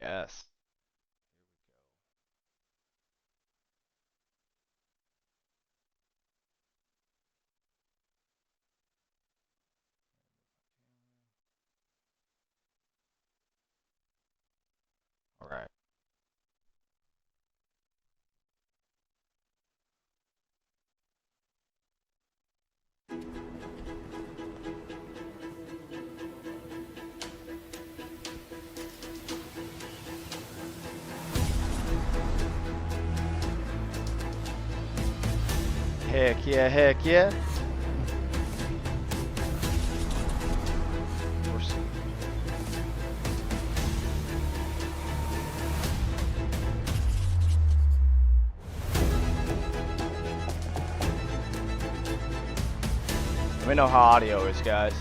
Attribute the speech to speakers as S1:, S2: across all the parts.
S1: Yes. All right. Heck yeah, heck yeah. Let me know how audio is, guys.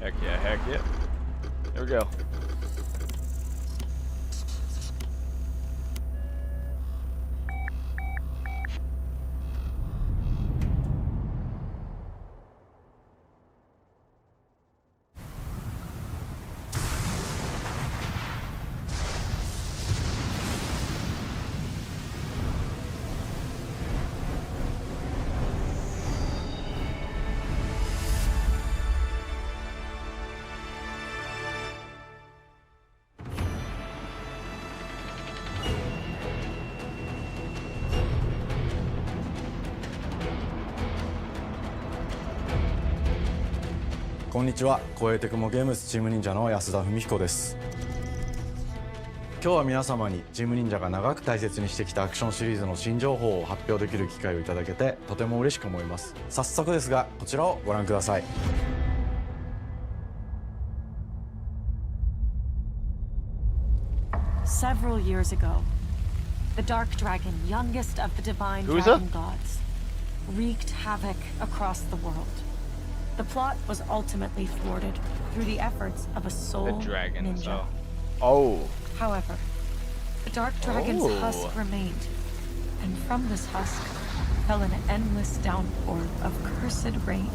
S1: Heck yeah, heck yeah. There we go.
S2: こんにちは、光栄テクモゲームズチーム忍者の安田文彦です。今日は皆様にチーム忍者が長く大切にしてきたアクションシリーズの新情報を発表できる機会をいただけてとても嬉しく思います。早速ですがこちらをご覧ください。
S3: Several years ago, the Dark Dragon, youngest of the divine dragon gods, wreaked havoc across the world. The plot was ultimately thwarted through the efforts of a sole ninja.
S1: Oh.
S3: However, the Dark Dragon's husk remained, and from this husk fell an endless downpour of cursed rain.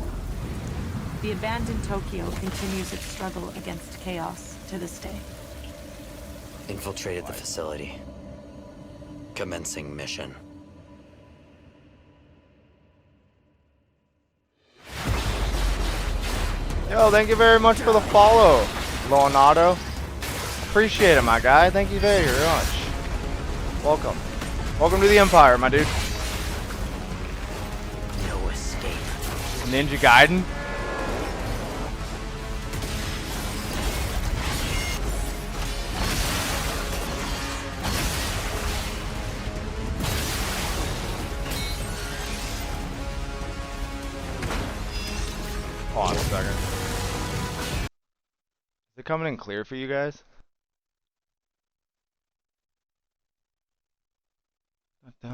S3: The abandoned Tokyo continues its struggle against chaos to this day.
S4: Infiltrated the facility. Commencing mission.
S1: Yo, thank you very much for the follow, Leonardo. Appreciate it, my guy. Thank you very much. Welcome. Welcome to the Empire, my dude.
S4: No escape.
S1: Ninja Gaiden. Hold on a second. Is it coming in clear for you guys? I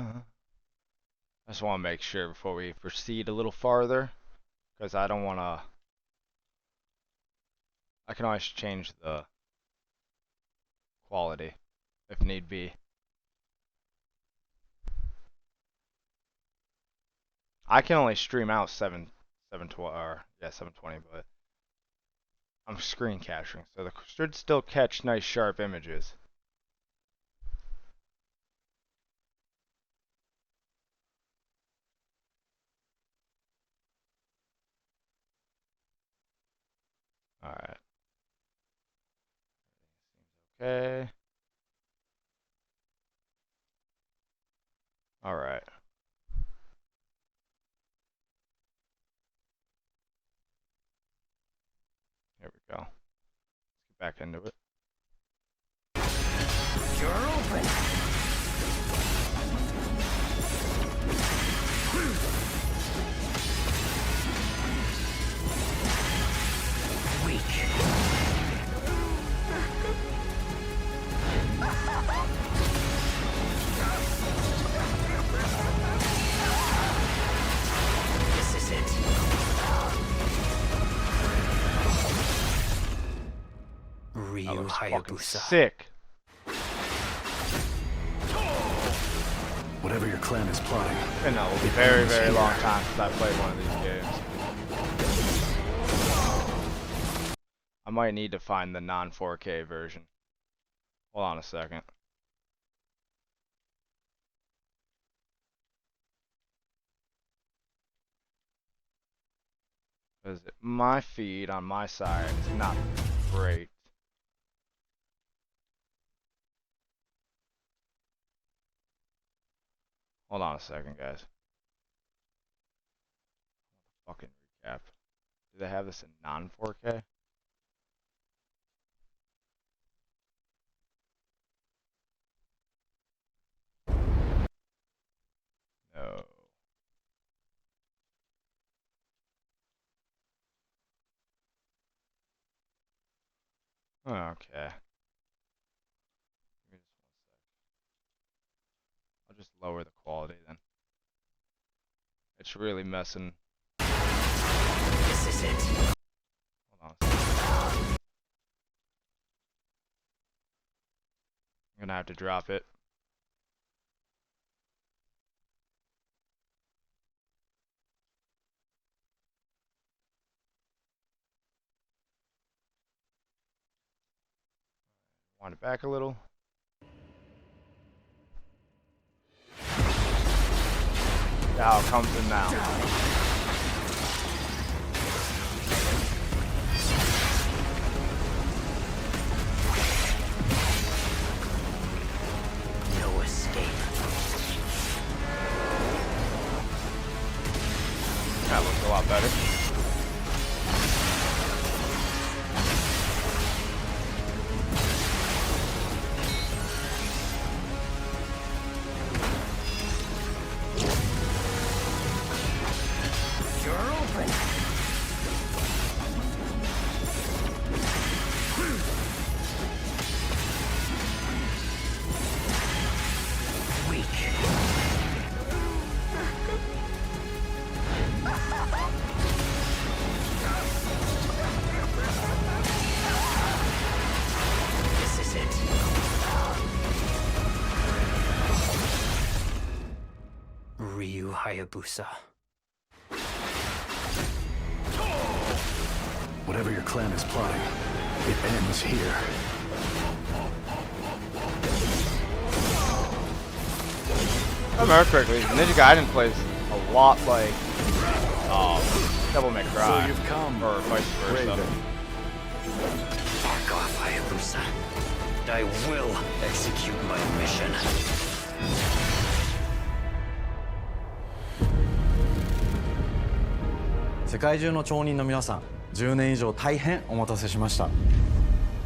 S1: just want to make sure before we proceed a little farther, because I don't want to. I can always change the quality if need be. I can only stream out 720 or yeah 720, but I'm screen capturing, so the should still catch nice sharp images. All right. Okay. All right. Here we go. Let's get back into it.
S4: You're open. Weak.
S1: That
S4: Ryu
S1: looks fucking
S4: Hayabusa.
S1: sick.
S5: Whatever your clan is plotting.
S1: And that will be very, very long time since I played one of these games. I might need to find the non-4K version. Hold on a second. Because my feed on my side is not great. Hold on a second, guys. Fucking recap. Do they have this in non-4K? No. Okay. Give me just 1 sec. I'll just lower the quality then. It's really messing.
S4: This is it.
S1: Hold on a second. I'm gonna have to drop it. Wind it back a little. Now it comes in now.
S4: No escape.
S1: That looks a lot better.
S4: You're open. Weak. This is it. Ryu Hayabusa.
S5: Whatever your clan is plotting, it ends here.
S1: If I remember correctly, Ninja Gaiden plays a lot like Devil May Cry,
S5: So you've come,
S1: or vice versa.
S5: Raven.
S4: Back off, Hayabusa. I will execute my mission.
S2: 世界中の町人の皆さん、10年以上大変お待たせしました。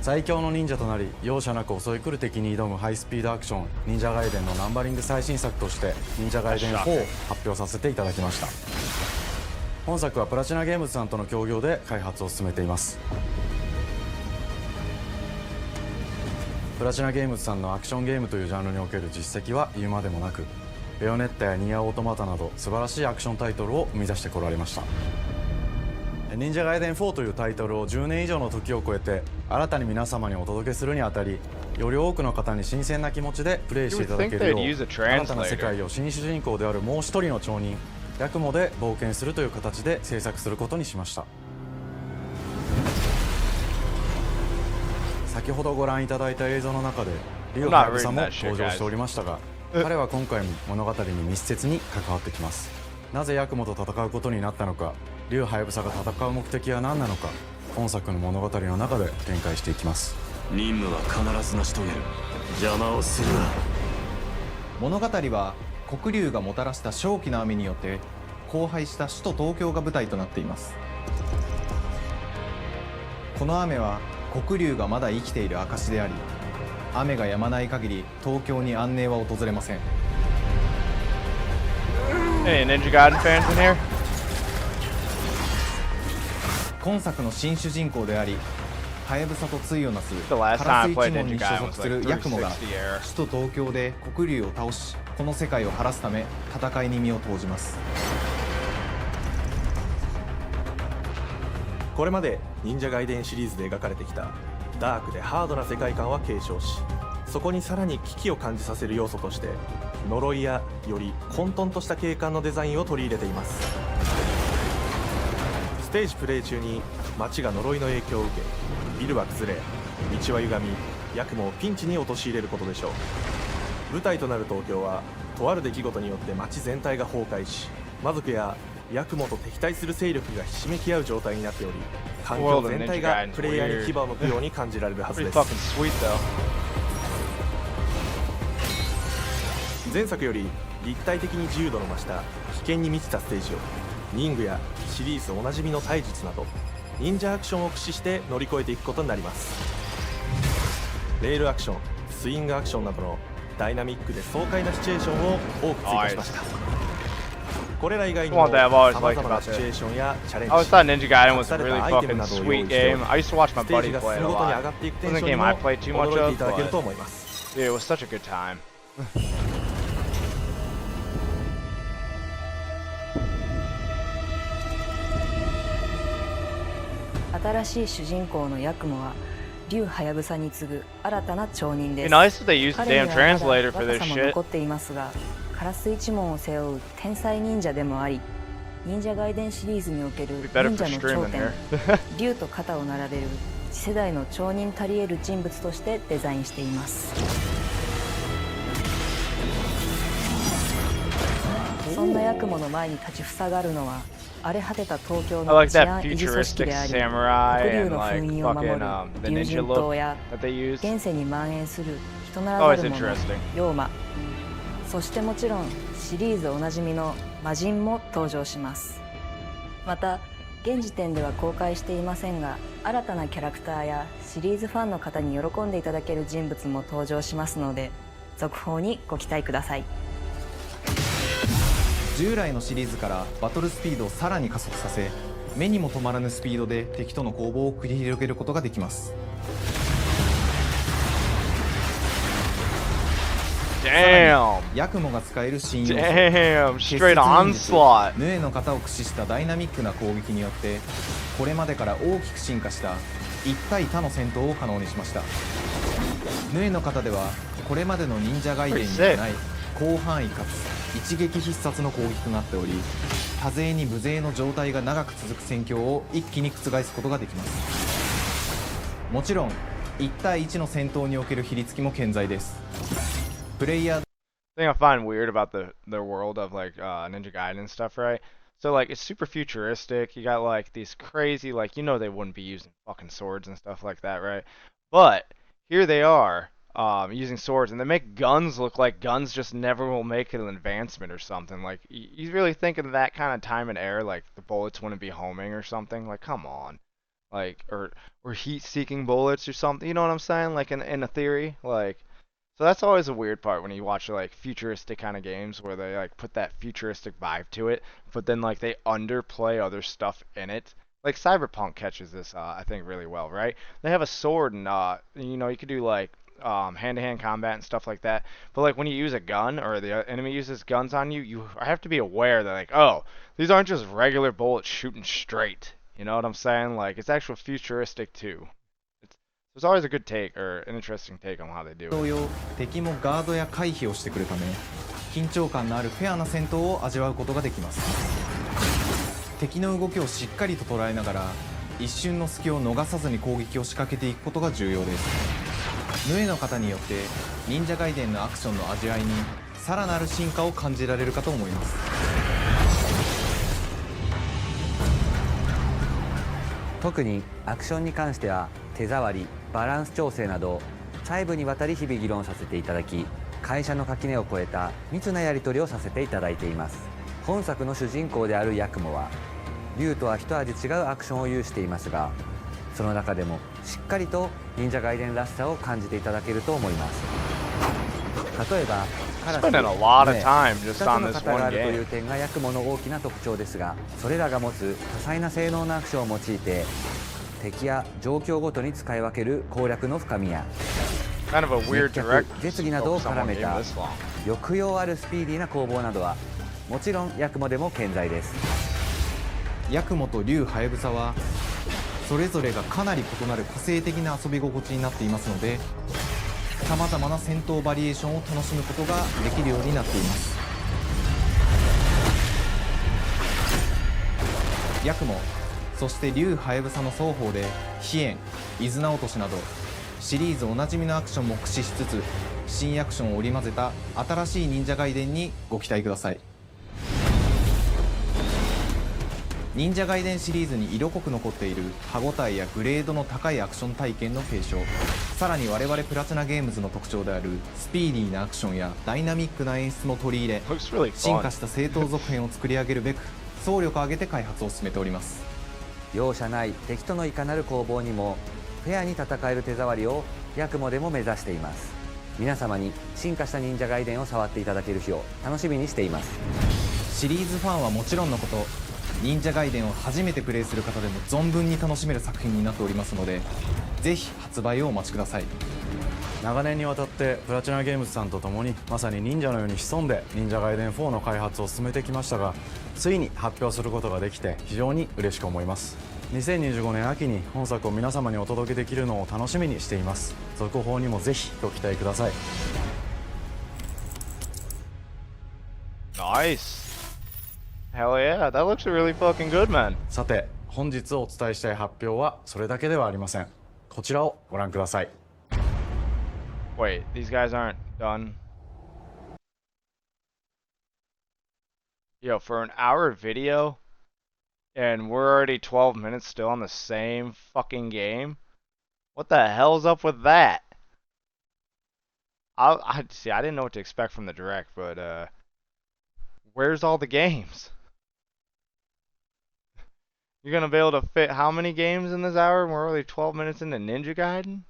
S2: 最強の忍者となり容赦なく襲い来る敵に挑むハイスピードアクション忍者ガイデンのナンバリング最新作として忍者ガイデン4を発表させていただきました。本作はプラチナゲームズさんとの協業で開発を進めています。プラチナゲームズさんのアクションゲームというジャンルにおける実績は言うまでもなく、ベヨネッタやニアオートマタなど素晴らしいアクションタイトルを生み出してこられました。忍者ガイデン4というタイトルを10年以上の時を超えて新たに皆様にお届けするにあたり、より多くの方に新鮮な気持ちでプレイしていただけるよう、新たな世界を新主人公であるもう一人の町人ヤクモで冒険するという形で制作することにしました。先ほどご覧いただいた映像の中でリオハヤブサも登場しておりましたが、彼は今回も物語に密接に関わってきます。なぜヤクモと戦うことになったのか、リュウハヤブサが戦う目的は何なのか、本作の物語の中で展開していきます。
S5: 任務は必ず成し遂げる。邪魔をするな。
S6: 物語は黒龍がもたらした正気の雨によって荒廃した首都東京が舞台となっています。この雨は黒龍がまだ生きている証であり、雨が止まない限り東京に安寧は訪れません。
S1: Hey, Ninja Gaiden fans in here?
S6: 今作の新主人公であり、ハヤブサと対をなす
S1: The
S6: カ
S1: last
S6: ラ
S1: time
S6: ス
S1: I
S6: 一
S1: played
S6: 門に
S1: Ninja
S6: 所
S1: Gaiden
S6: 属
S1: was
S6: す
S1: like
S6: るヤクモが
S1: 360 era.
S6: 首都東京で黒龍を倒し、この世界を晴らすため戦いに身を投じます。
S7: これまで忍者ガイデンシリーズで描かれてきたダークでハードな世界観は継承し、そこにさらに危機を感じさせる要素として呪いやより混沌とした景観のデザインを取り入れています。ステージプレイ中に街が呪いの影響を受け、ビルは崩れ、道は歪み、ヤクモをピンチに陥れることでしょう。舞台となる東京はとある出来事によって街全体が崩壊し、魔族やヤクモと敵対する勢力がひしめき合う状態になっており、環境全体がプレイヤーに牙を向くように感じられるはず
S1: Pretty
S7: です。
S1: fucking sweet though.
S7: 前作より立体的に自由度の増した危険に満ちたステージを忍具やシリーズおなじみの体術など忍者アクションを駆使して乗り越えていくことになります。レールアクション、スイングアクションなどのダイナミックで爽快なシチュエーションを多く追加しました。これら以外にも
S1: One thing I've always
S7: 様
S1: liked
S7: 々な
S1: about
S7: シチュエーションやチャレン
S1: I always
S7: ジ、
S1: thought Ninja Gaiden was a
S7: 隠され
S1: really
S7: たアイテム
S1: fucking
S7: などを用意
S1: sweet
S7: しており、
S1: game. I used to watch my
S7: ステー
S1: buddy
S7: ジが
S1: play
S7: 進
S1: it
S7: む
S1: a
S7: ごとに
S1: lot.
S7: 上がっていくテン
S1: Wasn't
S7: シ
S1: a
S7: ョンに
S1: game
S7: も
S1: I played too much
S7: 驚い
S1: of,
S7: ていただける
S1: but
S7: と思います。
S1: dude, it was such a good time.
S8: 新しい主人公のヤクモは竜ハヤブサに次ぐ新たな町人で
S1: It'd
S8: す。
S1: be nice if they used the
S8: 彼に
S1: damn
S8: はまだ
S1: translator for
S8: 若
S1: this
S8: さも
S1: shit.
S8: 残っていますが、カラス一門を背負う天才忍者でもあり、忍者外伝シリーズにおける
S1: Be better
S8: 忍
S1: for
S8: 者の頂
S1: streaming
S8: 点
S1: here.
S8: 竜と肩を並べる次世代の町人たり得る人物としてデザインしています。そんなヤクモの前に立ちふさがるのは荒れ果てた東京
S1: I
S8: の
S1: like
S8: 治
S1: that
S8: 安維持組織
S1: futuristic
S8: であり、
S1: samurai
S8: 黒竜
S1: and
S8: の
S1: like
S8: 封印を守る
S1: fucking the
S8: 竜
S1: ninja
S8: 神
S1: look
S8: 島や
S1: that they use.
S8: 現世に蔓延する人なら
S1: Always
S8: ざる者
S1: interesting.
S8: 妖魔、そしてもちろんシリーズおなじみの魔人も登場します。また現時点では公開していませんが、新たなキャラクターやシリーズファンの方に喜んでいただける人物も登場しますので、続報にご期待ください。
S6: 従来のシリーズからバトルスピードをさらに加速させ、目にも止まらぬスピードで敵との攻防を繰り広げることができます。
S1: Damn!
S6: ヤクモが使える新要素、
S1: Damn!
S6: 結
S1: Straight
S6: 節忍術
S1: onslaught!
S6: ヌエの型を駆使したダイナミックな攻撃によって、これまでから大きく進化した一対他の戦闘を可能にしました。ヌエの型ではこれまでの忍者外伝にはない広範囲かつ一撃必殺の攻撃となっており、多勢に無勢の状態が長く続く戦況を一気に覆すことができます。もちろん1対1の戦闘における比率も健在です。プレイヤー
S1: thing I find weird about the world of like Ninja Gaiden and stuff, right? So like it's super futuristic. You got like these crazy, like, you know, they wouldn't be using fucking swords and stuff like that, right? But here they are using swords, and they make guns look like guns just never will make an advancement or something. Like you really think of that kind of time and era, like the bullets wouldn't be homing or something? Like come on, like or heat-seeking bullets or something. You know what I'm saying? Like in a theory, like. So that's always a weird part when you watch like futuristic kind of games where they like put that futuristic vibe to it, but then like they underplay other stuff in it. Like Cyberpunk catches this, I think, really well, right? They have a sword and you know, you could do like hand-to-hand combat and stuff like that. But like when you use a gun or the enemy uses guns on you, you have to be aware that like, oh, these aren't just regular bullets shooting straight. You know what I'm saying? Like it's actual futuristic too. There's always a good take or an interesting take on how they do it.
S6: 同様、敵もガードや回避をしてくるため、緊張感のあるフェアな戦闘を味わうことができます。敵の動きをしっかりと捉えながら、一瞬の隙を逃さずに攻撃を仕掛けていくことが重要です。ヌエの型によって忍者外伝のアクションの味わいにさらなる進化を感じられるかと思います。
S9: 特にアクションに関しては手触り、バランス調整など細部にわたり日々議論させていただき、会社の垣根を越えた密なやり取りをさせていただいています。本作の主人公であるヤクモは竜とは一味違うアクションを有していますが、その中でもしっかりと忍者外伝らしさを感じていただけると思います。例えばカラス、
S1: Spending a lot of time
S9: 2
S1: just
S9: つ
S1: on
S9: の
S1: this
S9: 型が
S1: one
S9: あるとい
S1: game.
S9: う点がヤクモの大きな特徴ですが、それらが持つ多彩な性能のアクションを用いて敵や状況ごとに使い分ける攻略の深みや
S1: Kind of a weird
S9: 熱
S1: direct
S9: 脚、実技などを
S1: focus on
S9: 絡
S1: one
S9: め
S1: game
S9: た
S1: this long.
S9: 抑揚あるスピーディーな攻防などはもちろんヤクモでも健在です。
S6: ヤクモと竜ハヤブサはそれぞれがかなり異なる個性的な遊び心地になっていますので、さまざまな戦闘バリエーションを楽しむことができるようになっています。ヤクモ、そして竜ハヤブサの双方で飛燕、伊豆名落としなどシリーズおなじみのアクションも駆使しつつ、新アクションを織り交ぜた新しい忍者ガイデンにご期待ください。忍者ガイデンシリーズに色濃く残っている歯ごたえやグレードの高いアクション体験の継承、さらに我々プラチナゲームズの特徴であるスピーディーなアクションやダイナミックな演出も取り入れ、進化した正当続編を作り上げるべく総力を挙げて開発を進めております。
S9: 容赦ない敵とのいかなる攻防にもフェアに戦える手触りをヤクモでも目指しています。皆様に進化した忍者ガイデンを触っていただける日を楽しみにしています。
S6: シリーズファンはもちろんのこと、忍者ガイデンを初めてプレイする方でも存分に楽しめる作品になっておりますので、ぜひ発売をお待ちください。
S2: 長年にわたってプラチナゲームズさんと共にまさに忍者のように潜んで忍者ガイデン4の開発を進めてきましたが、ついに発表することができて非常に嬉しく思います。2025年秋に本作を皆様にお届けできるのを楽しみにしています。続報にもぜひご期待ください。
S1: Nice. Hell yeah, that looks really fucking good, man.
S2: さて、本日お伝えしたい発表はそれだけではありません。こちらをご覧ください。
S1: Wait, these guys aren't done. Yo, for an hour video, and we're already 12 minutes still on the same fucking game? What the hell's up with that? I see, I didn't know what to expect from the direct, but where's all the games? You're gonna be able to fit how many games in this hour? We're already 12 minutes into Ninja Gaiden?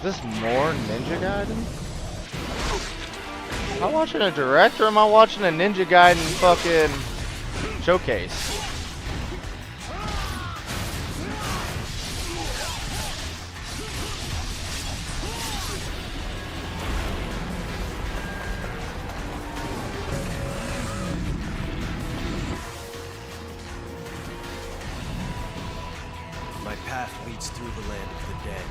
S1: Is this more Ninja Gaiden? Am I watching a direct or am I watching a Ninja Gaiden fucking showcase?
S5: My path leads through the land of the dead.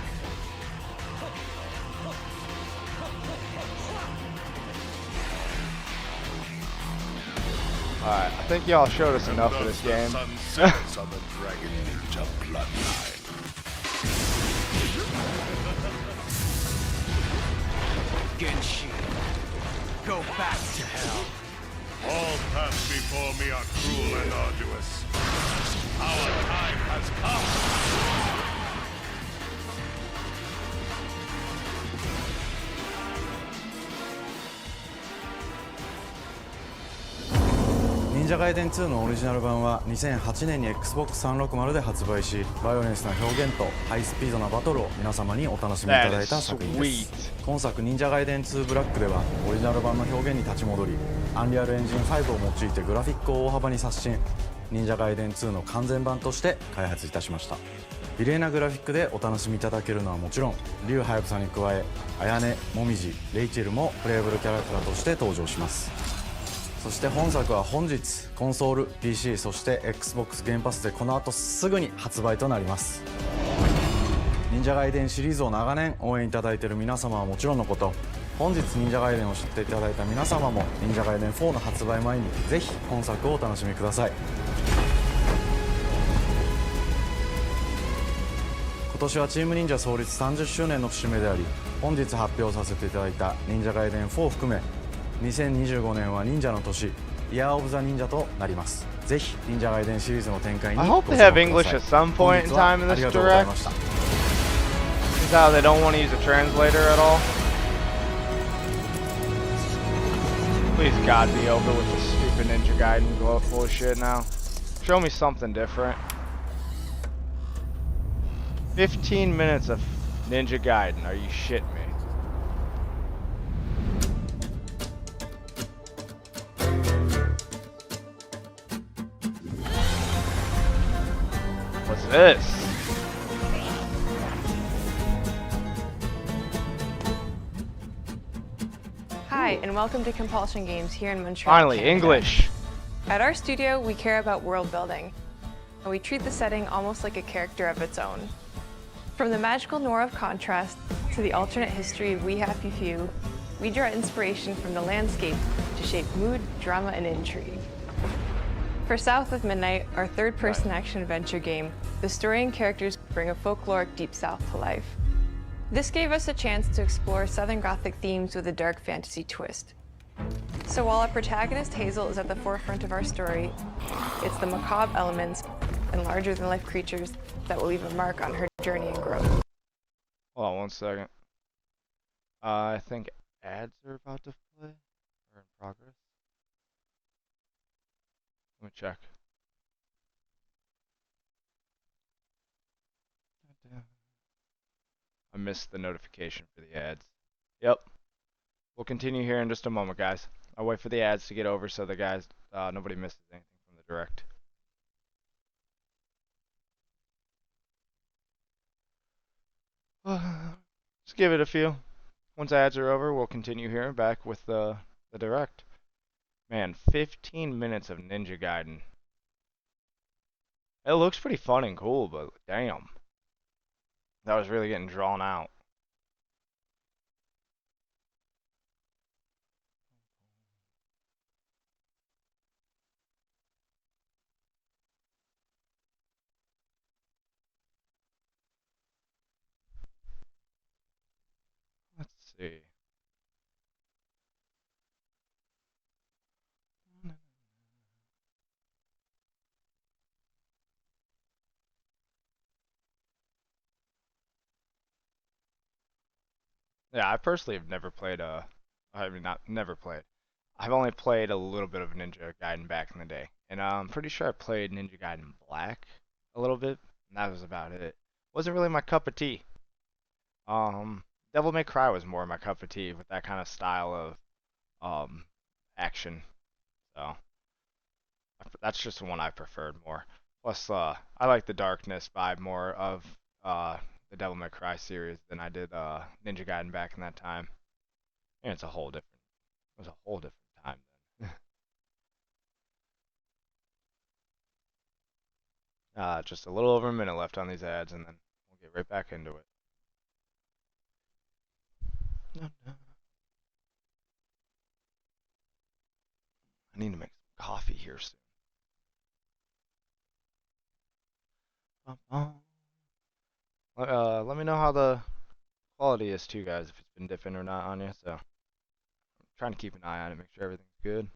S1: Alright, I think y'all showed us enough of this game.
S5: Genshin, go back to hell.
S10: All paths before me are cruel and arduous. Our time has come.
S2: 忍者ガイデン2のオリジナル版は2008年に Xbox360 で発売し、バイオレンスな表現とハイスピードなバトルを皆様にお楽しみいただいた作品です。今作忍者ガイデン2ブラックではオリジナル版の表現に立ち戻り、アンリアルエンジン5を用いてグラフィックを大幅に刷新、忍者ガイデン2の完全版として開発いたしました。美麗なグラフィックでお楽しみいただけるのはもちろん、竜ハヤブサに加え綾音、もみじ、レイチェルもプレイブルキャラクターとして登場します。そして本作は本日コンソール、PC、そして Xbox ゲームパスでこの後すぐに発売となります。忍者ガイデンシリーズを長年応援いただいている皆様はもちろんのこと、本日忍者ガイデンを知っていただいた皆様も忍者ガイデン4の発売前にぜひ本作をお楽しみください。今年はチーム忍者創立30周年の節目であり、本日発表させていただいた忍者ガイデン4を含め2025年は忍者の年、イヤーオブザ忍者となります。ぜひ忍者ガイデンシリーズの展開に
S1: I
S2: ご
S1: hope
S2: 注
S1: they
S2: 目
S1: have
S2: くださ
S1: English
S2: い。
S1: at some point in
S2: 本日は
S1: time in
S2: あ
S1: this
S2: りがとうござい
S1: direct.
S2: ました。
S1: Is how they don't want to use a translator at all. Please God be over with this stupid Ninja Gaiden bullshit now. Show me something different. 15 minutes of Ninja Gaiden. Are you shitting me? What's this?
S11: and welcome to Compulsion Games here in Montreal.
S1: Finally,
S11: Canada.
S1: English.
S11: At our studio, we care about world building, and we treat the setting almost like a character of its own. From the magical noir of Contrast to the alternate history of We Happy Few, we draw inspiration from the landscape to shape mood, drama, and intrigue. For South of Midnight, our third-person action-adventure game, the story and characters bring a folkloric Deep South to life. This gave us a chance to explore Southern Gothic themes with a dark fantasy twist. So while our protagonist Hazel is at the forefront of our story, it's the macabre elements and larger-than-life creatures that will leave a mark on her journey and growth.
S1: Hold on 1 second. I think ads are about to play or in progress. Let me check. I missed the notification for the ads. Yep. We'll continue here in just a moment, guys. I'll wait for the ads to get over so the guys, nobody misses anything from the direct. Just give it a few. Once ads are over, we'll continue here back with the direct. Man, 15 minutes of Ninja Gaiden. It looks pretty fun and cool, but damn. That was really getting drawn out. Let's see. Yeah, I personally have never played never played. I've only played a little bit of Ninja Gaiden back in the day. And I'm pretty sure I played Ninja Gaiden Black a little bit, and that was about it. Wasn't really my cup of tea. Devil May Cry was more my cup of tea with that kind of style of action. So that's just the one I preferred more. Plus, I like the darkness vibe more of the Devil May Cry series than I did Ninja Gaiden back in that time. And it was a whole different time then. Just a little over a minute left on these ads, and then we'll get right back into it. I need to make some coffee here soon. Let me know how the quality is too, guys, if it's been dipping or not on you. So I'm trying to keep an eye on it, make sure everything's good.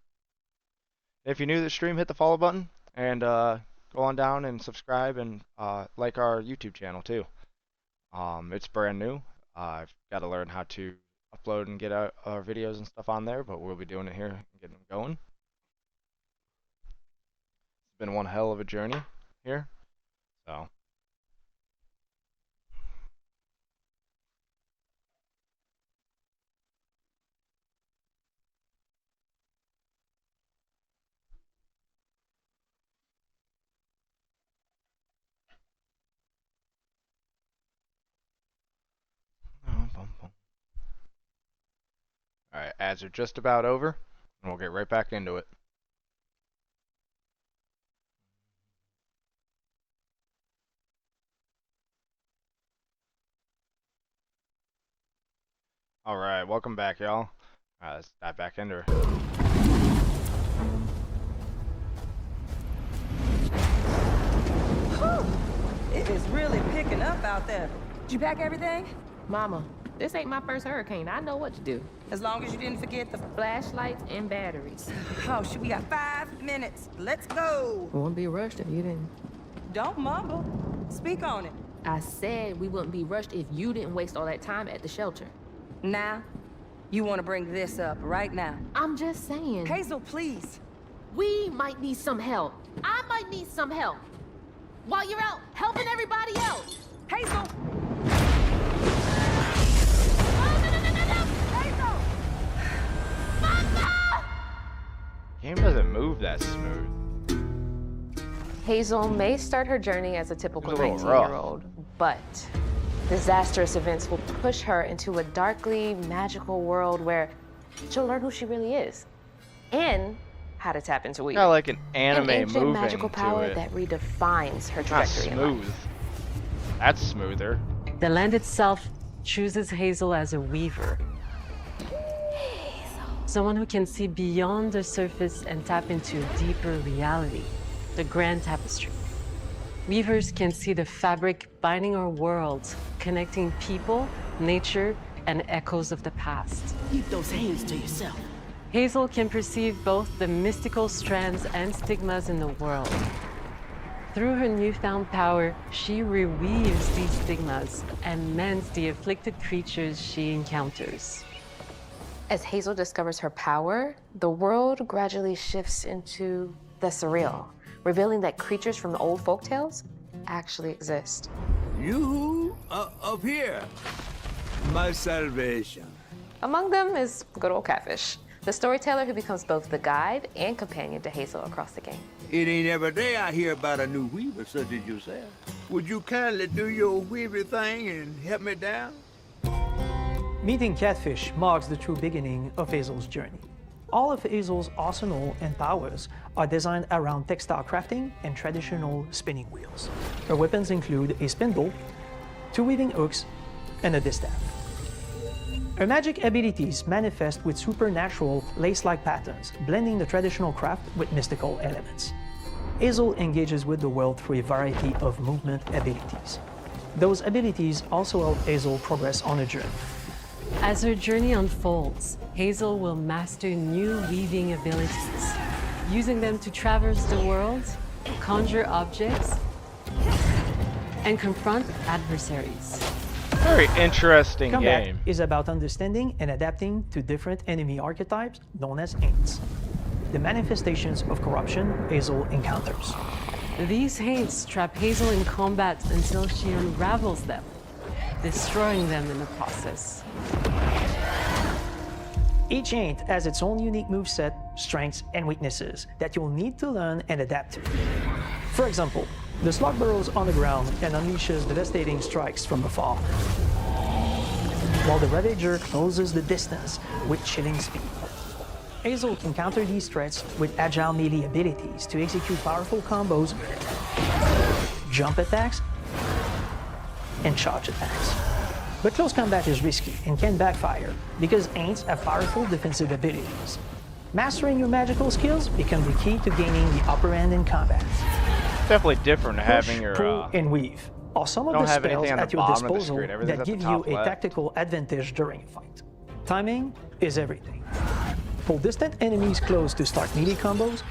S1: If you're new to the stream, hit the follow button and go on down and subscribe and like our YouTube channel too. It's brand new. I've got to learn how to upload and get our videos and stuff on there, but we'll be doing it here and getting them going. It's been one hell of a journey here. So. Alright, ads are just about over, and we'll get right back into it. Alright, welcome back, y'all. Let's dive back into her.
S12: It is really picking up out there. Did you pack everything?
S13: Mama, this ain't my first hurricane. I know what to do.
S12: As long as you didn't forget the
S13: flashlights and batteries.
S12: Oh, shit, we got 5 minutes. Let's go.
S13: We wouldn't be rushed if you didn't.
S12: Don't mumble. Speak on it.
S13: I said we wouldn't be rushed if you didn't waste all that time at the shelter.
S12: Now, you want to bring this up right now.
S13: I'm just saying.
S12: Hazel, please.
S13: We might need some help. I might need some help. While you're out helping everybody else.
S12: Hazel!
S1: Game doesn't move that smooth.
S11: Hazel may start her journey as a typical
S1: It's a little
S11: 19-year-old, but disastrous events will push her into a darkly magical world where
S13: she'll learn who she really is. And how to tap into weaving.
S1: Got like an anime
S13: an ancient
S1: moving
S13: magical power
S1: to it.
S13: that redefines her
S1: Not
S13: trajectory in life.
S1: smooth. That's smoother.
S14: The land itself chooses Hazel as a weaver. Someone who can see beyond the surface and tap into a deeper reality, the grand tapestry. Weavers can see the fabric binding our worlds, connecting people, nature, and echoes of the past.
S12: Keep those hands to yourself.
S14: Hazel can perceive both the mystical strands and stigmas in the world. Through her newfound power, she reweaves these stigmas and mends the afflicted creatures she encounters.
S13: As Hazel discovers her power, the world gradually shifts into the surreal, revealing that creatures from the old folktales actually exist.
S15: You up here, my salvation.
S13: Among them is good old Catfish, the storyteller who becomes both the guide and companion to Hazel across the game.
S15: It ain't every day I hear about a new weaver such as yourself. Would you kindly do your weaver thing and help me down?
S16: Meeting Catfish marks the true beginning of Hazel's journey. All of Hazel's arsenal and powers are designed around textile crafting and traditional spinning wheels. Her weapons include a spindle, 2 weaving hooks, and a distaff. Her magic abilities manifest with supernatural lace-like patterns, blending the traditional craft with mystical elements. Hazel engages with the world through a variety of movement abilities. Those abilities also help Hazel progress on a journey.
S14: As her journey unfolds, Hazel will master new weaving abilities, using them to traverse the world, conjure objects, and confront adversaries.
S1: Very interesting
S16: Combat
S1: game.
S16: is about understanding and adapting to different enemy archetypes known as Haints, the manifestations of corruption Hazel encounters.
S14: These Haints trap Hazel in combat until she unravels them, destroying them in the process.
S16: Each Haint has its own unique moveset, strengths, and weaknesses that you'll need to learn and adapt to. For example, the slug burrows on the ground and unleashes devastating strikes from afar, while the Ravager closes the distance with chilling speed. Hazel can counter these threats with agile melee abilities to execute powerful combos, jump attacks, and charge attacks. But close combat is risky and can backfire because Haints have powerful defensive abilities. Mastering your magical skills become the key to gaining the upper hand in combat.
S1: Definitely different
S16: Push,
S1: having your
S16: pull, and weave are some of
S1: don't
S16: the
S1: have
S16: spells
S1: anything on the
S16: at your
S1: bottom of the
S16: disposal
S1: screen. Everything's
S16: that
S1: at the
S16: give you
S1: top
S16: a
S1: left.
S16: tactical advantage during a fight. Timing is everything. Pull distant enemies close to start melee combos,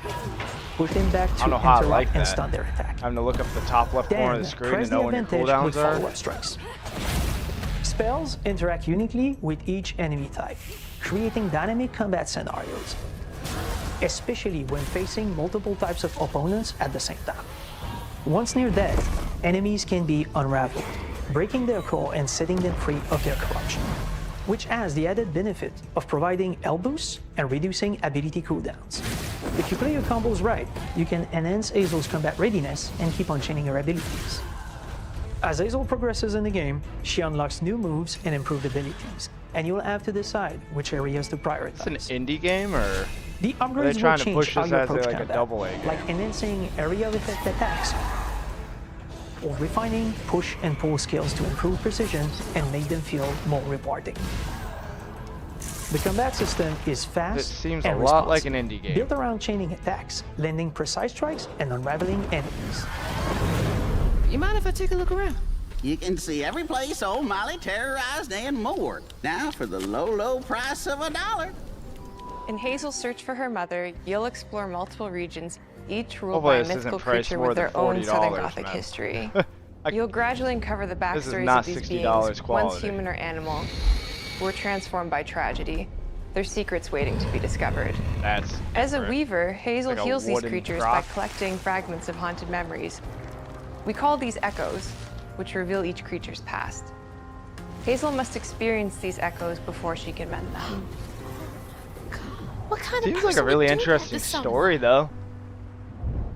S16: push them back
S1: I
S16: to
S1: don't know how I
S16: interrupt
S1: like
S16: and
S1: that.
S16: stun their attack.
S1: Having to look up the top left corner of the
S16: Then
S1: screen
S16: press
S1: to know
S16: the
S1: when your
S16: advantage with
S1: cooldowns are.
S16: follow-up strikes. Spells interact uniquely with each enemy type, creating dynamic combat scenarios, especially when facing multiple types of opponents at the same time. Once near death, enemies can be unraveled, breaking their core and setting them free of their corruption, which has the added benefit of providing health boosts and reducing ability cooldowns. If you play your combos right, you can enhance Hazel's combat readiness and keep on chaining her abilities. As Hazel progresses in the game, she unlocks new moves and improved abilities, and you'll have to decide which areas to prioritize.
S1: It's an indie game, or
S16: The
S1: are they
S16: upgrades will
S1: trying to
S16: change
S1: push
S16: how
S1: this
S16: you
S1: as
S16: approach
S1: like a
S16: combat,
S1: double A game?
S16: like enhancing area of effect attacks, or refining push and pull skills to improve precision and make them feel more rewarding. The combat system is fast
S1: It seems
S16: and
S1: a lot like
S16: responsive,
S1: an indie game.
S16: built around chaining attacks, landing precise strikes, and unraveling enemies.
S12: You mind if I take a look around?
S17: You can see every place old Molly terrorized and more. Now for the low, low price of $1.
S11: In Hazel's search for her mother, you'll explore multiple regions, each ruled
S1: Hopefully
S11: by a
S1: this isn't
S11: mythical
S1: priced
S11: creature
S1: more
S11: with
S1: than
S11: their own Southern
S1: $40,
S11: Gothic
S1: man.
S11: history. You'll gradually uncover the
S1: This is
S11: backstories
S1: not
S11: of these
S1: $60
S11: beings, once
S1: quality.
S11: human or animal, who were transformed by tragedy, their secrets waiting to be discovered.
S1: That's
S11: As a
S1: different.
S11: weaver, Hazel
S1: Like a
S11: heals these
S1: wooden
S11: creatures
S1: prop.
S11: by collecting fragments of haunted memories. We call these echoes, which reveal each creature's past. Hazel must experience these echoes before she can mend them.
S13: What kind
S1: Seems
S13: of
S1: like a
S13: person
S1: really
S13: would do that
S1: interesting
S13: to someone?
S1: story, though.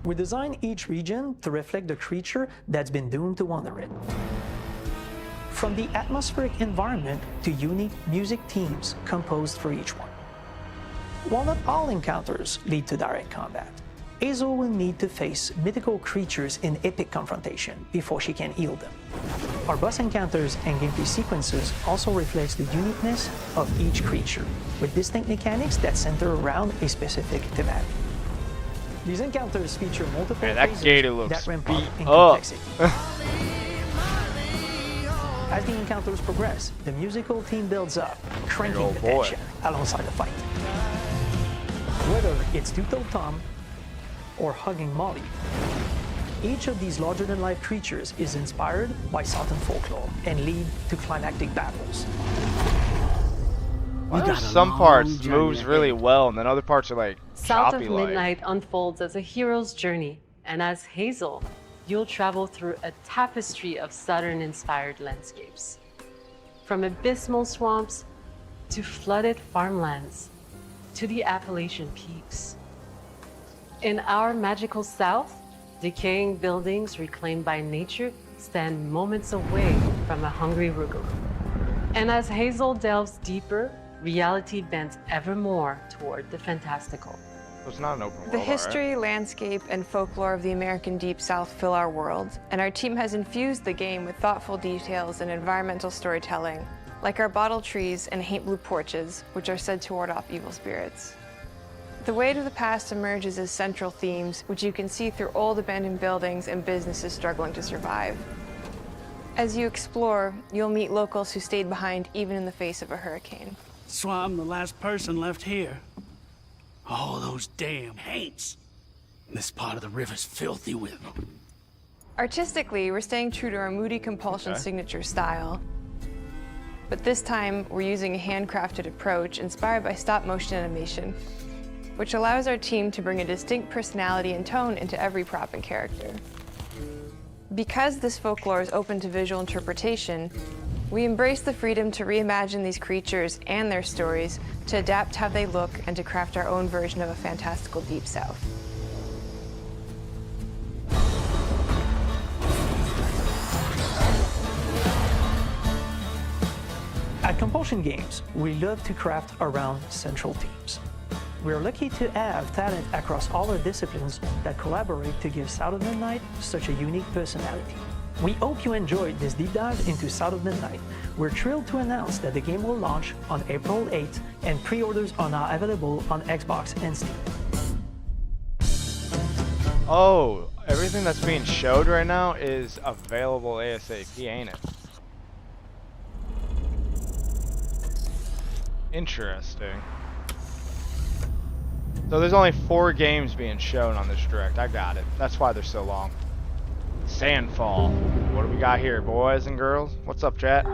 S16: We design each region to reflect the creature that's been doomed to wander it. From the atmospheric environment to unique music themes composed for each one. While not all encounters lead to direct combat, Hazel will need to face mythical creatures in epic confrontation before she can heal them. Our boss encounters and gameplay sequences also reflects the uniqueness of each creature, with distinct mechanics that center around a specific thematic. These encounters feature multiple phases that ramp up in complexity. As the encounters progress, the musical theme builds up, cranking the tension alongside the fight. Whether it's Two-Toed Tom or hugging Molly, each of these larger-than-life creatures is inspired by Southern folklore and lead to climactic battles.
S1: Why are some parts moves really well and then other parts are like
S14: South
S1: choppy
S14: of Midnight unfolds as a hero's journey, and as Hazel, you'll travel through a tapestry of Southern-inspired landscapes. From abysmal swamps to flooded farmlands to the Appalachian peaks. In our magical South, decaying buildings reclaimed by nature stand moments away from a hungry Rugal. And as Hazel delves deeper, reality bends ever more toward the fantastical.
S1: It's not an open world.
S11: The history, landscape, and folklore of the American Deep South fill our world, and our team has infused the game with thoughtful details and environmental storytelling, like our bottle trees and haint blue porches, which are said to ward off evil spirits. The weight of the past emerges as central themes, which you can see through old abandoned buildings and businesses struggling to survive. As you explore, you'll meet locals who stayed behind even in the face of a hurricane.
S18: So I'm the last person left here. All those damn haints. This part of the river's filthy with them.
S11: Artistically, we're staying true to our moody compulsion signature style. But this time, we're using a handcrafted approach inspired by stop-motion animation, which allows our team to bring a distinct personality and tone into every prop and character. Because this folklore is open to visual interpretation, we embrace the freedom to reimagine these creatures and their stories, to adapt how they look, and to craft our own version of a fantastical Deep South.
S16: At Compulsion Games, we love to craft around central themes. We're lucky to have talent across all our disciplines that collaborate to give South of Midnight such a unique personality. We hope you enjoyed this deep dive into South of Midnight. We're thrilled to announce that the game will launch on April 8th, and pre-orders are now available on Xbox and Steam.
S1: Oh, everything that's being showed right now is available ASAP, ain't it? Interesting. So there's only 4 games being shown on this direct. I got it. That's why they're so long. Sandfall. What do we got here, boys and girls? What's up, chat?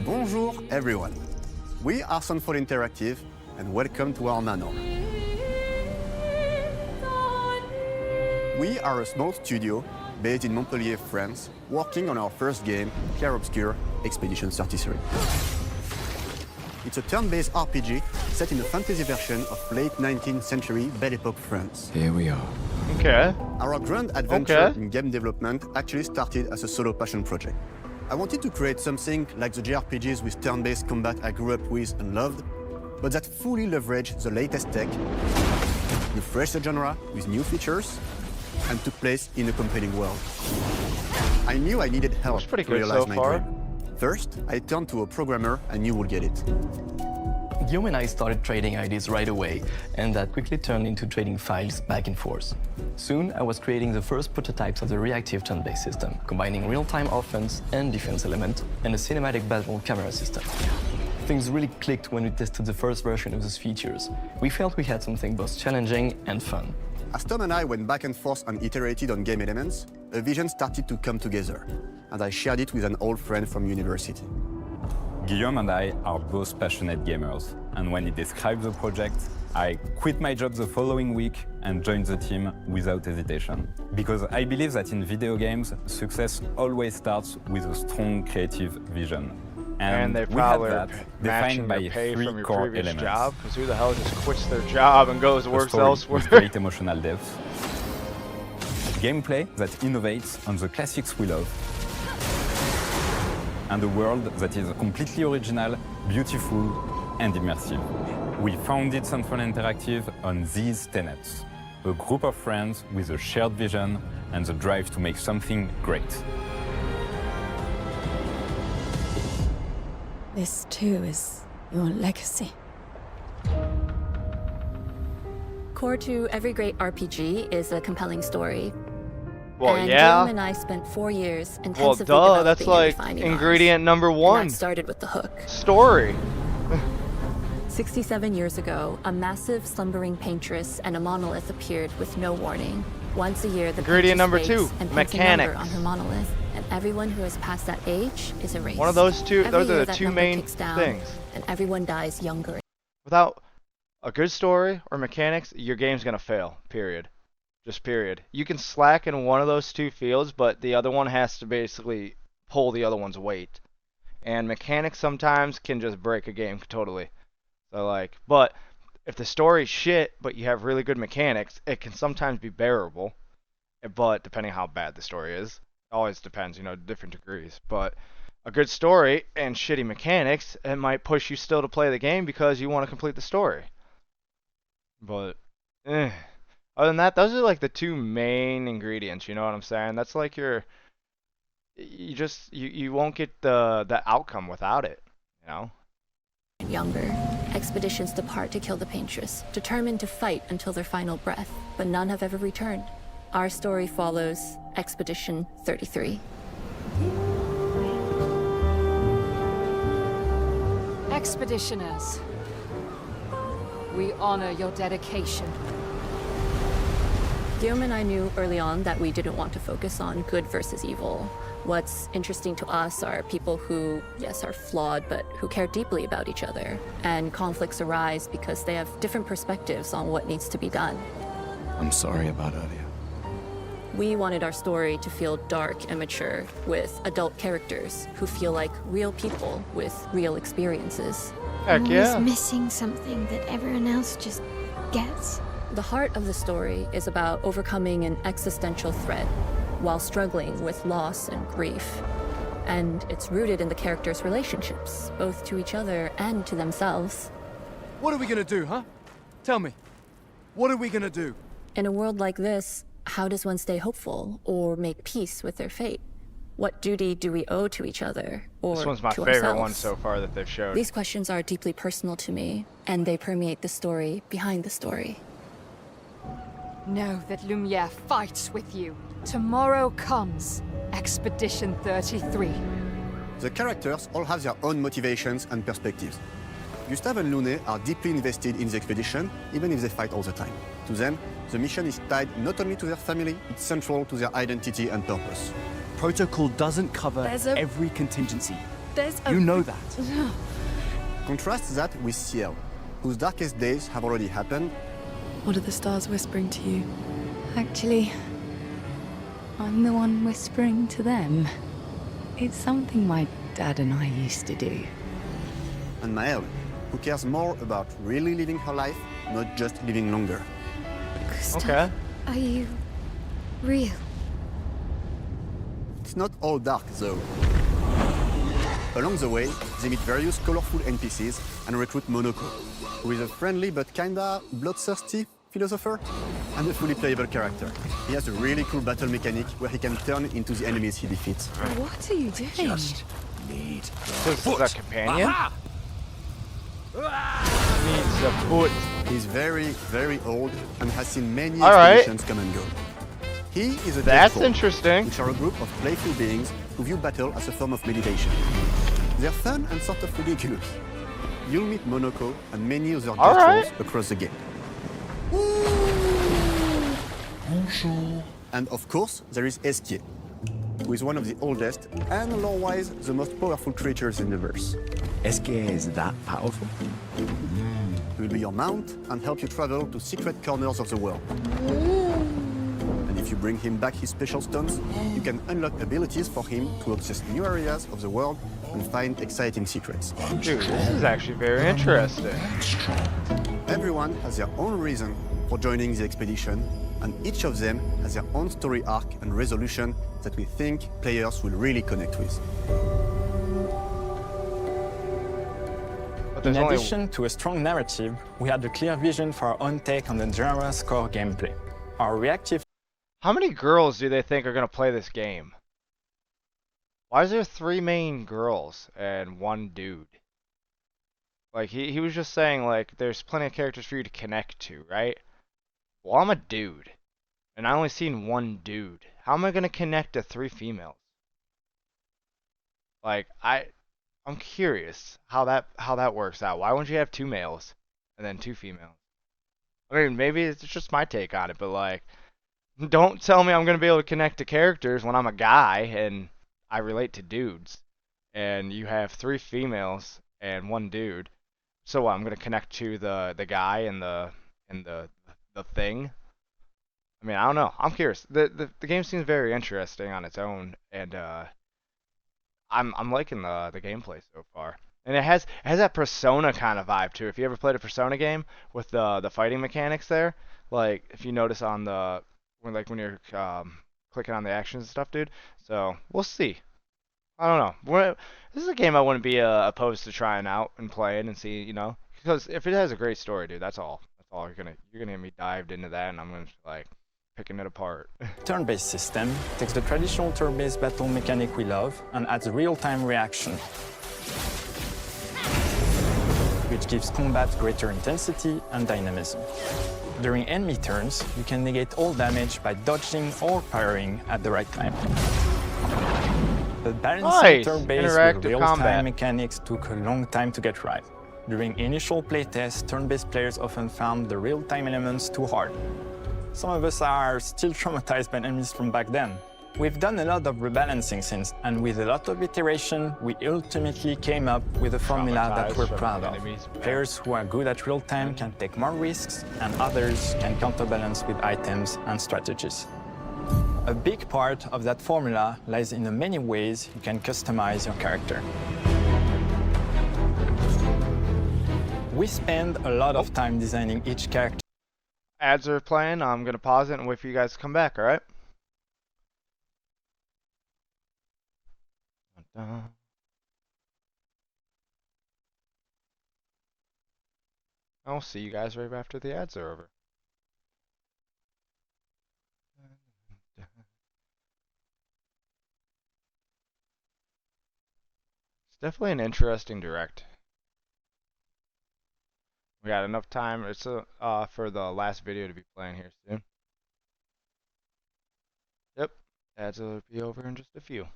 S19: Bonjour, everyone. We are Sunfall Interactive, and welcome to our manor. We are a small studio based in Montpellier, France, working on our first game, Clair Obscur Expedition 33. It's a turn-based RPG set in a fantasy version of late 19th century Belle Epoque France.
S5: Here we are.
S1: Okay.
S19: Our grand adventure in game development actually started as a solo passion project. I wanted to create something like the JRPGs with turn-based combat I grew up with and loved, but that fully leveraged the latest tech, refreshed the genre with new features, and took place in a compelling world. I knew I needed help to realize my dream. First, I turned to a programmer I knew would get it.
S20: Guillaume and I started trading ideas right away, and that quickly turned into trading files back and forth. Soon, I was creating the first prototypes of the reactive turn-based system, combining real-time offense and defense element, and a cinematic battle camera system. Things really clicked when we tested the first version of those features. We felt we had something both challenging and fun.
S19: As Tom and I went back and forth and iterated on game elements, a vision started to come together, and I shared it with an old friend from university.
S21: Guillaume and I are both passionate gamers, and when he described the project, I quit my job the following week and joined the team without hesitation. Because I believe that in video games, success always starts with a strong creative vision.
S1: And they probably are matching your pay from your previous job, because who the hell just quits their job and goes works elsewhere?
S21: Great emotional depth. gameplay that innovates on the classics we love, and a world that is completely original, beautiful, and immersive. We founded Central Interactive on these tenets: a group of friends with a shared vision and the drive to make something great.
S3: This too is your legacy.
S22: Core to every great RPG is a compelling story.
S1: Well,
S22: and
S1: yeah.
S22: Guillaume and I spent 4 years
S1: Well,
S22: intensively
S1: duh,
S22: developing
S1: that's
S22: and
S1: like
S22: refining
S1: ingredient number
S22: ours.
S1: one.
S22: And that started with the hook.
S1: Story.
S22: 67 years ago, a massive slumbering paintress and a monolith appeared with no warning. Once a year, the
S1: Ingredient number
S22: paintress
S1: two,
S22: waits and puts a number
S1: mechanics.
S22: on her monolith, and everyone who has passed that age is erased.
S1: One of those two,
S22: Every
S1: those are
S22: year
S1: the
S22: that
S1: two
S22: number
S1: main
S22: ticks down,
S1: things.
S22: and everyone dies younger.
S1: Without a good story or mechanics, your game's gonna fail, period. Just period. You can slack in one of those two fields, but the other one has to basically pull the other one's weight. And mechanics sometimes can just break a game totally. So like, but if the story's shit, but you have really good mechanics, it can sometimes be bearable. But depending how bad the story is, it always depends, you know, different degrees. But a good story and shitty mechanics, it might push you still to play the game because you want to complete the story. But, other than that, those are like the two main ingredients, you know what I'm saying? That's like you won't get the outcome without it, you know?
S22: Younger. Expeditions depart to kill the paintress, determined to fight until their final breath, but none have ever returned. Our story follows Expedition 33.
S3: Expeditioners, we honor your dedication.
S22: Guillaume and I knew early on that we didn't want to focus on good versus evil. What's interesting to us are people who, yes, are flawed, but who care deeply about each other. And conflicts arise because they have different perspectives on what needs to be done.
S5: I'm sorry about earlier.
S22: We wanted our story to feel dark and mature, with adult characters who feel like real people with real experiences.
S1: Heck yeah.
S3: Always missing something that everyone else just gets.
S22: The heart of the story is about overcoming an existential threat while struggling with loss and grief. And it's rooted in the characters' relationships, both to each other and to themselves.
S23: What are we gonna do, huh? Tell me. What are we gonna do?
S22: In a world like this, how does one stay hopeful or make peace with their fate? What duty do we owe to each other or
S1: This one's my
S22: to
S1: favorite
S22: ourselves?
S1: one so far that they've showed.
S22: These questions are deeply personal to me, and they permeate the story behind the story.
S3: Know that Lumiere fights with you. Tomorrow comes Expedition 33.
S19: The characters all have their own motivations and perspectives. Gustave and Lune are deeply invested in the expedition, even if they fight all the time. To them, the mission is tied not only to their family, it's central to their identity and purpose.
S24: Protocol doesn't cover every contingency. You know that.
S19: Contrast that with Ciel, whose darkest days have already happened.
S25: What are the stars whispering to you? Actually, I'm the one whispering to them. It's something my dad and I used to do.
S19: And Maëlle, who cares more about really living her life, not just living longer.
S3: Gustave, are you real?
S19: It's not all dark, though. Along the way, they meet various colorful NPCs and recruit Monoko, who is a friendly but kinda bloodthirsty philosopher and a fully playable character. He has a really cool battle mechanic where he can turn into the enemies he defeats.
S25: What are you doing?
S1: Just need the foot. Is that a companion?
S19: Aha!
S1: Needs a foot.
S19: He's very, very old and has seen many
S1: All right.
S19: expeditions come and go. He is a
S1: That's
S19: Deathfall,
S1: interesting.
S19: which are a group of playful beings who view battle as a form of meditation. They're fun and sort of ridiculous. You'll meet Monoko and many other
S1: All right.
S19: Deathfalls across the game. And of course, there is Esquier, who is one of the oldest and lore-wise the most powerful creatures in the verse.
S24: Esquier is that powerful?
S19: He will be your mount and help you travel to secret corners of the world. And if you bring him back his special stones, you can unlock abilities for him to access new areas of the world and find exciting secrets.
S1: Dude, this is actually very interesting.
S19: Everyone has their own reason for joining the expedition, and each of them has their own story arc and resolution that we think players will really connect with.
S4: In addition to a strong narrative, we had a clear vision for our own take on the genre's core gameplay. Our reactive...
S1: How many girls do they think are going to play this game? Why is there 3 main girls and 1 dude? Like, he was just saying, like, there's plenty of characters for you to connect to, right? Well, I'm a dude, and I only seen 1 dude. How am I going to connect to 3 females? Like, I'm curious how that works out. Why wouldn't you have 2 males and then 2 females? I mean, maybe it's just my take on it, but like, don't tell me I'm gonna be able to connect to characters when I'm a guy and I relate to dudes, and you have 3 females and 1 dude. So what, I'm gonna connect to the guy and the thing. I mean, I don't know. I'm curious. The game seems very interesting on its own, and I'm liking the gameplay so far, and it has that Persona kind of vibe too. If you ever played a Persona game with the fighting mechanics there, like if you notice on when you're clicking on the actions and stuff, dude. So we'll see. I don't know. This is a game I wouldn't be opposed to trying out and playing and see, you know, because if it has a great story, dude, that's all you're gonna get me dived into that, and I'm gonna like picking it apart.
S4: Turn-based system takes the traditional turn-based battle mechanic we love and adds real-time reaction, which gives combat greater intensity and dynamism. During enemy turns, you can negate all damage by dodging or parrying at the right time. The balancing turn-based with real-time mechanics took a long time to get right. During initial playtests, turn-based players often found the real-time elements too hard. Some of us are still traumatized by enemies from back then. We've done a lot of rebalancing since, and with a lot of iteration, we ultimately came up with a formula that we're proud of. Players who are good at real-time can take more risks, and others can counterbalance with items and strategies. A big part of that formula lies in the many ways you can customize your character. We spend a lot of time designing each character.
S1: Ads are playing. I'm gonna pause it and wait for you guys to come back. All right. I'll see you guys right after the ads are over. It's definitely an interesting direct. We got enough time. It's for the last video to be playing here soon. Yep, ads will be over in just a few.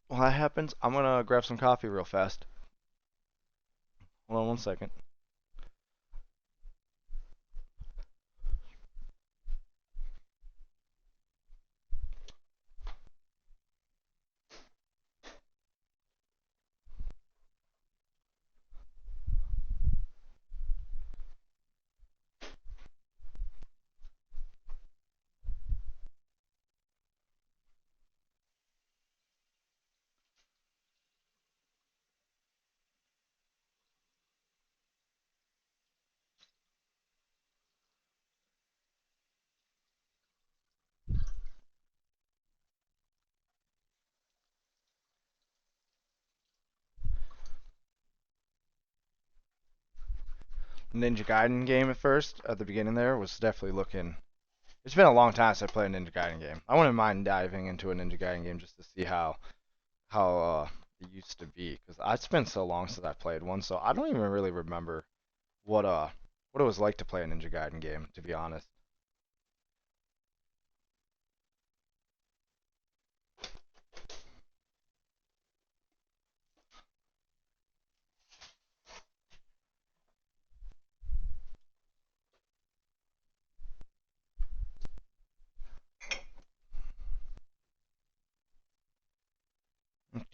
S1: While that happens, I'm gonna grab some coffee real fast. Hold on 1 second. Ninja Gaiden game at first, at the beginning there, was definitely looking... It's been a long time since I played a Ninja Gaiden game. I wouldn't mind diving into a Ninja Gaiden game just to see how it used to be. Because it's been so long since I played one, so I don't even really remember what it was like to play a Ninja Gaiden game, to be honest.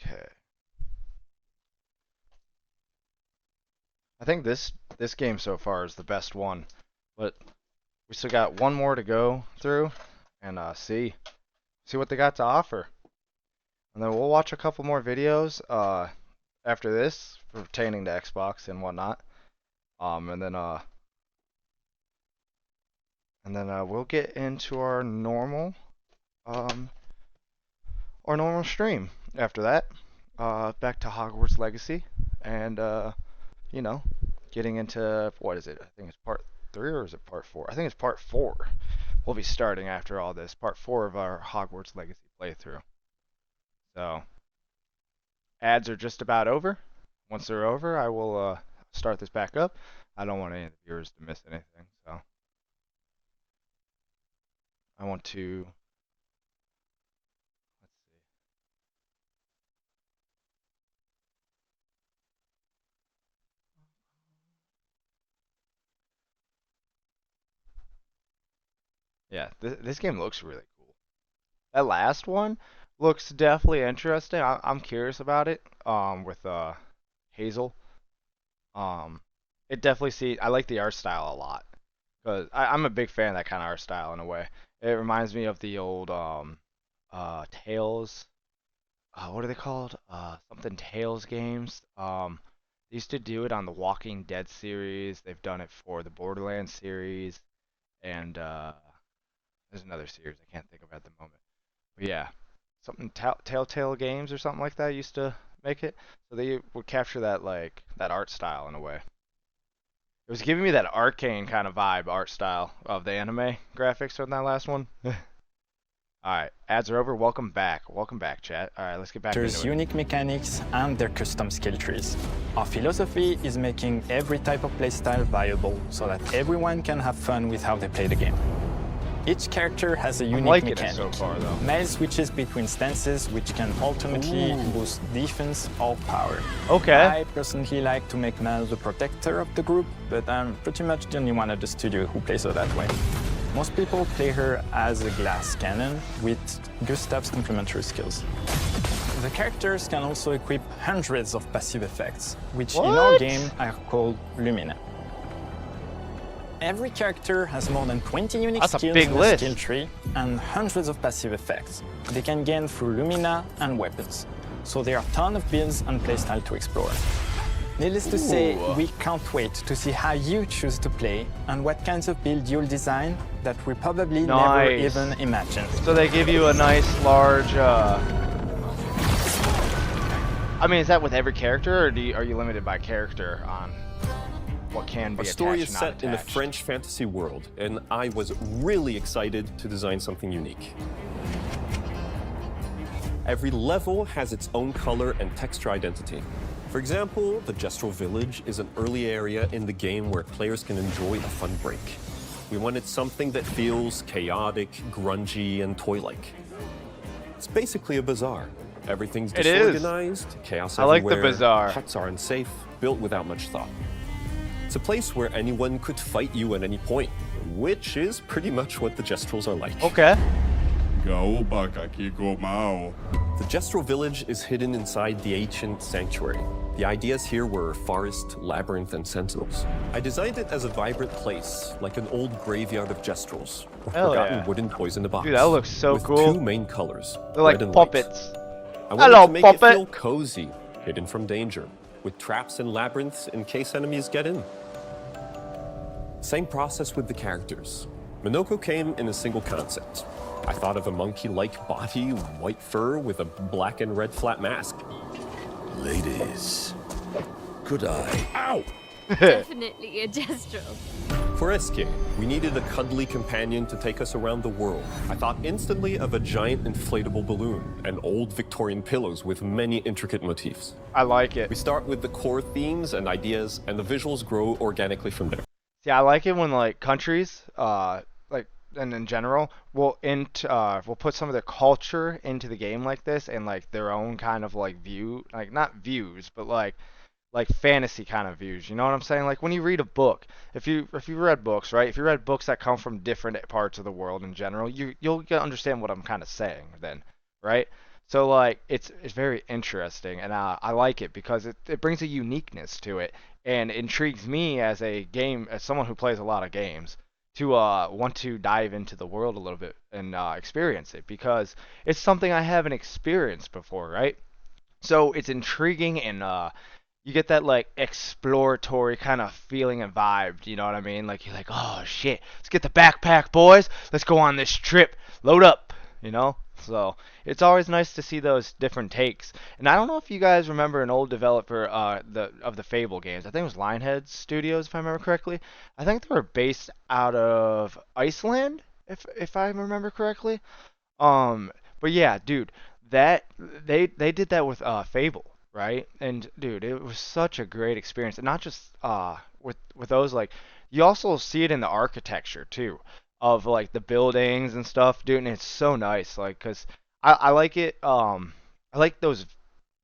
S1: Okay. I think this game so far is the best one, but we still got one more to go through and see what they got to offer. And then we'll watch a couple more videos after this pertaining to Xbox and whatnot. And then we'll get into our normal stream after that. Back to Hogwarts Legacy, and you know, getting into, what is it? I think it's part 3 or is it part 4? I think it's part 4. We'll be starting after all this, part 4 of our Hogwarts Legacy playthrough. So, ads are just about over. Once they're over, I will start this back up. I don't want any of the viewers to miss anything, so I want to. Yeah, this game looks really cool. That last one looks definitely interesting. I'm curious about it. With Hazel. It definitely I like the art style a lot, because I'm a big fan of that kind of art style in a way. It reminds me of the old Tales. What are they called? Something Tales games. They used to do it on the Walking Dead series. They've done it for the Borderlands series, and there's another series I can't think of at the moment. But yeah, something Telltale Games or something like that used to make it. So they would capture that that art style in a way. It was giving me that Arcane kind of vibe, art style of the anime graphics from that last one. Alright, ads are over. Welcome back, chat. Alright, let's get back into it.
S4: There's unique mechanics and their custom skill trees. Our philosophy is making every type of playstyle viable so that everyone can have fun with how they play the game. Each character has a unique mechanic.
S1: So far, though.
S4: Male switches between stances, which can ultimately boost defense or power.
S1: Okay.
S4: I personally like to make Mal the protector of the group, but I'm pretty much the only one at the studio who plays her that way. Most people play her as a glass cannon with Gustav's complementary skills. The characters can also equip hundreds of passive effects, which in our game are called Lumina. Every character has more than 20 unique skills in the skill tree and hundreds of passive effects they can gain through Lumina and weapons. So there are a ton of builds and playstyle to explore. Needless to say, we can't wait to see how you choose to play and what kinds of build you'll design that we probably never even imagined.
S1: So they give you a nice large I mean, is that with every character, or are you limited by character on what can be attached?
S6: Our story is
S1: and not
S6: set in the
S1: attached?
S6: French fantasy world, and I was really excited to design something unique. Every level has its own color and texture identity. For example, the Jestral Village is an early area in the game where players can enjoy a fun break. We wanted something that feels chaotic, grungy, and toy-like. It's basically a bazaar. Everything's disorganized, chaos
S1: I like
S6: everywhere,
S1: the bazaar.
S6: huts are unsafe, built without much thought. It's a place where anyone could fight you at any point, which is pretty much what the Jestrals are like.
S1: Okay.
S6: The Jestral Village is hidden inside the ancient sanctuary. The ideas here were forest, labyrinth, and sentinels. I designed it as a vibrant place, like an old graveyard of Jestrals, or
S1: Hell
S6: forgotten
S1: yeah.
S6: wooden toys in a box.
S1: Dude, that looks so
S6: with
S1: cool.
S6: 2 main colors,
S1: They're like
S6: red and
S1: puppets.
S6: white. I wanted
S1: Hello,
S6: to make
S1: puppet.
S6: it feel cozy, hidden from danger, with traps and labyrinths in case enemies get in. Same process with the characters. Minoko came in a single concept. I thought of a monkey-like body, white fur with a black and red flat mask. Ladies, could I? Ow!
S22: Definitely a Jestral.
S6: For SK, we needed a cuddly companion to take us around the world. I thought instantly of a giant inflatable balloon and old Victorian pillows with many intricate motifs.
S1: I like it.
S6: We start with the core themes and ideas, and the visuals grow organically from there.
S1: Yeah, I like it when countries, and in general, will put some of their culture into the game like this, and their own kind of view, not views, but like fantasy kind of views. You know what I'm saying? Like when you read a book, if you read books, right? If you read books that come from different parts of the world in general, you'll understand what I'm kind of saying then, right? So it's very interesting, and I like it because it brings a uniqueness to it, and intrigues me as someone who plays a lot of games, to want to dive into the world a little bit and experience it, because it's something I haven't experienced before, right? So it's intriguing, and you get that like exploratory kind of feeling and vibe. You know what I mean? Like you're like, oh shit, let's get the backpack, boys. Let's go on this trip. Load up. You know? So it's always nice to see those different takes. And I don't know if you guys remember an old developer of the Fable games. I think it was Lionhead Studios, if I remember correctly. I think they were based out of Iceland, if I remember correctly. But yeah, dude, that they did that with Fable, right? And dude, it was such a great experience. And not just with those, like you also see it in the architecture too, of like the buildings and stuff, dude. And it's so nice, like, cause I like it. I like those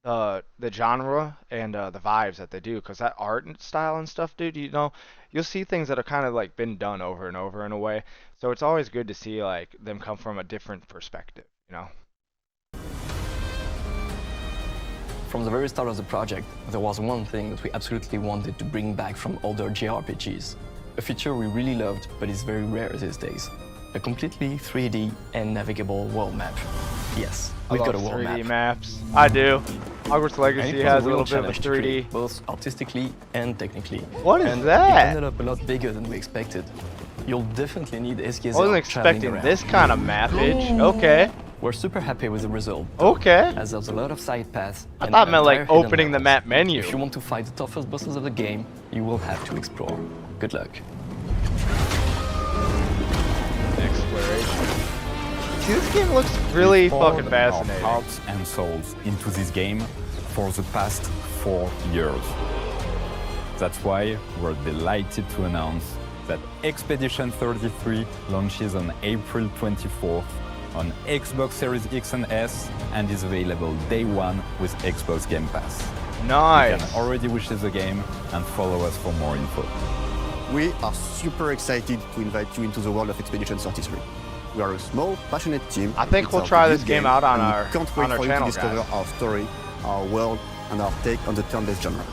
S1: the genre and the vibes that they do, cause that art and style and stuff, dude. You know, you'll see things that are kind of like been done over and over in a way. So it's always good to see like them come from a different perspective, you know.
S20: From the very start of the project, there was one thing that we absolutely wanted to bring back from older JRPGs. A feature we really loved, but is very rare these days. A completely 3D and navigable world map. Yes, we've got a world
S1: 3D
S20: map.
S1: maps. I do. Hogwarts Legacy has a little bit of a 3D.
S20: Create, both artistically and technically.
S1: What is
S20: and
S1: that?
S20: It ended up a lot bigger than we expected. You'll definitely need SKZ.
S1: I wasn't expecting this kind of mappage. Okay.
S20: We're super happy with the result.
S1: Okay.
S20: As there's a lot of side paths.
S1: I thought it meant like opening the map menu.
S20: If you want to fight the toughest bosses of the game, you will have to explore. Good luck.
S1: Exploration. See, this game looks really fucking fascinating.
S21: Our hearts and souls into this game for the past 4 years. That's why we're delighted to announce that Expedition 33 launches on April 24th on Xbox Series X and S and is available day one with Xbox Game Pass.
S1: Nice.
S21: You can already wish the game and follow us for more info.
S19: We are super excited to invite you into the world of Expedition 33. We are a small, passionate team.
S1: I think we'll try this game out on our channel,
S19: can't wait for you to discover our story, our world, and our take on the turn-based genre.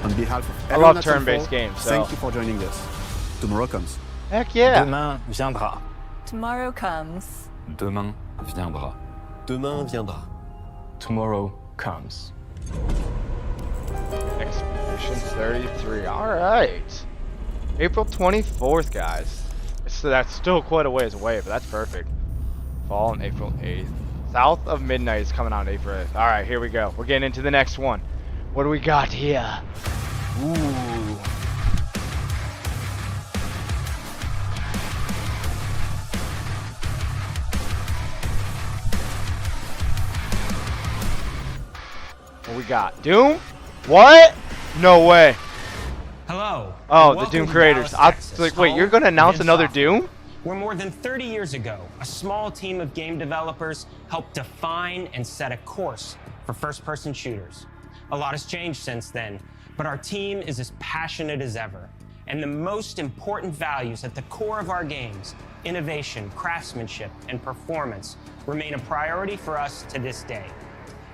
S19: On behalf of everyone
S1: I love turn-based games, so
S19: thank you for joining us. Tomorrow comes.
S1: Heck yeah.
S4: Demain viendra.
S2: Tomorrow comes.
S21: Demain viendra.
S6: Demain viendra.
S20: Tomorrow comes.
S1: Expedition 33. All right. April 24th, guys. So that's still quite a ways away, but that's perfect. Fall on April 8th. South of Midnight is coming out April 8th. All right, here we go. We're getting into the next one. What do we got here? Ooh. What we got? Doom? What? No way.
S7: Hello.
S1: Oh, the Doom creators. I was like, wait, you're gonna announce another Doom?
S7: Where more than 30 years ago, a small team of game developers helped define and set a course for first-person shooters. A lot has changed since then, but our team is as passionate as ever. And the most important values at the core of our games, innovation, craftsmanship, and performance, remain a priority for us to this day.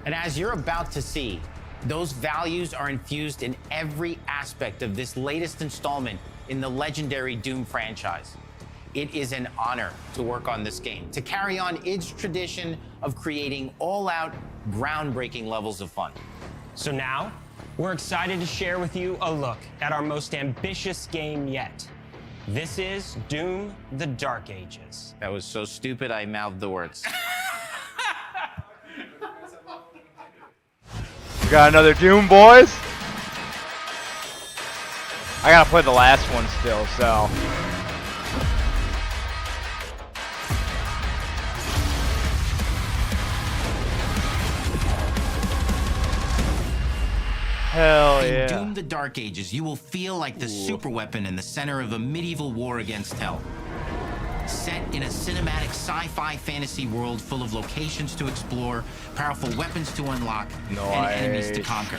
S8: And as you're about to see, those values are infused in every aspect of this latest installment in the legendary Doom franchise. It is an honor to work on this game, to carry on its tradition of creating all-out, groundbreaking levels of fun.
S7: So now, we're excited to share with you a look at our most ambitious game yet. This is Doom: The Dark Ages.
S8: That was so stupid I mouthed the words.
S1: We got another Doom, boys. I gotta play the last one still, so. Hell yeah.
S8: In Doom: The Dark Ages, you will feel like the superweapon in the center of a medieval war against hell. Set in a cinematic sci-fi fantasy world full of locations to explore, powerful weapons to unlock, and enemies to conquer.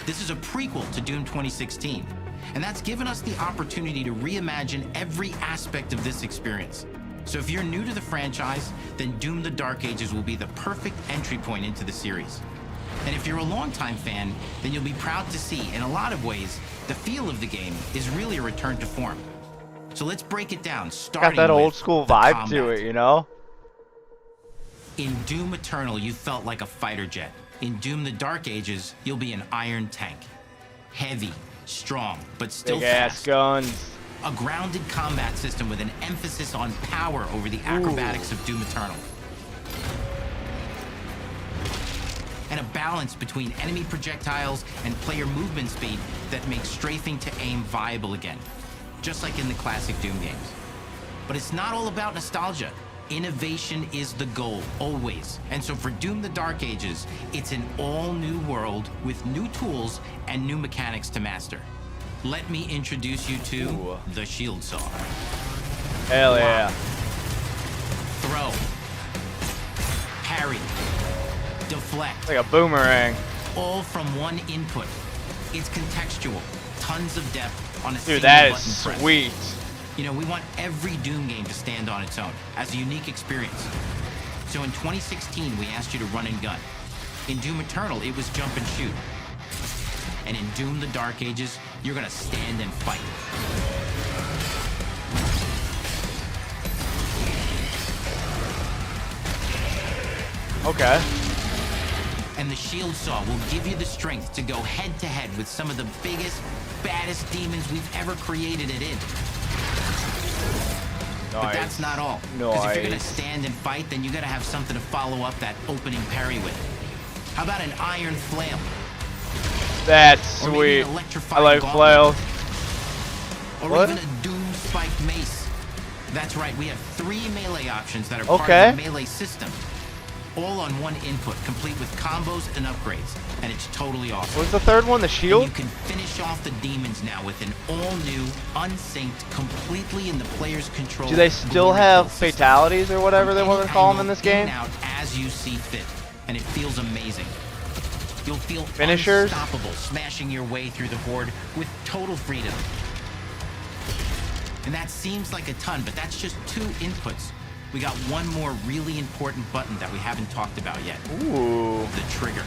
S8: This is a prequel to Doom 2016, and that's given us the opportunity to reimagine every aspect of this experience. So if you're new to the franchise, then Doom: The Dark Ages will be the perfect entry point into the series. And if you're a longtime fan, then you'll be proud to see, in a lot of ways, the feel of the game is really a return to form. So let's break it down, starting
S1: got that
S8: with
S1: old school vibe to
S8: combat.
S1: it, you know?
S8: In Doom Eternal, you felt like a fighter jet, In Doom the Dark Ages, you'll be an iron tank. Heavy, strong, but still
S1: Big ass
S8: fast.
S1: guns.
S8: A grounded combat system with an emphasis on power over the acrobatics of Doom Eternal. And a balance between enemy projectiles and player movement speed that makes strafing to aim viable again, just like in the classic Doom games. But it's not all about nostalgia. Innovation is the goal, always. And so for Doom the Dark Ages, it's an all-new world with new tools and new mechanics to master. Let me introduce you to the Shield Saw.
S1: Hell yeah.
S8: Throw. Parry. Deflect.
S1: Like a boomerang.
S8: All from one input. It's contextual. Tons of depth on a
S1: Dude,
S8: single
S1: that is
S8: button press.
S1: sweet.
S8: You know, we want every Doom game to stand on its own as a unique experience. So in 2016, we asked you to run and gun. In Doom Eternal, it was jump and shoot. And in Doom the Dark Ages, you're gonna stand and fight.
S1: Okay.
S8: And the Shield Saw will give you the strength to go head to head with some of the biggest, baddest demons we've ever created at id. But that's not all. Because if you're gonna stand and fight, then you gotta have something to follow up that opening parry with. How about an iron flail?
S1: That's sweet. I like flails.
S8: Or even a Doom spiked mace. That's right, we have 3 melee options that are part of the melee system. All on one input, complete with combos and upgrades. And it's totally awesome.
S1: What's the third one? The shield?
S8: And you can finish off the demons now with an all-new, unsynced, completely in the player's control.
S1: Do they still have fatalities or whatever they want to call them in this game?
S8: Out as you see fit, and it feels amazing. You'll feel
S1: Finishers?
S8: unstoppable, smashing your way through the horde with total freedom. And that seems like a ton, but that's just 2 inputs. We got one more really important button that we haven't talked about yet.
S1: Ooh.
S8: The trigger.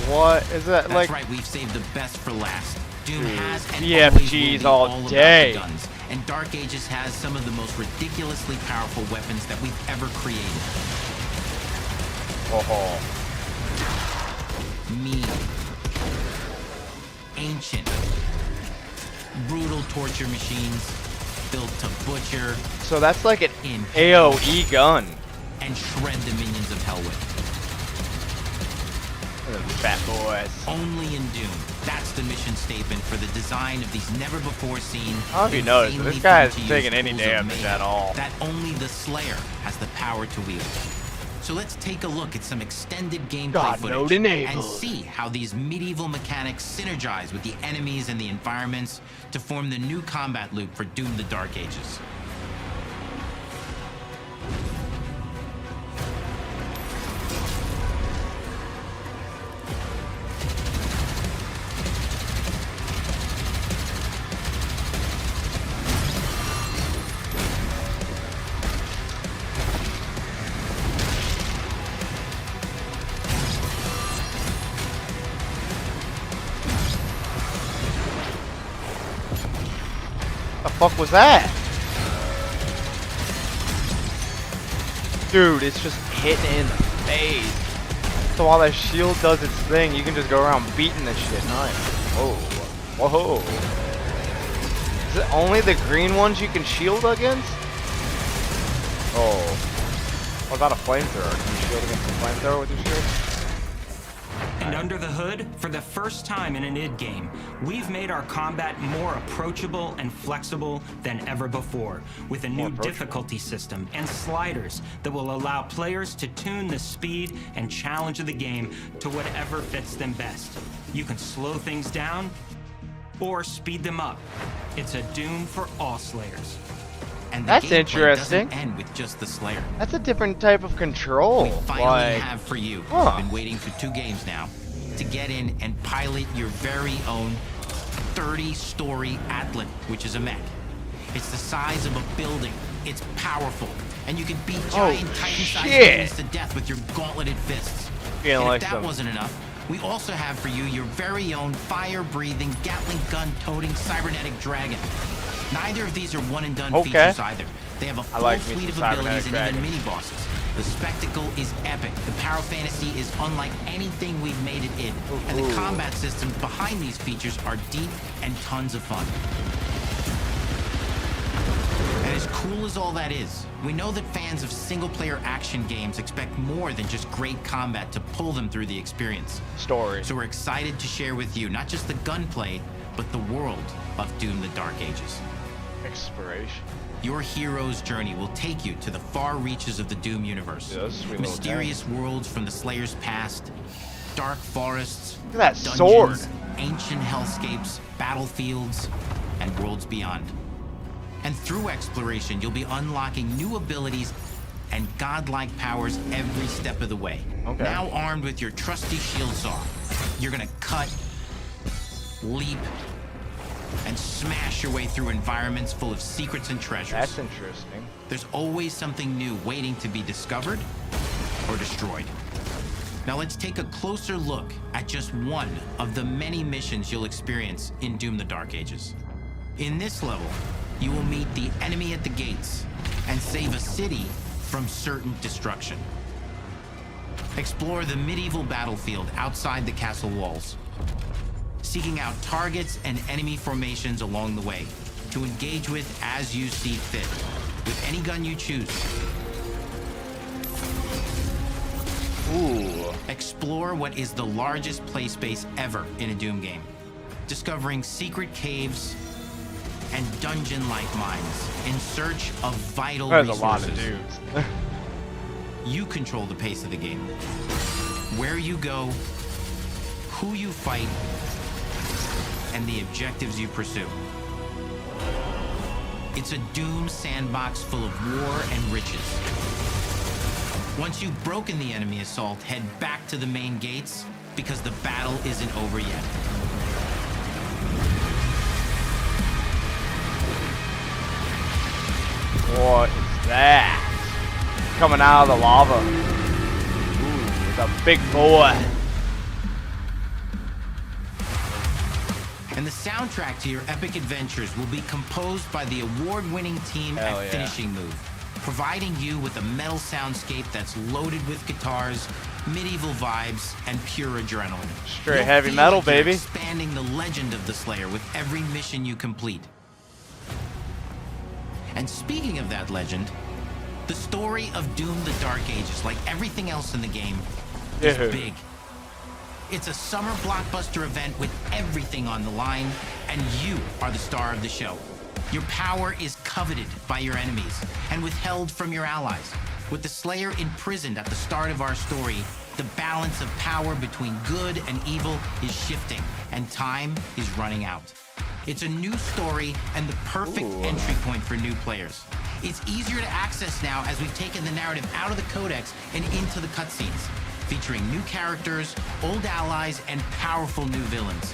S1: What is that?
S8: That's
S1: like?
S8: Right, we've saved the best for last. Doom has and
S1: BFGs
S8: always will be
S1: all
S8: all
S1: day.
S8: about the guns. And Dark Ages has some of the most ridiculously powerful weapons that we've ever created.
S1: Oh.
S8: Mean. Ancient. Brutal torture machines built to butcher.
S1: So that's like an AoE gun.
S8: And shred the minions of hell with.
S1: Fat boys.
S8: Only in Doom. That's the mission statement for the design of these never-before-seen.
S1: I don't know if you noticed, but this guy isn't taking any damage at all.
S8: That only the Slayer has the power to wield. So let's take a look at some extended gameplay footage and see how these medieval mechanics synergize with the enemies and the environments to form the new combat loop for Doom the Dark Ages.
S1: The fuck was that? Dude, it's just hitting in the face. So while that shield does its thing, you can just go around beating this shit. Nice. Whoa. Whoa. Is it only the green ones you can shield against? Oh. What about a flamethrower? Can you shield against a flamethrower with your shield?
S7: And under the hood, for the first time in an id game, we've made our combat more approachable and flexible than ever before, with a new difficulty system and sliders that will allow players to tune the speed and challenge of the game to whatever fits them best. You can slow things down or speed them up. It's a Doom for all Slayers.
S8: And
S1: that's
S8: gameplay
S1: interesting.
S8: Doesn't end with just the Slayer.
S1: That's a different type of control.
S8: We finally have for you. We've been waiting for 2 games now to get in and pilot your very own 30-story Atlan, which is a mech. It's the size of a building. It's powerful, and you can beat giant Titan-sized enemies to death with your gauntleted fists. And if that wasn't enough, we also have for you your very own fire-breathing, Gatling gun-toting cybernetic dragon. Neither of these are one-and-done features either. They have a full
S1: like me
S8: fleet of
S1: some
S8: abilities
S1: cybernetic
S8: and even
S1: dragons.
S8: mini-bosses. The spectacle is epic. The Power Fantasy is unlike anything we've made it in. And the combat systems behind these features are deep and tons of fun. And as cool as all that is, we know that fans of single-player action games expect more than just great combat to pull them through the experience.
S1: Story.
S8: So we're excited to share with you not just the gunplay, but the world of Doom: The Dark Ages.
S1: Exploration.
S8: Your hero's journey will take you to the far reaches of the Doom universe.
S1: Yeah, this is a sweet little
S8: Mysterious worlds from the Slayer's past, dark forests,
S1: Look at that
S8: dungeons,
S1: sword.
S8: ancient hellscapes, battlefields, and worlds beyond. And through exploration, you'll be unlocking new abilities and godlike powers every step of the way.
S1: Okay.
S8: Now armed with your trusty shield saw, you're gonna cut, leap, and smash your way through environments full of secrets and treasures.
S1: That's interesting.
S8: There's always something new waiting to be discovered or destroyed. Now let's take a closer look at just one of the many missions you'll experience in Doom: The Dark Ages. In this level, you will meet the enemy at the gates and save a city from certain destruction. Explore the medieval battlefield outside the castle walls, seeking out targets and enemy formations along the way to engage with as you see fit, with any gun you choose.
S1: Ooh.
S8: Explore what is the largest play space ever in a Doom game, discovering secret caves and dungeon-like mines in search of vital
S1: There's
S8: resources.
S1: a lot of dudes.
S8: You control the pace of the game. Where you go, who you fight, and the objectives you pursue. It's a Doom sandbox full of war and riches. Once you've broken the enemy assault, head back to the main gates because the battle isn't over yet.
S1: What is that? Coming out of the lava. Ooh, it's a big boy.
S8: And the soundtrack to your epic adventures will be composed by the award-winning team
S1: Hell
S8: at
S1: yeah.
S8: Finishing Move, providing you with a metal soundscape that's loaded with guitars, medieval vibes, and pure adrenaline.
S1: Straight
S8: You'll
S1: heavy
S8: feel
S1: metal,
S8: like you're
S1: baby.
S8: expanding the legend of the Slayer with every mission you complete. And speaking of that legend, the story of Doom: The Dark Ages, like everything else in the game, is
S1: Dude.
S8: big. It's a summer blockbuster event with everything on the line, and you are the star of the show. Your power is coveted by your enemies and withheld from your allies. With the Slayer imprisoned at the start of our story, the balance of power between good and evil is shifting, and time is running out. It's a new story and the perfect entry point for new players. It's easier to access now as we've taken the narrative out of the codex and into the cutscenes, featuring new characters, old allies, and powerful new villains.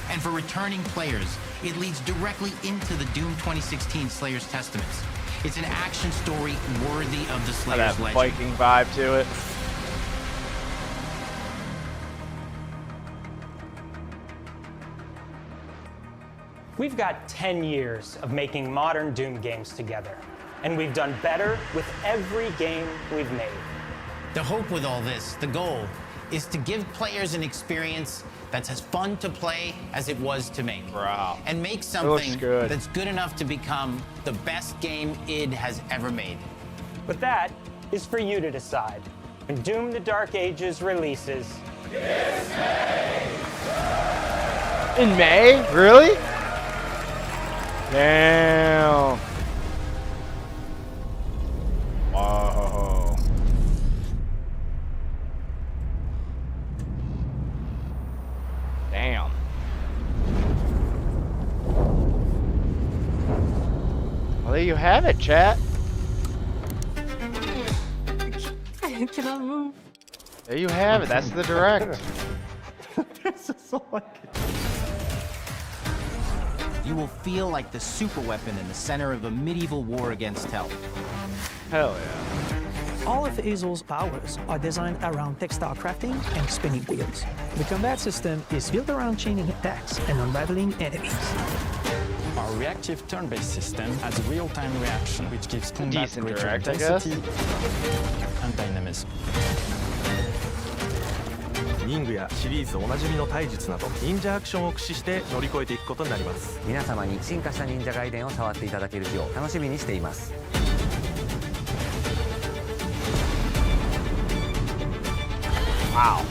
S8: And for returning players, it leads directly into the Doom 2016 Slayer's Testaments. It's an action story worthy of the
S1: Got
S8: Slayer's
S1: that
S8: legend.
S1: Viking vibe to it.
S7: We've got 10 years of making modern Doom games together, and we've done better with every game we've made.
S8: The hope with all this, the goal, is to give players an experience that's as fun to play as it was to make.
S1: Wow.
S8: And make
S1: looks
S8: something
S1: good.
S8: that's good enough to become the best game id has ever made.
S7: But that is for you to decide. When Doom: The Dark Ages releases,
S1: In May? Really? Damn. Whoa. Damn. Well, there you have it, chat.
S14: I cannot move.
S1: There you have it. That's the direct.
S8: You will feel like the super weapon in the center of a medieval war against hell.
S1: Hell yeah.
S16: All of Hazel's powers are designed around textile crafting and spinning wheels. The combat system is built around chaining attacks and unraveling enemies.
S4: Our reactive turn-based system has real-time reaction, which gives combat greater intensity and dynamism.
S9: 忍具やシリーズおなじみの体術など忍者アクションを駆使して乗り越えていくことになります。
S10: 皆様に進化した忍者ガイデンを触っていただける日を楽しみにしています。
S1: Wow.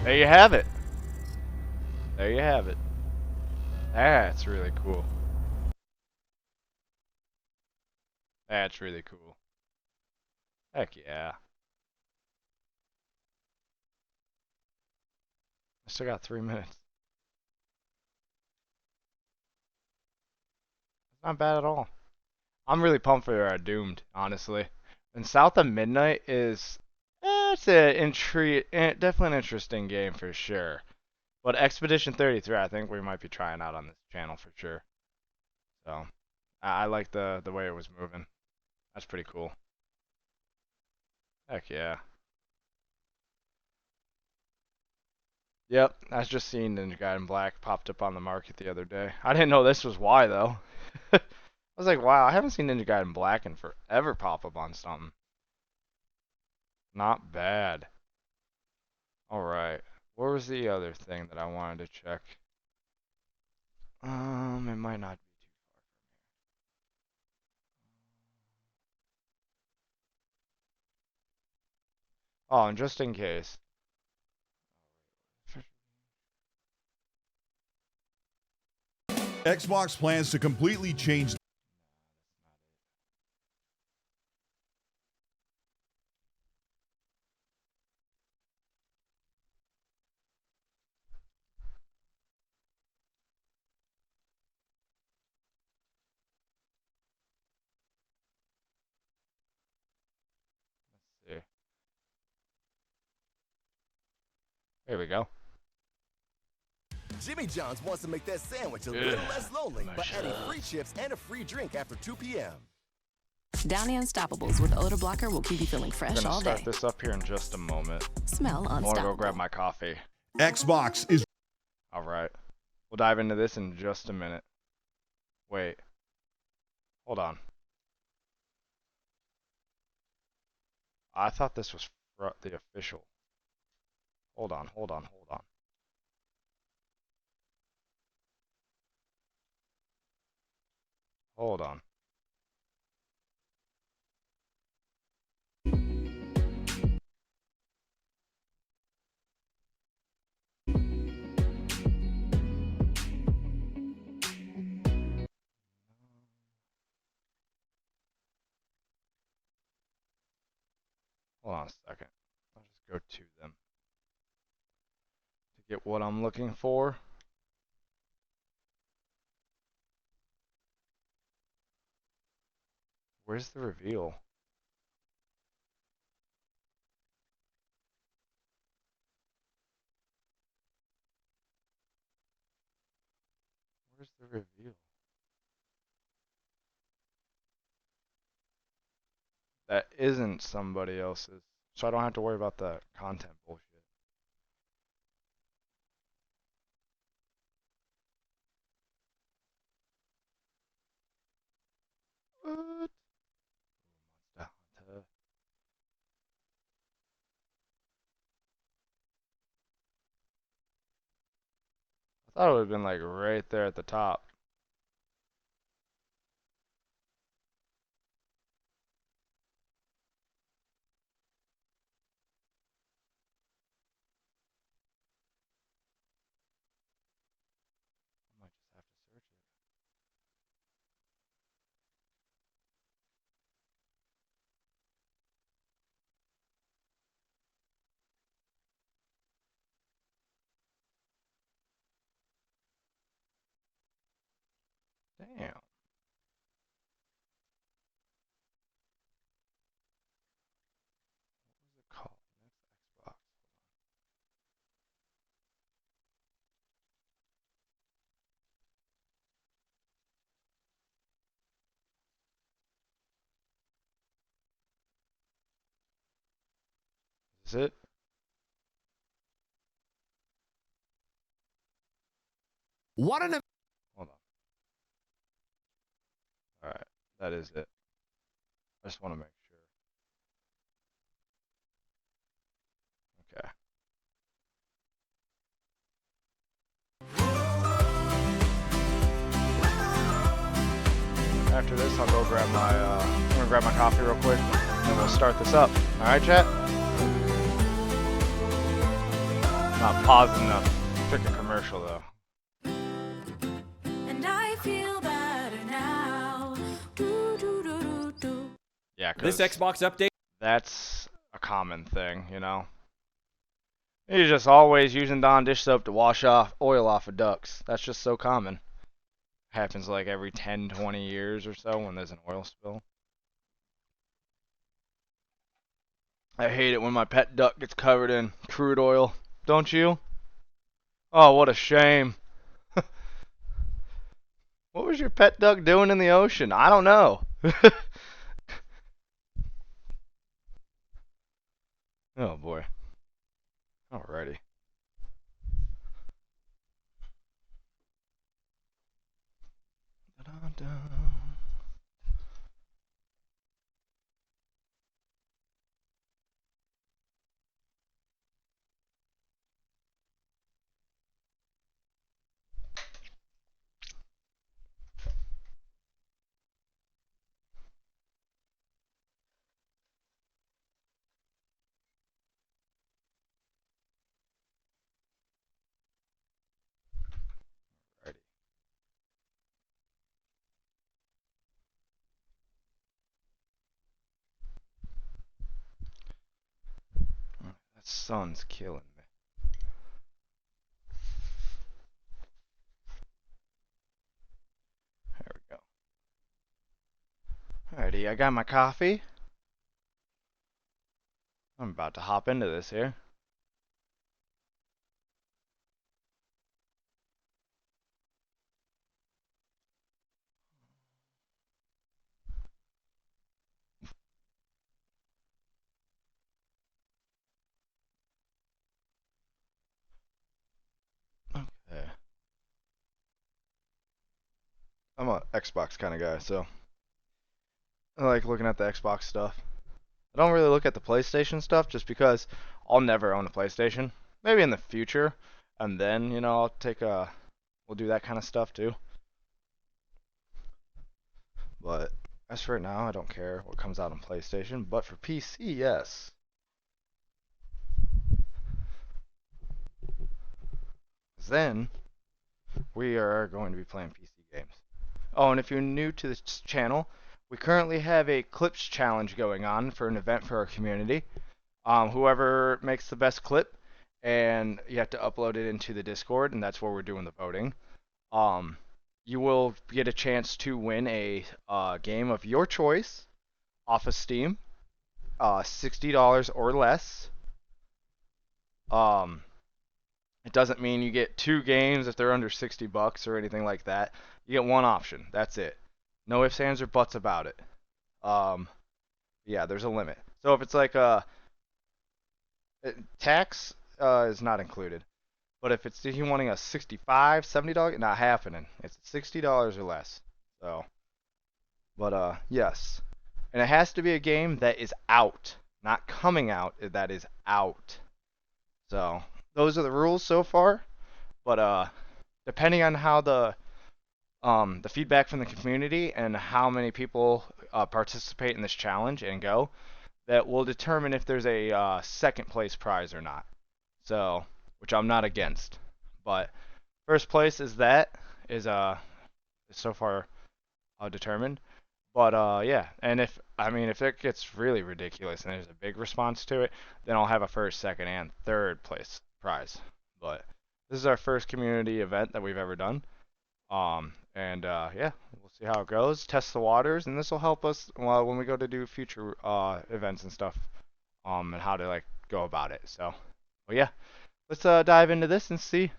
S1: There you have it. There you have it. That's really cool. That's really cool. Heck yeah. I still got 3 minutes. It's not bad at all. I'm really pumped for Doomed, honestly. And South of Midnight is it's definitely an interesting game for sure. But Expedition 33, I think we might be trying out on this channel for sure. So I like the way it was moving. That's pretty cool. Heck yeah. Yep, I was just seeing Ninja Gaiden Black popped up on the market the other day. I didn't know this was why though. I was like, wow, I haven't seen Ninja Gaiden Black in forever pop up on something. Not bad. Alright. What was the other thing that I wanted to check? It might not be too far from here. Oh, and just in case.
S12: Xbox plans to completely change.
S1: Let's see. Here we go.
S15: Jimmy John's wants to make that sandwich a little less lonely by adding free chips and a free drink after 2 p.m.
S2: Downy Unstoppables with odor blocker will keep you feeling
S1: I'm
S2: fresh
S1: gonna
S2: all
S1: start
S2: day.
S1: this up here in just a moment.
S2: Smell
S1: I wanna go
S2: unstoppable.
S1: grab my coffee.
S12: Xbox is.
S1: Alright. We'll dive into this in just a minute. Wait. Hold on. I thought this was the official. Hold on. Hold on. Hold on a second. I'll just go to them to get what I'm looking for. Where's the reveal? Where's the reveal? That isn't somebody else's, so I don't have to worry about the content bullshit. What? Monster Hunter. I thought it would have been like right there at the top. I might just have to search it. Damn. Is it?
S5: What an...
S1: Hold on. Alright, that is it. I just want to make sure. Okay. After this, I'll go grab my, I'm gonna grab my coffee real quick, and we'll start this up. Alright, chat? Not pausing the freaking commercial, though.
S11: And I feel better now. Do, do, do, do, do.
S1: Yeah,
S13: This Xbox update.
S1: That's a common thing, you know? You're just always using Dawn dish soap to wash off oil off of ducks. That's just so common. Happens like every 10, 20 years or so when there's an oil spill. I hate it when my pet duck gets covered in crude oil. Don't you? Oh, what a shame. What was your pet duck doing in the ocean? I don't know. Oh boy. Alrighty. Da-da-da. That sun's killing me. There we go. Alrighty, I got my coffee. I'm about to hop into this here. Okay. I'm a Xbox kind of guy, so I like looking at the Xbox stuff. I don't really look at the PlayStation stuff just because I'll never own a PlayStation. Maybe in the future, and then, you know, we'll do that kind of stuff too. But as for now, I don't care what comes out on PlayStation, but for PC, yes. Then we are going to be playing PC games. Oh, and if you're new to this channel, we currently have a clips challenge going on for an event for our community. Whoever makes the best clip, and you have to upload it into the Discord, and that's where we're doing the voting. You will get a chance to win a game of your choice off of Steam, $60 or less. It doesn't mean you get 2 games if they're under $60 or anything like that. You get one option. That's it. No ifs, ands, or buts about it. Yeah, there's a limit. So if it's like tax is not included. But if it's you wanting a $65, $70, not happening. It's $60 or less. So, but yes, and it has to be a game that is out, not coming out. That is out. So those are the rules so far. But depending on how the feedback from the community and how many people participate in this challenge and go, that will determine if there's a second place prize or not. So, which I'm not against, but first place is so far determined. But yeah, and if it gets really ridiculous and there's a big response to it, then I'll have a first, second, and third place prize. But this is our first community event that we've ever done. And yeah, we'll see how it goes, test the waters, and this will help us when we go to do future events and stuff, and how to like go about it. So, well, yeah, let's dive into this and see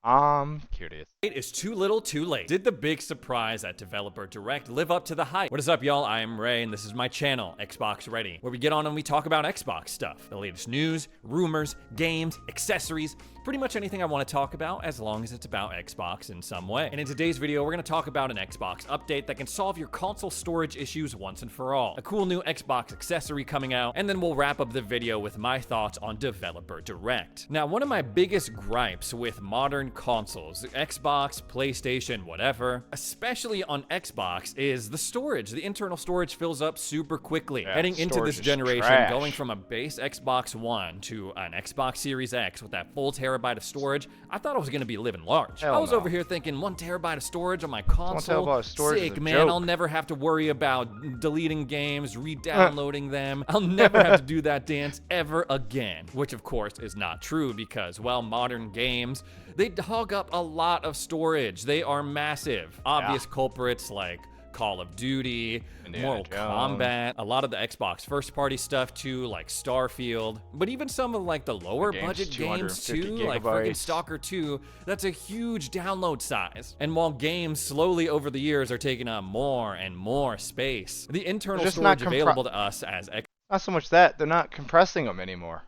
S1: I'm curious.
S3: Is too little too late. Did the big surprise at Developer Direct live up to the hype? What is up, y'all? I am Ray, and this is my channel, Xbox Ready, where we get on and we talk about Xbox stuff. The latest news, rumors, games, accessories, pretty much anything I want to talk about as long as it's about Xbox in some way. And in today's video, we're going to talk about an Xbox update that can solve your console storage issues once and for all, a cool new Xbox accessory coming out, and then we'll wrap up the video with my thoughts on Developer Direct. Now, one of my biggest gripes with modern consoles, Xbox, PlayStation, whatever, especially on Xbox, is the storage. The internal storage fills up super quickly.
S1: Yeah,
S3: Heading into this generation,
S1: trash.
S3: going from a base Xbox One to an Xbox Series X with that full terabyte of storage, I thought I was going to be living large.
S1: Hell
S3: I was
S1: no.
S3: over here thinking 1 terabyte of storage on my console.
S1: 1 terabyte of storage is
S3: Sick,
S1: a
S3: man.
S1: joke.
S3: I'll never have to worry about deleting games, re-downloading them. I'll never have to do that dance ever again. Which, of course, is not true because, well, modern games, they hog up a lot of storage. They are massive. Obvious culprits like Call of Duty,
S1: Indiana
S3: Mortal
S1: Jones.
S3: Kombat, a lot of the Xbox first-party stuff too, like Starfield, but even some of like the lower budget games too, like friggin'
S1: gigabytes.
S3: Stalker 2, that's a huge download size. And while games slowly over the years are taking up more and more space, the internal
S1: They're just not
S3: storage available to us as
S1: Not so much that, they're not compressing them anymore.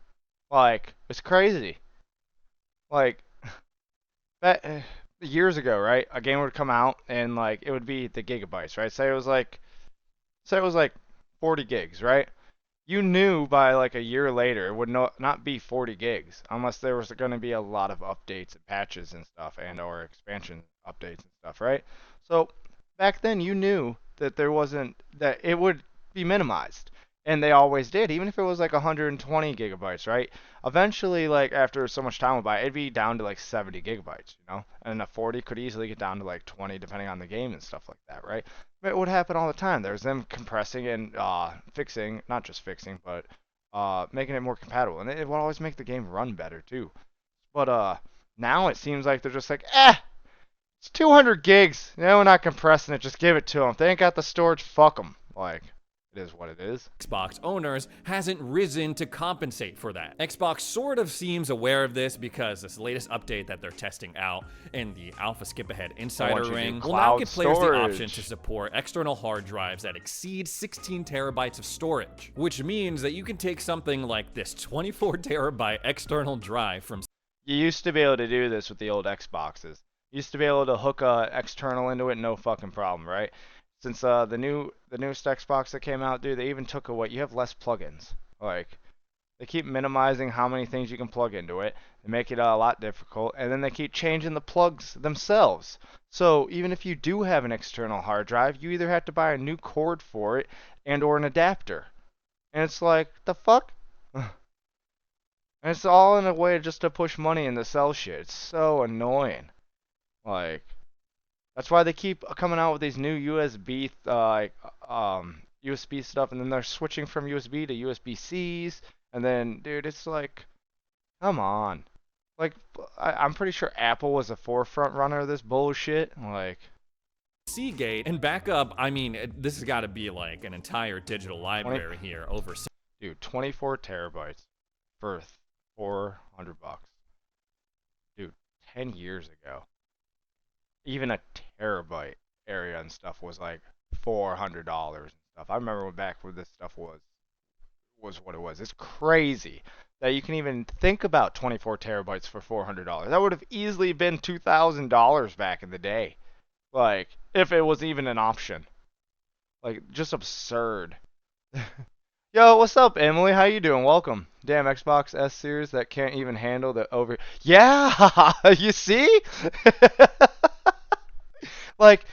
S1: Like, it's crazy. Like, years ago, right? A game would come out and like it would be the gigabytes, right? Say it was like 40 gigs, right? You knew by like a year later it would not be 40 gigs unless there was going to be a lot of updates and patches and stuff and or expansion updates and stuff, right? So back then you knew that that it would be minimized. And they always did, even if it was like 120 gigabytes, right? Eventually, like after so much time went by, it'd be down to like 70 gigabytes, you know? And a 40 could easily get down to like 20 depending on the game and stuff like that, right? But it would happen all the time. There's them compressing and fixing, not just fixing, but making it more compatible. And it would always make the game run better too. But now it seems like they're just like, it's 200 gigs. Yeah, we're not compressing it. Just give it to them. If they ain't got the storage, fuck them. Like, it is what it is.
S3: Xbox owners hasn't risen to compensate for that. Xbox sort of seems aware of this because this latest update that they're testing out in the Alpha Skip Ahead Insider Ring will now give players the option to support external hard drives that exceed 16 terabytes of storage, which means that you can take something like this 24 terabyte external drive from.
S1: You used to be able to do this with the old Xboxes. You used to be able to hook a external into it, no fucking problem, right? Since the newest Xbox that came out, dude, they even took away. You have less plugins. Like, they keep minimizing how many things you can plug into it. They make it a lot difficult, and then they keep changing the plugs themselves. So even if you do have an external hard drive, you either have to buy a new cord for it and or an adapter. And it's like, the fuck? And it's all in a way just to push money and to sell shit. It's so annoying. Like, that's why they keep coming out with these new USB USB stuff, and then they're switching from USB to USB-Cs, and then, dude, it's like, come on. Like, I'm pretty sure Apple was a forefront runner of this bullshit. Like,
S3: Seagate and backup. I mean, this has got to be like an entire digital library here over.
S1: Dude, 24 terabytes for $400. Dude, 10 years ago, even a terabyte area and stuff was like $400 and stuff. I remember back when this stuff was what it was. It's crazy that you can even think about 24 terabytes for $400. That would have easily been $2,000 back in the day. Like, if it was even an option. Like, just absurd. Yo, what's up, Emily? How you doing? Welcome. Damn, Xbox S series that can't even handle the over. Yeah, you see? Like,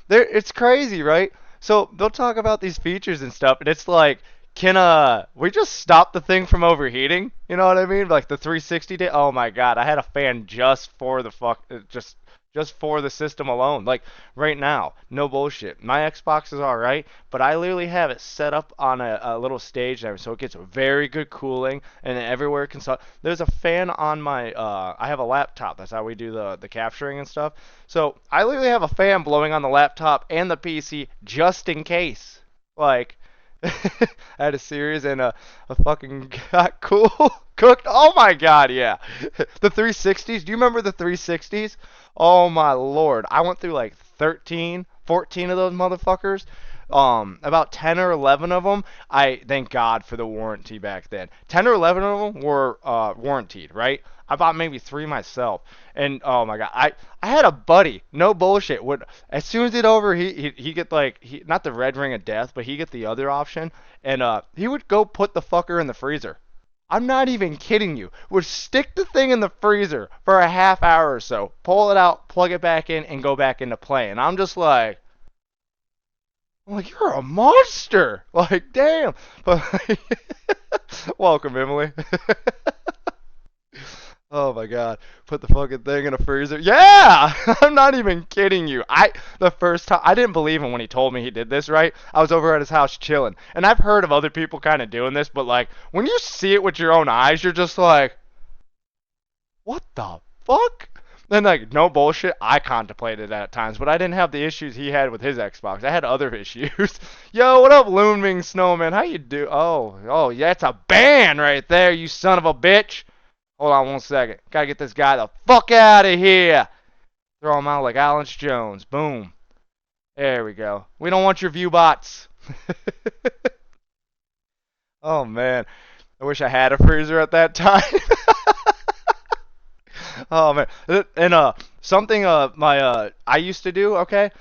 S1: it's crazy, right? So they'll talk about these features and stuff, and it's like, can we just stop the thing from overheating? You know what I mean? Like the 360 day. Oh my god, I had a fan just for the just for the system alone. Like right now, no bullshit. My Xbox is alright, but I literally have it set up on a little stage there, so it gets very good cooling, and everywhere it can. There's a fan on my. I have a laptop. That's how we do the capturing and stuff. So I literally have a fan blowing on the laptop and the PC just in case. Like, I had a series and a fucking got cool cooked. Oh my god, yeah. The 360s. Do you remember the 360s? Oh my lord. I went through like 13, 14 of those motherfuckers. About 10 or 11 of them, I thank God for the warranty back then. 10 or 11 of them were warranted, right? I bought maybe 3 myself. And oh my god, I had a buddy, no bullshit, would as soon as it's over, he get like not the red ring of death, but he get the other option, and he would go put the fucker in the freezer. I'm not even kidding you. Would stick the thing in the freezer for a half hour or so, pull it out, plug it back in, and go back into play. And I'm like, you're a monster. Like, damn. But welcome, Emily. Oh my god. Put the fucking thing in a freezer. Yeah! I'm not even kidding you. The first time, I didn't believe him when he told me he did this, right? I was over at his house chilling. And I've heard of other people kind of doing this, but like, when you see it with your own eyes, you're just like, what the fuck? Then like, no bullshit, I contemplated that at times, but I didn't have the issues he had with his Xbox. I had other issues. Yo, what up, Looming Snowman? How you do? Oh, yeah, it's a ban right there, you son of a bitch. Hold on 1 second. Gotta get this guy the fuck out of here. Throw him out like Alex Jones. Boom. There we go. We don't want your view bots. Oh, man. I wish I had a freezer at that time. Oh, man. And something I used to do, okay?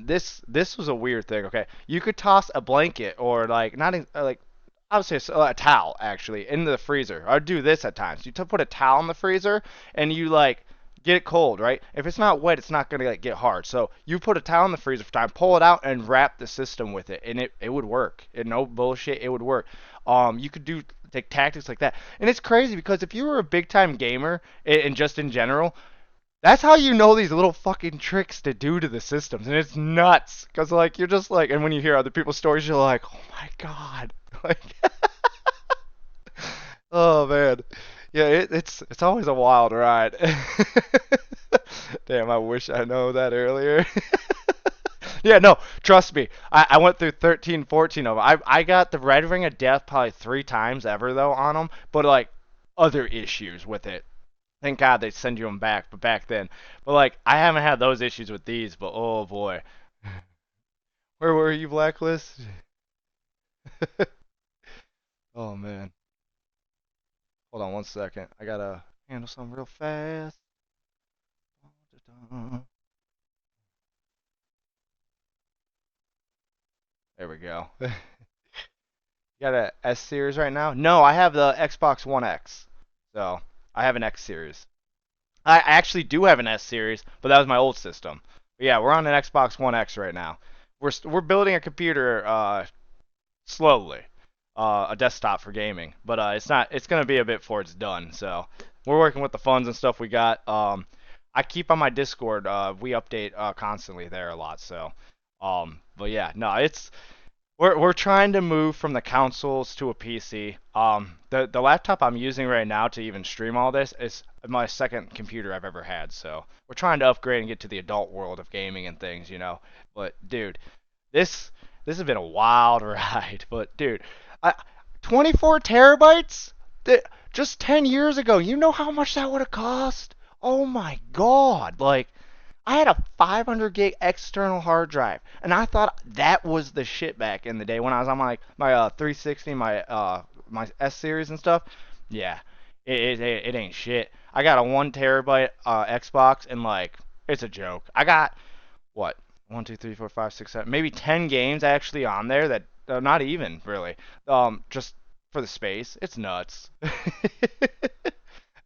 S1: This was a weird thing, okay? You could toss a blanket or, like, not like, I would say a towel, actually, into the freezer. I'd do this at times. You put a towel in the freezer, and you, like, get it cold, right? If it's not wet, it's not going to, like, get hard. So you put a towel in the freezer for time, pull it out, and wrap the system with it, and it would work. And no bullshit, it would work. You could do tactics like that. And it's crazy, because if you were a big-time gamer, and just in general, that's how you know these little fucking tricks to do to the systems. And it's nuts, because, like, you're just like, and when you hear other people's stories, you're like, oh my god. Like, oh man, yeah, it's always a wild ride. Damn, I wish I know that earlier. Yeah, no, trust me, I went through 13, 14 of them. I got the red ring of death probably 3 times ever though on them, but like other issues with it. Thank God they send you them back, but back then. But like, I haven't had those issues with these, but oh boy. Where were you, Blacklist? Oh man. Hold on 1 second. I gotta handle something real fast. There we go. You got a S series right now? No, I have the Xbox One X. So I have an X series. I actually do have an S series, but that was my old system. But yeah, we're on an Xbox One X right now. We're building a computer slowly. A desktop for gaming, but it's gonna be a bit before it's done. So we're working with the funds and stuff we got. I keep on my Discord. We update constantly there a lot. So but yeah, no, we're trying to move from the consoles to a PC. The laptop I'm using right now to even stream all this is my second computer I've ever had. So we're trying to upgrade and get to the adult world of gaming and things, you know. But dude, this has been a wild ride. But dude, 24 terabytes? Just 10 years ago, you know how much that would have cost? Oh my god. Like, I had a 500 gig external hard drive, and I thought that was the shit back in the day when I was on my 360, my S series and stuff. Yeah, it ain't shit. I got a 1 terabyte Xbox, and like, it's a joke. I got, what, 1, 2, 3, 4, 5, 6, 7, maybe 10 games actually on there that, not even really, just for the space. It's nuts.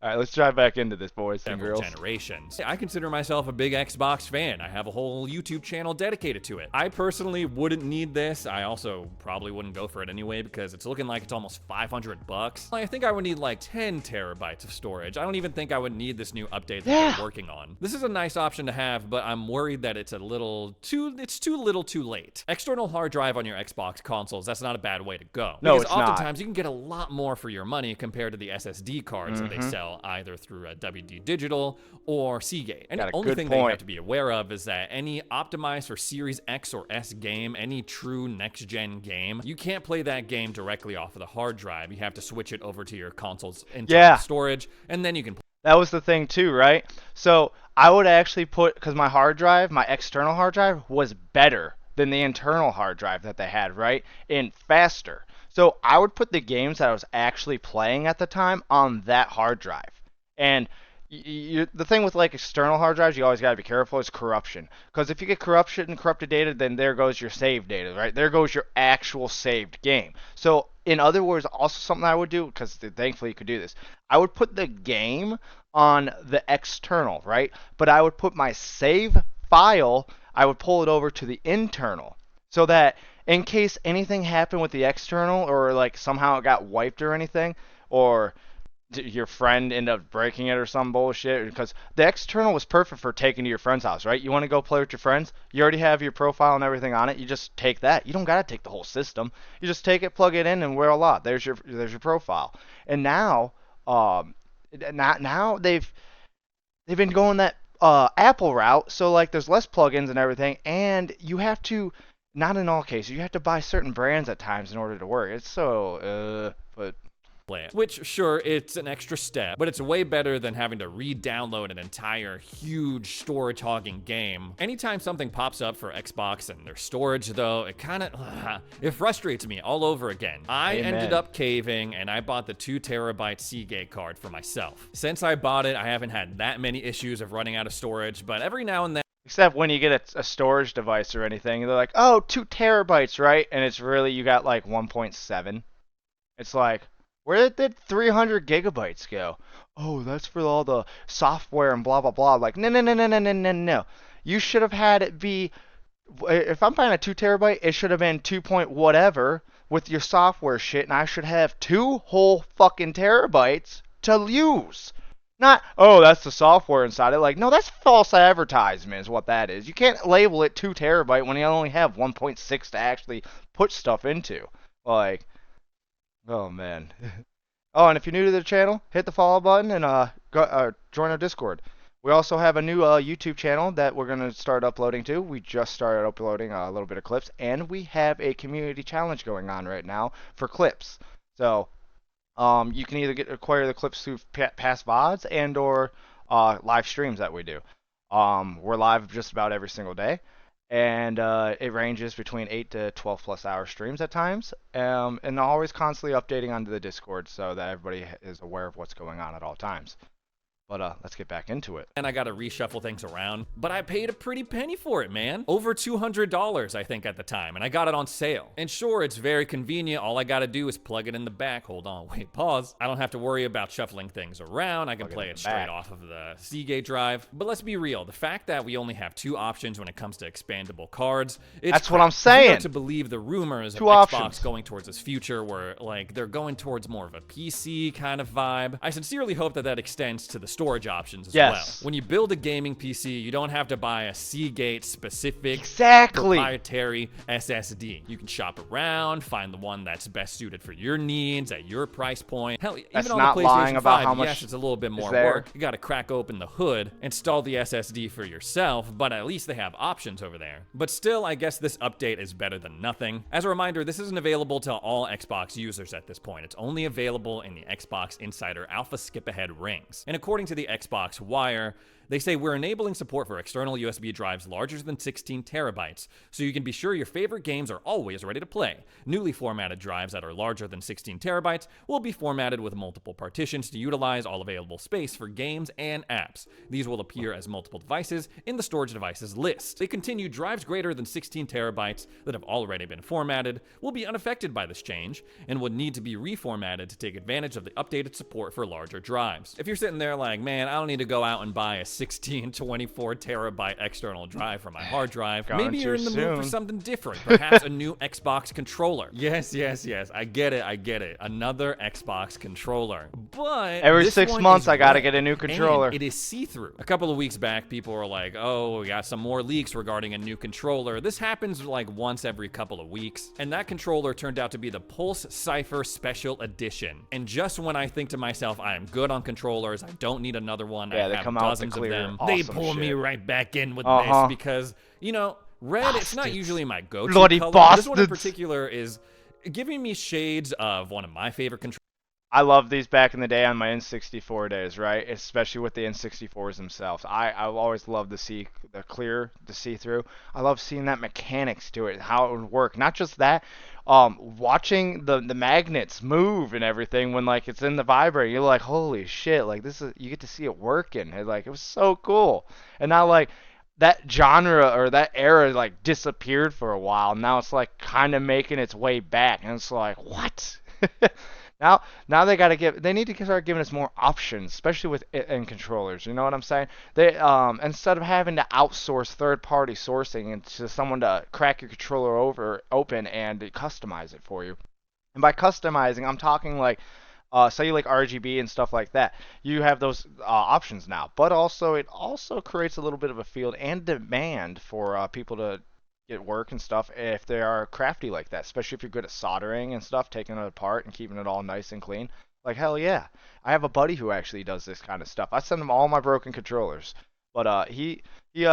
S1: All right, let's dive back into this, boys and girls.
S3: Generations. I consider myself a big Xbox fan. I have a whole YouTube channel dedicated to it. I personally wouldn't need this. I also probably wouldn't go for it anyway because it's looking like it's almost $500. I think I would need like 10 terabytes of storage. I don't even think I would need this new update that they're working on. This is a nice option to have, but I'm worried that it's too little too late. External hard drive on your Xbox consoles, that's not a bad way to go.
S1: No,
S3: because
S1: it's not.
S3: oftentimes you can get a lot more for your money compared to the SSD cards that they sell file either through a WD Digital or Seagate. And the only
S1: good
S3: thing that you
S1: point.
S3: have to be aware of is that any optimized for Series X or S game, any true next-gen game, you can't play that game directly off of the hard drive. You have to switch it over to your console's internal storage, and then you can play.
S1: That was the thing too, right? So I would actually put, because my hard drive, my external hard drive, was better than the internal hard drive that they had, right? And faster. So I would put the games that I was actually playing at the time on that hard drive. And the thing with like external hard drives, you always got to be careful, is corruption. Because if you get corruption and corrupted data, then there goes your saved data, right? There goes your actual saved game. So in other words, also something I would do, because thankfully you could do this, I would put the game on the external, right? But I would put my save file, I would pull it over to the internal, so that in case anything happened with the external, or like somehow it got wiped or anything, or your friend ended up breaking it or some bullshit, because the external was perfect for taking to your friend's house, right? You want to go play with your friends, you already have your profile and everything on it, you just take that. You don't gotta take the whole system. You just take it, plug it in, and voila, there's your profile. And now they've been going that Apple route, so like there's less plugins and everything, and you have to, not in all cases, you have to buy certain brands at times in order to work. It's so but
S3: which, sure, it's an extra step, but it's way better than having to re-download an entire huge storage hogging game. Anytime something pops up for Xbox and their storage, though, it kind of it frustrates me all over again. I ended up caving, and I bought the 2 terabyte Seagate card for myself. Since I bought it, I haven't had that many issues of running out of storage, but every now and then,
S1: except when you get a storage device or anything, they're like, oh, 2 terabytes, right? And it's really, you got like 1.7. It's like, where did 300 gigabytes go? Oh, that's for all the software and blah, blah, blah. Like, no. You should have had it be, if I'm buying a 2 terabyte, it should have been 2 point whatever with your software shit, and I should have 2 whole fucking terabytes to use. Not, oh, that's the software inside it. Like, no, that's false advertisement is what that is. You can't label it 2 terabyte when you only have 1.6 to actually put stuff into. Like, oh, man. Oh, and if you're new to the channel, hit the follow button and join our Discord. We also have a new YouTube channel that we're going to start uploading to. We just started uploading a little bit of clips, and we have a community challenge going on right now for clips. So you can either acquire the clips through past VODs and or live streams that we do. We're live just about every single day. And it ranges between 8 to 12 plus hour streams at times, and always constantly updating onto the Discord so that everybody is aware of what's going on at all times. But let's get back into it.
S3: And I gotta reshuffle things around, but I paid a pretty penny for it, man. Over $200, I think, at the time, and I got it on sale. And sure, it's very convenient. All I gotta do is plug it in the back. Hold on, wait, pause. I don't have to worry about shuffling things around. I can play it straight off of the Seagate drive. But let's be real, the fact that we only have 2 options when it comes to expandable cards,
S1: that's what I'm saying.
S3: To believe the rumors of
S1: 2
S3: Xbox
S1: options
S3: going towards its future, where like they're going towards more of a PC kind of vibe. I sincerely hope that that extends to the storage options as well. When you build a gaming PC, you don't have to buy a Seagate specific proprietary SSD. You can shop around, find the one that's best suited for your needs at your price point. Hell, even on the PlayStation 5, yes, it's a little bit more work. You got to crack open the hood, install the SSD for yourself, but at least they have options over there. But still, I guess this update is better than nothing. As a reminder, this isn't available to all Xbox users at this point. It's only available in the Xbox Insider Alpha Skip-Ahead rings. And according to the Xbox Wire, they say we're enabling support for external USB drives larger than 16 terabytes, so you can be sure your favorite games are always ready to play. Newly formatted drives that are larger than 16 terabytes will be formatted with multiple partitions to utilize all available space for games and apps. These will appear as multiple devices in the storage devices list. They continue, drives greater than 16 terabytes that have already been formatted will be unaffected by this change and would need to be reformatted to take advantage of the updated support for larger drives. If you're sitting there like, man, I don't need to go out and buy a 16, 24 terabyte external drive from my hard drive.
S1: Coming
S3: Maybe you're in the
S1: too
S3: mood for
S1: soon.
S3: something different. Perhaps a new Xbox controller. Yes. I get it. Another Xbox controller. But
S1: every
S3: this
S1: 6
S3: one
S1: months
S3: is
S1: I gotta
S3: red,
S1: get a new controller.
S3: and it is see-through. A couple of weeks back, people were like, oh, we got some more leaks regarding a new controller. This happens like once every couple of weeks. And that controller turned out to be the Pulse Cypher Special Edition. And just when I think to myself, I am good on controllers, I don't need another one,
S1: Yeah,
S3: I
S1: they
S3: have
S1: come out with
S3: dozens
S1: the
S3: of
S1: clear,
S3: them, they
S1: awesome
S3: pull me
S1: shit.
S3: right back in with
S1: Uh-huh.
S3: this because, you know, red, it's not usually my go-to
S1: Bloody
S3: color. But this one in
S1: bastards.
S3: particular is giving me shades of one of my favorite controllers.
S1: I loved these back in the day on my N64 days, right? Especially with the N64s themselves. I've always loved to see the clear, the see-through. I love seeing that mechanics to it, how it would work. Not just that, watching the magnets move and everything when like it's in the vibrator. You're like, holy shit! Like this is, you get to see it working. And, like, it was so cool. And now like that genre or that era like disappeared for a while. Now it's like kind of making its way back, and it's like, what? Now they need to start giving us more options, especially with in controllers. You know what I'm saying? They instead of having to outsource third-party sourcing and to someone to crack your controller open and customize it for you. And by customizing, I'm talking like say you like RGB and stuff like that. You have those options now, but also it also creates a little bit of a field and demand for people to get work and stuff if they are crafty like that, especially if you're good at soldering and stuff, taking it apart and keeping it all nice and clean. Like, hell yeah. I have a buddy who actually does this kind of stuff. I send him all my broken controllers, but he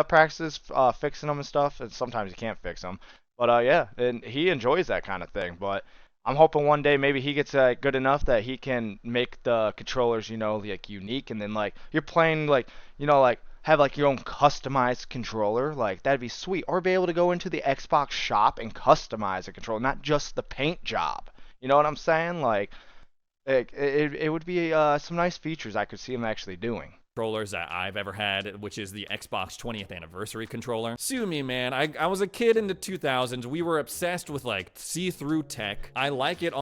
S1: practices fixing them and stuff, and sometimes he can't fix them. But yeah, and he enjoys that kind of thing. But I'm hoping one day maybe he gets good enough that he can make the controllers, you know, like unique, and then like you're playing like, you know, like have like your own customized controller. Like, that'd be sweet. Or be able to go into the Xbox shop and customize a controller, not just the paint job. You know what I'm saying? Like, it would be some nice features I could see him actually doing.
S3: Controllers that I've ever had, which is the Xbox 20th anniversary controller. Sue me, man. I was a kid in the 2000s. We were obsessed with like see-through tech. I like it on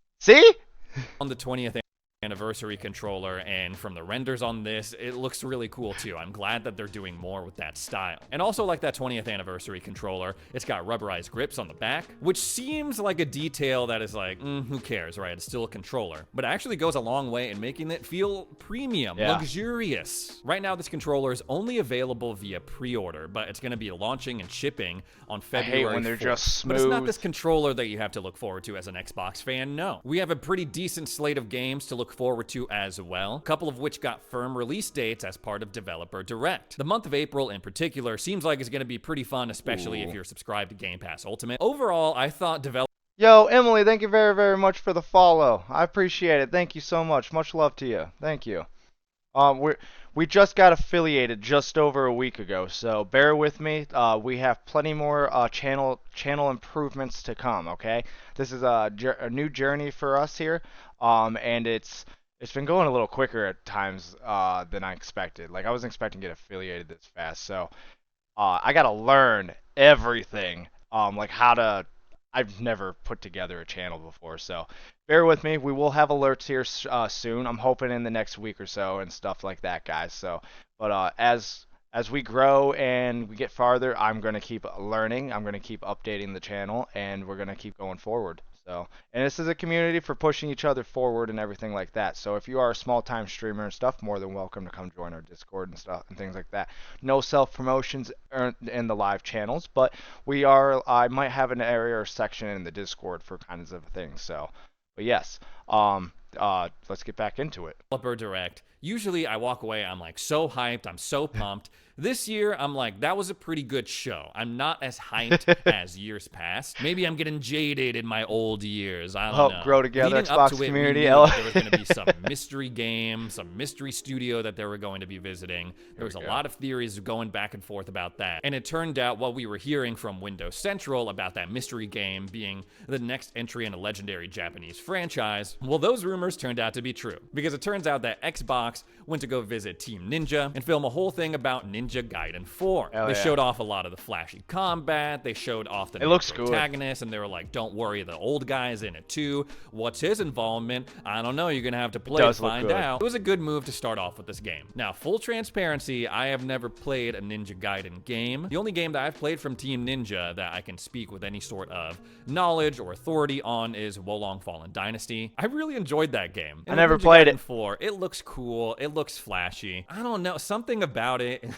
S3: the 20th anniversary controller, and from the renders on this, it looks really cool too. I'm glad that they're doing more with that style. And also, like that 20th anniversary controller, it's got rubberized grips on the back, which seems like a detail that is like, who cares, right? It's still a controller, but it actually goes a long way in making it feel premium, luxurious. Right now, this controller is only available via pre-order, but it's going to be launching and shipping on February 4th.
S1: I hate when they're just smooth.
S3: But it's not this controller that you have to look forward to as an Xbox fan, no. We have a pretty decent slate of games to look forward to as well, a couple of which got firm release dates as part of Developer Direct. The month of April in particular seems like it's going to be pretty fun, especially if you're subscribed to Game Pass Ultimate. Overall, I thought
S1: Yo, Emily, thank you very, very much for the follow. I appreciate it. Thank you so much. Much love to you. Thank you. We just got affiliated just over a week ago, so bear with me. We have plenty more channel improvements to come. Okay, this is a new journey for us here, and it's been going a little quicker at times than I expected. Like, I wasn't expecting to get affiliated this fast, so I gotta learn everything. Like how to. I've never put together a channel before, so bear with me. We will have alerts here soon. I'm hoping in the next week or so and stuff like that, guys. So, but as we grow and we get farther, I'm gonna keep learning. I'm gonna keep updating the channel, and we're gonna keep going forward. So, and this is a community for pushing each other forward and everything like that. So if you are a small-time streamer and stuff, more than welcome to come join our Discord and stuff and things like that. No self-promotions in the live channels, but I might have an area or section in the Discord for kinds of things. So, but yes, let's get back into it.
S3: Developer Direct. Usually I walk away, I'm like so hyped, I'm so pumped. This year, I'm like, that was a pretty good show. I'm not as hyped as years past. Maybe I'm getting jaded in my old years. I don't know.
S1: Grow together,
S3: Leading
S1: Xbox
S3: up to it,
S1: community.
S3: we knew that there was going to be some mystery game, some mystery studio that they were going to be visiting. There was a lot of theories going back and forth about that. And it turned out what we were hearing from Windows Central about that mystery game being the next entry in a legendary Japanese franchise, well, those rumors turned out to be true. Because it turns out that Xbox Xbox went to go visit Team Ninja and film a whole thing about Ninja Gaiden 4.
S1: Hell
S3: They
S1: yeah.
S3: showed off a lot of the flashy combat. They showed off the
S1: It looks good.
S3: protagonist, and they were like, don't worry, the old guy's in it too. What's his involvement? I don't know. You're going to have to play to
S1: does look
S3: find
S1: good.
S3: out. It was a good move to start off with this game. Now, full transparency, I have never played a Ninja Gaiden game. The only game that I've played from Team Ninja that I can speak with any sort of knowledge or authority on is Wolong Fallen Dynasty. I really enjoyed that game.
S1: I
S3: And
S1: never
S3: Ninja
S1: played
S3: Gaiden
S1: it.
S3: 4, it looks cool. It looks flashy. I don't know. Something about it.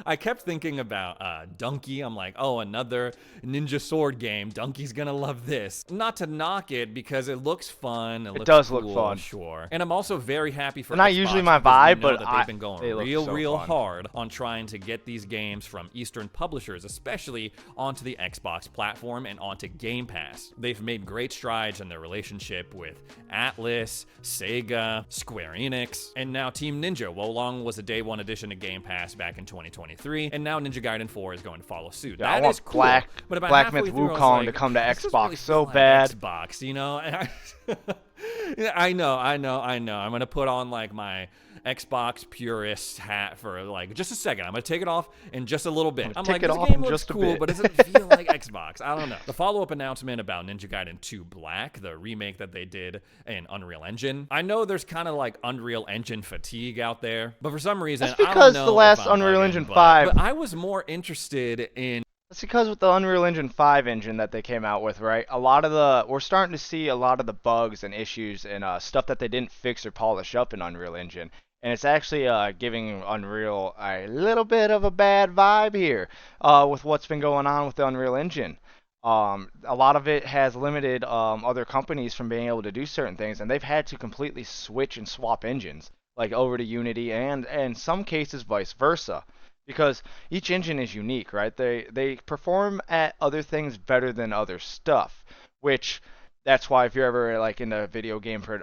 S3: I kept thinking about Donkey. I'm like, oh, another ninja sword game. Donkey's gonna love this. Not to knock it because it looks fun. It looks
S1: does
S3: cool,
S1: look fun.
S3: Sure. And I'm also very happy for
S1: They're not
S3: Xbox
S1: usually my
S3: because we
S1: vibe,
S3: know
S1: but
S3: that they've been going
S1: they look so
S3: real
S1: fun.
S3: hard on trying to get these games from Eastern publishers, especially onto the Xbox platform and onto Game Pass. They've made great strides in their relationship with Atlas, Sega, Square Enix, and now Team Ninja. Wolong was a day one addition to Game Pass back in 2023, and now Ninja Gaiden 4 is going to follow suit.
S1: Yeah, I
S3: That
S1: want
S3: is cool. But about
S1: Black
S3: halfway
S1: Myth
S3: through, I was
S1: Wukong
S3: like,
S1: to come to
S3: this doesn't
S1: Xbox
S3: really
S1: so
S3: feel like
S1: bad.
S3: Xbox, you know? And I know. I'm gonna put on like my Xbox purist hat for like just a second. I'm gonna take it off in just a little bit. I'm
S1: take
S3: like,
S1: it
S3: this
S1: off
S3: game
S1: in
S3: looks
S1: just a
S3: cool,
S1: bit.
S3: but does it feel like Xbox? I don't know. The follow-up announcement about Ninja Gaiden 2 Black, the remake that they did in Unreal Engine. I know there's kind of like Unreal Engine fatigue out there, but for some reason,
S1: That's
S3: I don't
S1: because
S3: know
S1: the
S3: if
S1: last
S3: I'm
S1: Unreal
S3: bugging,
S1: Engine
S3: but-
S1: 5
S3: But I was more interested in.
S1: That's because with the Unreal Engine 5 engine that they came out with, right? We're starting to see a lot of the bugs and issues and stuff that they didn't fix or polish up in Unreal Engine. And it's actually giving Unreal a little bit of a bad vibe here with what's been going on with the Unreal Engine. A lot of it has limited other companies from being able to do certain things, and they've had to completely switch and swap engines, like over to Unity and in some cases vice versa. Because each engine is unique, right? They perform at other things better than other stuff, which that's why if you're ever like in the video game for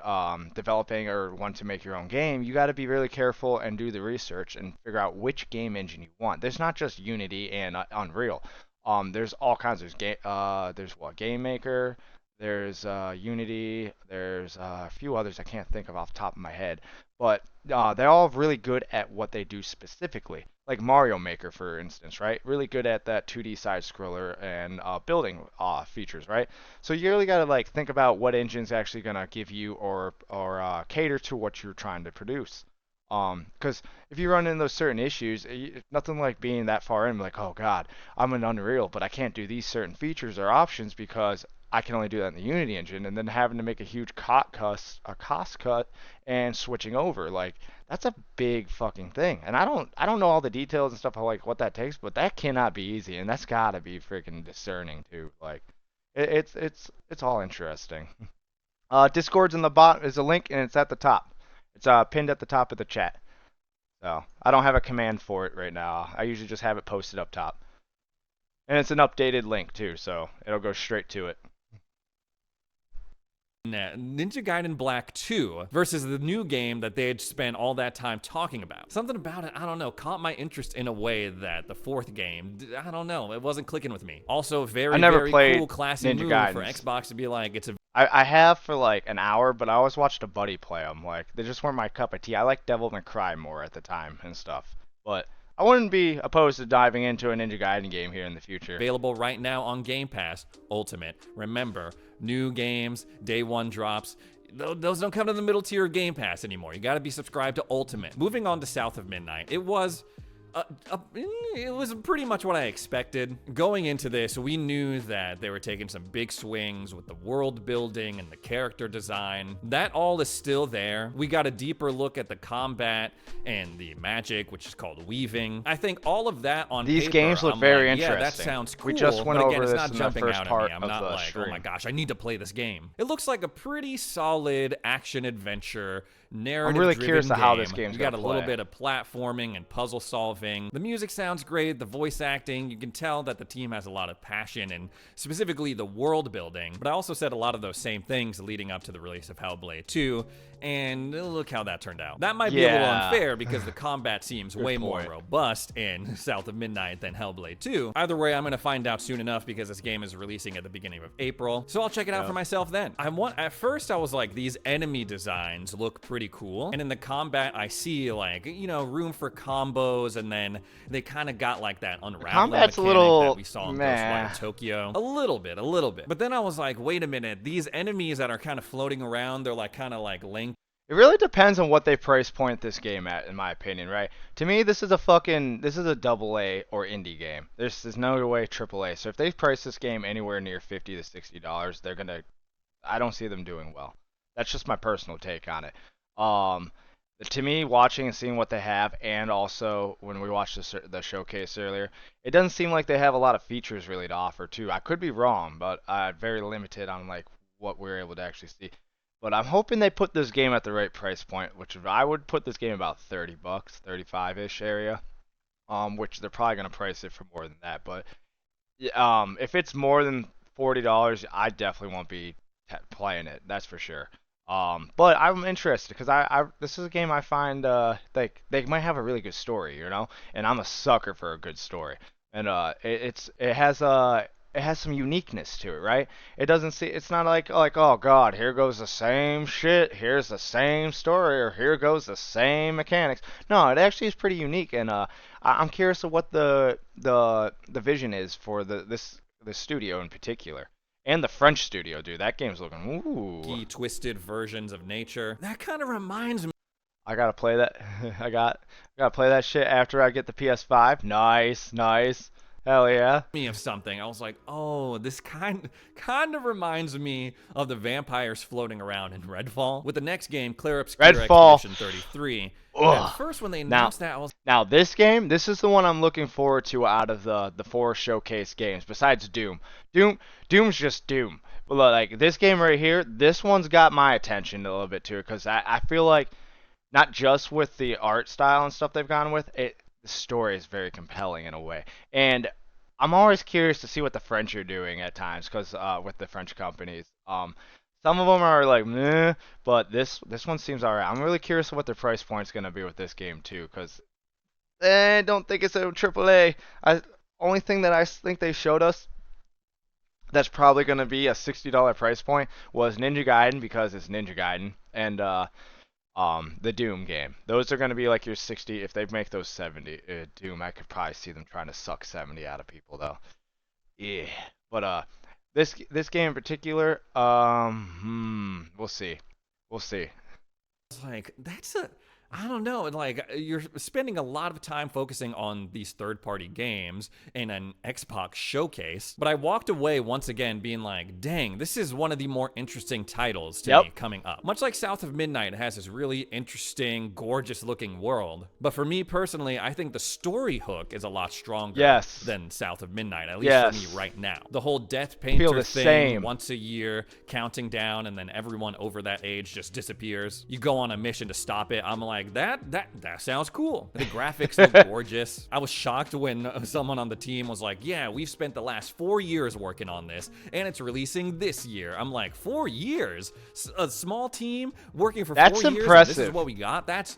S1: developing or want to make your own game, you got to be really careful and do the research and figure out which game engine you want. There's not just Unity and Unreal. There's all kinds. There's Game Maker. There's Unity. There's a few others I can't think of off the top of my head. But they're all really good at what they do specifically. Like Mario Maker, for instance, right? Really good at that 2D side scroller and building features, right? So you really got to like think about what engine's actually gonna give you or cater to what you're trying to produce. Because if you run into those certain issues, nothing like being that far in, like, oh god, I'm in Unreal, but I can't do these certain features or options because I can only do that in the Unity engine, and then having to make a huge cost cut and switching over, like that's a big fucking thing. And I don't know all the details and stuff of like what that takes, but that cannot be easy, and that's gotta be freaking discerning too. Like it's all interesting. Discord's in the bottom is a link, and it's at the top. It's pinned at the top of the chat. So I don't have a command for it right now. I usually just have it posted up top. And it's an updated link too, so it'll go straight to it.
S3: Ninja Gaiden Black 2 versus the new game that they had spent all that time talking about. Something about it, I don't know, caught my interest in a way that the fourth game, I don't know, it wasn't clicking with me. Also, very cool, classy
S1: Ninja
S3: move
S1: Gaidens.
S3: for Xbox to be like, it's a...
S1: I have for like an hour, but I always watched a buddy play them. Like, they just weren't my cup of tea. I liked Devil May Cry more at the time and stuff. But I wouldn't be opposed to diving into a Ninja Gaiden game here in the future.
S3: Available right now on Game Pass Ultimate. Remember, new games, day one drops. Those don't come to the middle tier of Game Pass anymore. You got to be subscribed to Ultimate. Moving on to South of Midnight. It was pretty much what I expected. Going into this, we knew that they were taking some big swings with the world building and the character design. That all is still there. We got a deeper look at the combat and the magic, which is called weaving. I think all of that on
S1: These
S3: paper,
S1: games look
S3: I'm
S1: very
S3: like,
S1: interesting.
S3: Yeah, that sounds cool.
S1: We just went
S3: but again,
S1: over
S3: it's
S1: this
S3: not
S1: in the
S3: jumping
S1: first
S3: out at
S1: part
S3: me. I'm
S1: of
S3: not
S1: the
S3: like, oh
S1: stream.
S3: my gosh, I need to play this game. It looks like a pretty solid action adventure narrative.
S1: I'm really curious to how this game's
S3: You got a
S1: gonna
S3: little
S1: play.
S3: bit of platforming and puzzle solving. The music sounds great. The voice acting, you can tell that the team has a lot of passion and specifically the world building. But I also said a lot of those same things leading up to the release of Hellblade 2. And look how that turned out. That might be a little unfair because the combat seems way more robust in South of Midnight than Hellblade 2. Either way, I'm going to find out soon enough because this game is releasing at the beginning of April. So I'll check it out for myself then. At first I was like, these enemy designs look pretty pretty cool. And in the combat, I see like, you know, room for combos, and then they kind of got like that unraveling
S1: combat's
S3: mechanic
S1: a little
S3: that we saw in Ghostwire Tokyo. A little bit. But then I was like, wait a minute, these enemies that are kind of floating around, they're like kind of like linked.
S1: It really depends on what they price point this game at, in my opinion, right? To me, this is a AA or indie game. There's no way AAA. So if they price this game anywhere near $50 to $60, I don't see them doing well. That's just my personal take on it. To me, watching and seeing what they have, and also when we watched the showcase earlier, it doesn't seem like they have a lot of features really to offer too. I could be wrong, but very limited on like what we're able to actually see. But I'm hoping they put this game at the right price point, which I would put this game about $30, 35-ish area. Which they're probably gonna price it for more than that. But if it's more than $40, I definitely won't be playing it. That's for sure. But I'm interested because this is a game I find like they might have a really good story, you know, and I'm a sucker for a good story, and it has some uniqueness to it, right? It's not like oh god, here goes the same shit, here's the same story, or here goes the same mechanics. No, it actually is pretty unique, and I'm curious of what the vision is for this studio in particular. And the French studio, dude. That game's looking ooh.
S3: Twisted versions of nature. That kind of reminds me.
S1: I gotta play that. I gotta play that shit after I get the PS5. Nice. Hell yeah.
S3: Me of something. I was like, oh, this kind of reminds me of the vampires floating around in Redfall. With the next game, Clair Obscur Expedition 33. At first, when they announced that, I was
S1: now this game. This is the one I'm looking forward to out of the 4 showcase games. Besides Doom. Doom's just Doom. But like this game right here, this one's got my attention a little bit too, because I feel like not just with the art style and stuff they've gone with it. The story is very compelling in a way, and I'm always curious to see what the French are doing at times, because with the French companies, some of them are like meh, but this one seems alright. I'm really curious what their price point's gonna be with this game too, because I don't think it's a AAA. Only thing that I think they showed us that's probably gonna be a $60 price point was Ninja Gaiden, because it's Ninja Gaiden, and the Doom game. Those are going to be like your 60. If they make those 70, Doom, I could probably see them trying to suck 70 out of people though. Yeah, but this game in particular, we'll see.
S3: It's like I don't know, like you're spending a lot of time focusing on these third-party games in an Xbox showcase, but I walked away once again being like, dang, this is one of the more interesting titles to me coming up. Much like South of Midnight, it has this really interesting, gorgeous-looking world, but for me personally, I think the story hook is a lot stronger than South of Midnight, at least for me right now. The whole Death Painter thing, once a year, counting down, and then everyone over that age just disappears. You go on a mission to stop it. I'm like, that sounds cool. The graphics look gorgeous. I was shocked when someone on the team was like, yeah, we've spent the last 4 years working on this, and it's releasing this year. I'm like, 4 years? A small team working for 4 years?
S1: That's impressive.
S3: This is what we got? That's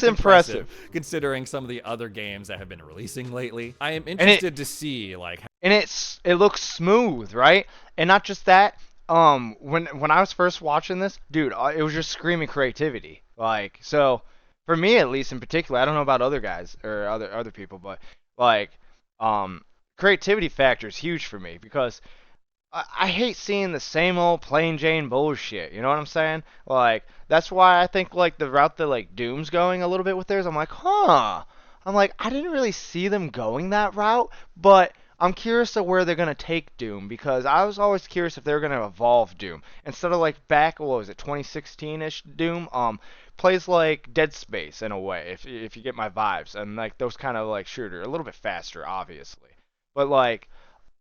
S1: impressive.
S3: Considering some of the other games that have been releasing lately. I am interested to see, like...
S1: And it looks smooth, right? And not just that, when I was first watching this, dude, it was just screaming creativity. Like, so for me at least in particular, I don't know about other guys or other people, but like creativity factor is huge for me, because I hate seeing the same old plain Jane bullshit, you know what I'm saying? Like, that's why I think like the route that like Doom's going a little bit with theirs, I'm like, I didn't really see them going that route, but I'm curious of where they're going to take Doom, because I was always curious if they were going to evolve Doom. Instead of like back, what was it, 2016-ish Doom, plays like Dead Space in a way, if you get my vibes, and like those kind of like shooter, a little bit faster, obviously, but like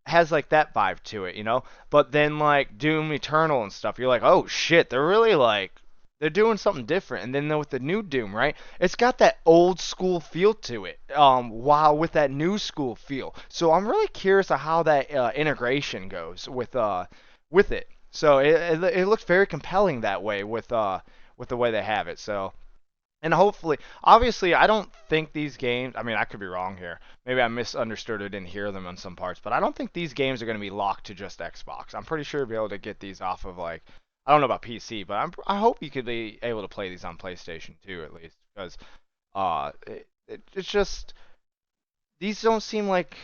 S1: has like that vibe to it, you know? But then like Doom Eternal and stuff, you're like, oh shit, they're really like, they're doing something different. And then with the new Doom, right, it's got that old school feel to it, while with that new school feel. So I'm really curious of how that integration goes with it. So it looks very compelling that way with the way they have it. So, and hopefully, obviously, I don't think these games, I mean, I could be wrong here. Maybe I misunderstood or didn't hear them on some parts, but I don't think these games are going to be locked to just Xbox. I'm pretty sure you'll be able to get these off of like I don't know about PC, but I hope you could be able to play these on PlayStation 2 at least, because it's just these don't seem like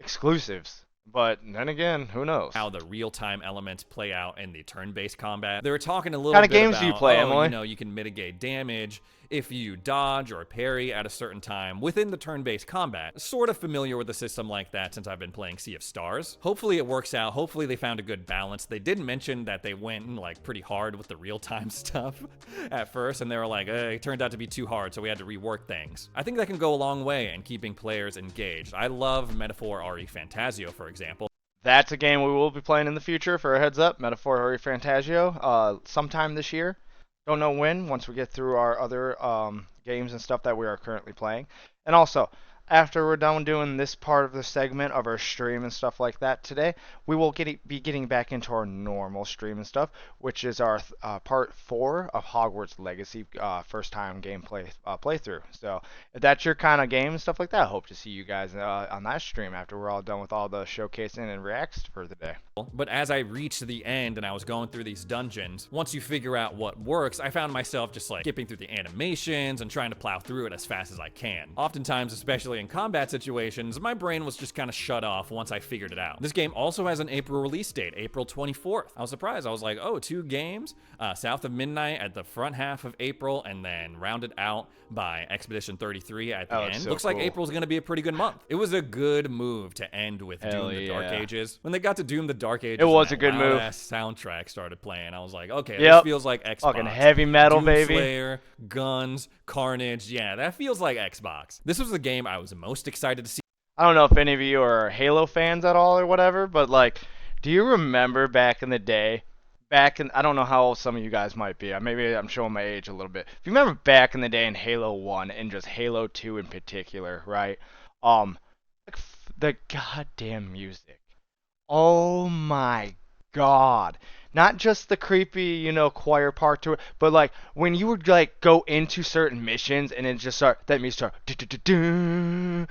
S1: exclusives. But then again, who knows?
S3: How the real-time elements play out in the turn-based combat. They were talking a little
S1: What kind
S3: bit
S1: of games
S3: about,
S1: do you play, Emily?
S3: you know, you can mitigate damage if you dodge or parry at a certain time within the turn-based combat. Sort of familiar with a system like that since I've been playing Sea of Stars. Hopefully it works out. Hopefully they found a good balance. They did mention that they went like pretty hard with the real-time stuff at first, and they were like, it turned out to be too hard, so we had to rework things. I think that can go a long way in keeping players engaged. I love Metaphor RE Fantasio, for example.
S1: That's a game we will be playing in the future, for a heads up. Metaphor RE Fantasio, sometime this year. Don't know when, once we get through our other games and stuff that we are currently playing. And also, after we're done doing this part of the segment of our stream and stuff like that today, we will be getting back into our normal stream and stuff, which is our part 4 of Hogwarts Legacy first time gameplay playthrough. So if that's your kind of game and stuff like that, I hope to see you guys on that stream after we're all done with all the showcasing and reacts for the day.
S3: But as I reached the end and I was going through these dungeons, once you figure out what works, I found myself just like skipping through the animations and trying to plow through it as fast as I can. Oftentimes, especially in combat situations, my brain was just kind of shut off once I figured it out. This game also has an April release date, April 24th. I was surprised. I was like, oh, 2 games, South of Midnight at the front half of April, and then rounded out by Expedition 33 at the end.
S1: So
S3: Looks
S1: cool.
S3: like April's gonna be a pretty good month. It was a good move to end with
S1: Hell
S3: Doom the Dark
S1: yeah.
S3: Ages. When they got to Doom the Dark Ages,
S1: It was
S3: and
S1: a good
S3: that
S1: move.
S3: loud-ass soundtrack started playing. I was like, okay,
S1: Yep.
S3: this feels like Xbox.
S1: Fucking heavy metal, baby.
S3: Doomslayer, guns, carnage. Yeah, that feels like Xbox. This was the game I was most excited to see.
S1: I don't know if any of you are Halo fans at all or whatever, but like, do you remember back in the day? I don't know how old some of you guys might be. Maybe I'm showing my age a little bit. If you remember back in the day in Halo 1 and just Halo 2 in particular, right? The goddamn music. Oh my god. Not just the creepy, choir part to it, but like when you would like go into certain missions and it just that music start and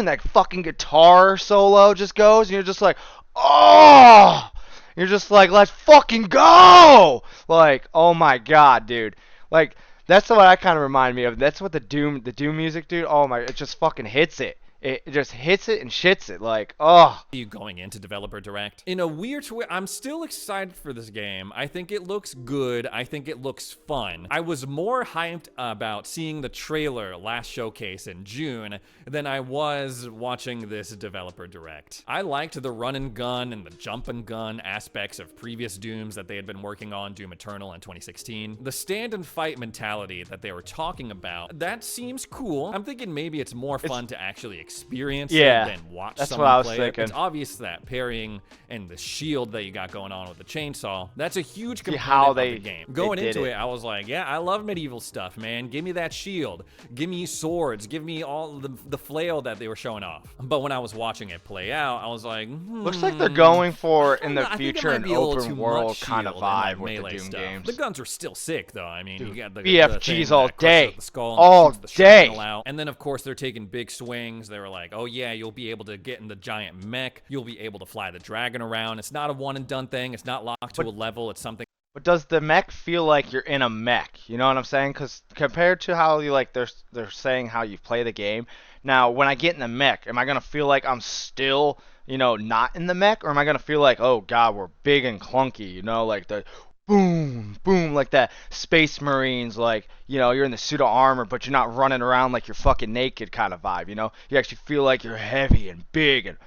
S1: that fucking guitar solo just goes and you're just like, oh, you're just like, let's fucking go. Like, oh my god, dude. Like, that's what I kind of remind me of. That's what the Doom music, dude. Oh my, it just fucking hits it. It just hits it and shits it, like, oh.
S3: You going into Developer Direct. In a weird way, I'm still excited for this game. I think it looks good. I think it looks fun. I was more hyped about seeing the trailer last showcase in June than I was watching this Developer Direct. I liked the run and gun and the jump and gun aspects of previous Dooms that they had been working on, Doom Eternal in 2016. The stand and fight mentality that they were talking about, that seems cool. I'm thinking maybe it's more fun to actually experience it than watch
S1: that's
S3: someone
S1: what I was
S3: play
S1: thinking.
S3: it. It's obvious that parrying and the shield that you got going on with the chainsaw, that's a huge component
S1: how
S3: of
S1: they-
S3: the game.
S1: they
S3: Going
S1: did
S3: into
S1: it.
S3: it, I was like, yeah, I love medieval stuff, man. Give me that shield. Give me swords. Give me all the flail that they were showing off. But when I was watching it play out, I was like,
S1: Looks like they're going for in the
S3: I think it
S1: future
S3: might
S1: an
S3: be a little
S1: open
S3: too
S1: world
S3: much
S1: kind of
S3: shield and, like,
S1: vibe with the
S3: melee
S1: Doom
S3: stuff.
S1: games.
S3: The guns are still sick, though. I mean, you got the
S1: BFGs
S3: thing
S1: all
S3: that crushes
S1: day.
S3: up the skull and
S1: All
S3: shoots the
S1: day.
S3: shrapnel out. And then, of course, they're taking big swings. They were like, oh, yeah, you'll be able to get in the giant mech. You'll be able to fly the dragon around. It's not a one-and-done thing. It's not locked to a level. It's something.
S1: But does the mech feel like you're in a mech? You know what I'm saying? Because compared to how you like they're saying how you play the game. Now, when I get in the mech, am I gonna feel like I'm still, not in the mech, or am I gonna feel like, oh god, we're big and clunky, like the boom, boom, like that Space Marines, like, you're in the suit of armor, but you're not running around like you're fucking naked kind of vibe, You actually feel like you're heavy and big and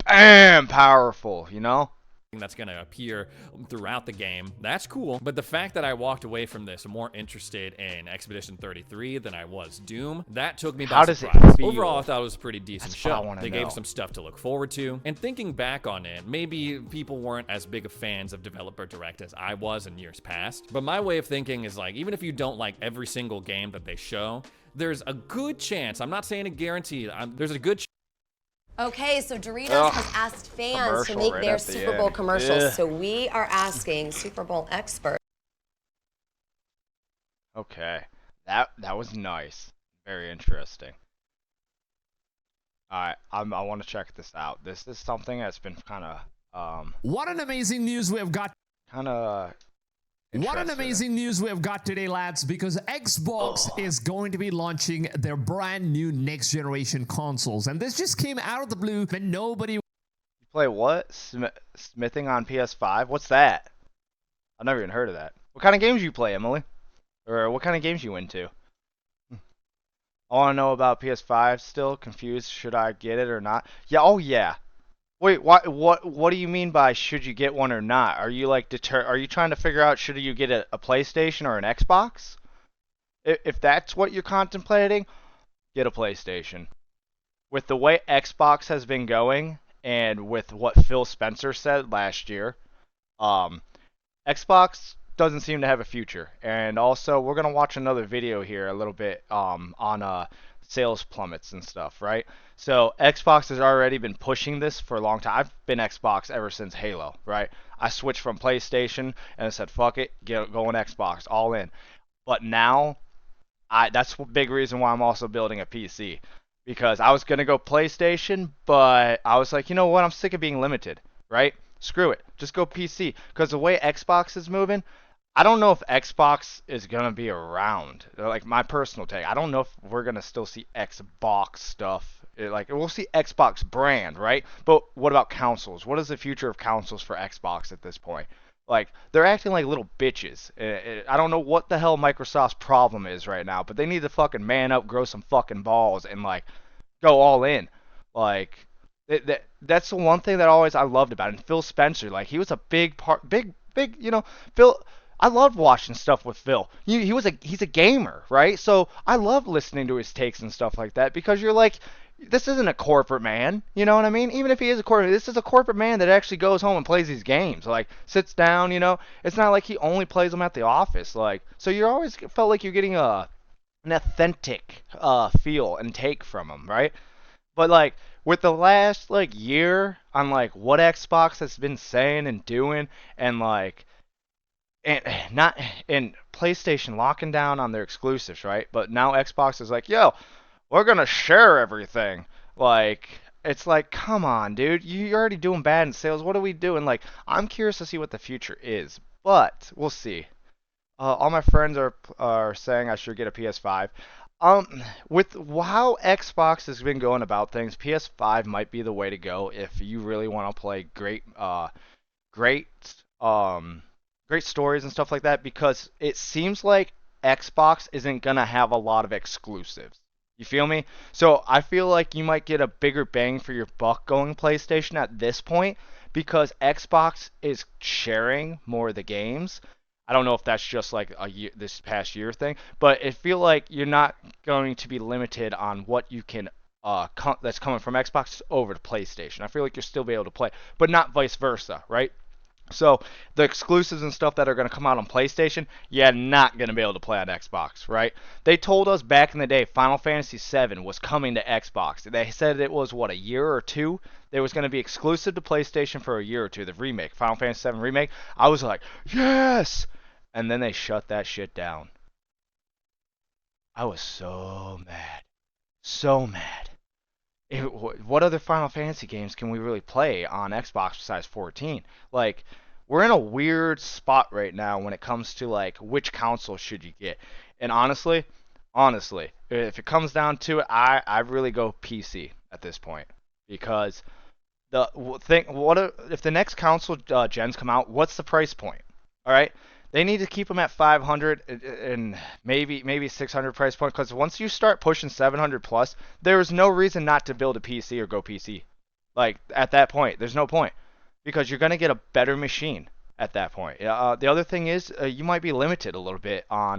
S1: bam, powerful,
S3: That's going to appear throughout the game. That's cool. But the fact that I walked away from this more interested in Expedition 33 than I was Doom, that took me by
S1: How does it
S3: surprise.
S1: feel?
S3: Overall, I thought it was a pretty decent
S1: That's what I
S3: show.
S1: wanna
S3: They
S1: know.
S3: gave some stuff to look forward to. And thinking back on it, maybe people weren't as big of fans of Developer Direct as I was in years past. But my way of thinking is like, even if you don't like every single game that they show, there's a good chance, I'm not saying a guarantee, there's a good chance.
S13: Okay, so Doritos
S1: Ugh.
S13: has asked fans to
S1: Commercial
S13: make
S1: right
S13: their
S1: at the
S13: Super Bowl
S1: end.
S13: commercials.
S1: Ugh.
S13: So we are asking Super Bowl experts.
S1: Okay, that was nice, very interesting. All right, I want to check this out. This is something that's been kind of
S5: What an amazing news we have got.
S1: Kind of.
S5: What an amazing news we have got today, lads, because Xbox is going to be launching their brand new next generation consoles. And this just came out of the blue, but nobody.
S1: You play what? Smithing on PS5? What's that? I've never even heard of that. What kind of games you play, Emily? Or what kind of games you into? I want to know about PS5 still. Confused. Should I get it or not? Yeah. Oh, yeah. Wait, what do you mean by should you get one or not? Are you like are you trying to figure out should you get a PlayStation or an Xbox? If that's what you're contemplating, get a PlayStation. With the way Xbox has been going and with what Phil Spencer said last year, Xbox doesn't seem to have a future. And also, we're gonna watch another video here a little bit on sales plummets and stuff, right? So Xbox has already been pushing this for a long time. I've been Xbox ever since Halo, right? I switched from PlayStation and I said, fuck it, going Xbox, all in. But now, that's a big reason why I'm also building a PC. Because I was going to go PlayStation, but I was like, you know what, I'm sick of being limited, right? Screw it, just go PC. Because the way Xbox is moving, I don't know if Xbox is going to be around. Like, my personal take, I don't know if we're going to still see Xbox stuff. Like, we'll see Xbox brand, right? But what about consoles? What is the future of consoles for Xbox at this point? Like, they're acting like little bitches. I don't know what the hell Microsoft's problem is right now, but they need to fucking man up, grow some fucking balls, and, like, go all in. Like, that's the one thing that I loved about it. And Phil Spencer, like, he was a big, you know, Phil... I loved watching stuff with Phil. He's a gamer, right? So I love listening to his takes and stuff like that because you're like, this isn't a corporate man, you know what I mean? Even if he is a corporate, this is a corporate man that actually goes home and plays these games, like sits down, you know. It's not like he only plays them at the office, like. So you always felt like you're getting an authentic feel and take from him, right? But like with the last like year on like what Xbox has been saying and doing and like. And PlayStation locking down on their exclusives, right? But now Xbox is like, yo, we're gonna share everything. Like, it's like, come on, dude, you're already doing bad in sales. What are we doing? Like, I'm curious to see what the future is, but we'll see. All my friends are saying I should get a PS5. With how Xbox has been going about things, PS5 might be the way to go if you really want to play great stories and stuff like that, because it seems like Xbox isn't going to have a lot of exclusives. You feel me? So I feel like you might get a bigger bang for your buck going PlayStation at this point because Xbox is sharing more of the games. I don't know if that's just like this past year thing, but it feel like you're not going to be limited on what you can that's coming from Xbox over to PlayStation. I feel like you'll still be able to play, but not vice versa, right? So the exclusives and stuff that are going to come out on PlayStation, you're not going to be able to play on Xbox, right? They told us back in the day Final Fantasy VII was coming to Xbox. They said it was, what, a year or two? It was going to be exclusive to PlayStation for a year or two, the remake, Final Fantasy VII remake. I was like, yes! And then they shut that shit down. I was so mad. So mad. What other Final Fantasy games can we really play on Xbox besides 14? Like, we're in a weird spot right now when it comes to, like, which console should you get. And honestly, if it comes down to it, I really go PC at this point. Because if the next console gens come out, what's the price point? All right? They need to keep them at 500 and maybe 600 price point, because once you start pushing 700 plus, there's no reason not to build a PC or go PC. Like, at that point, there's no point, because you're going to get a better machine at that point. The other thing is you might be limited a little bit on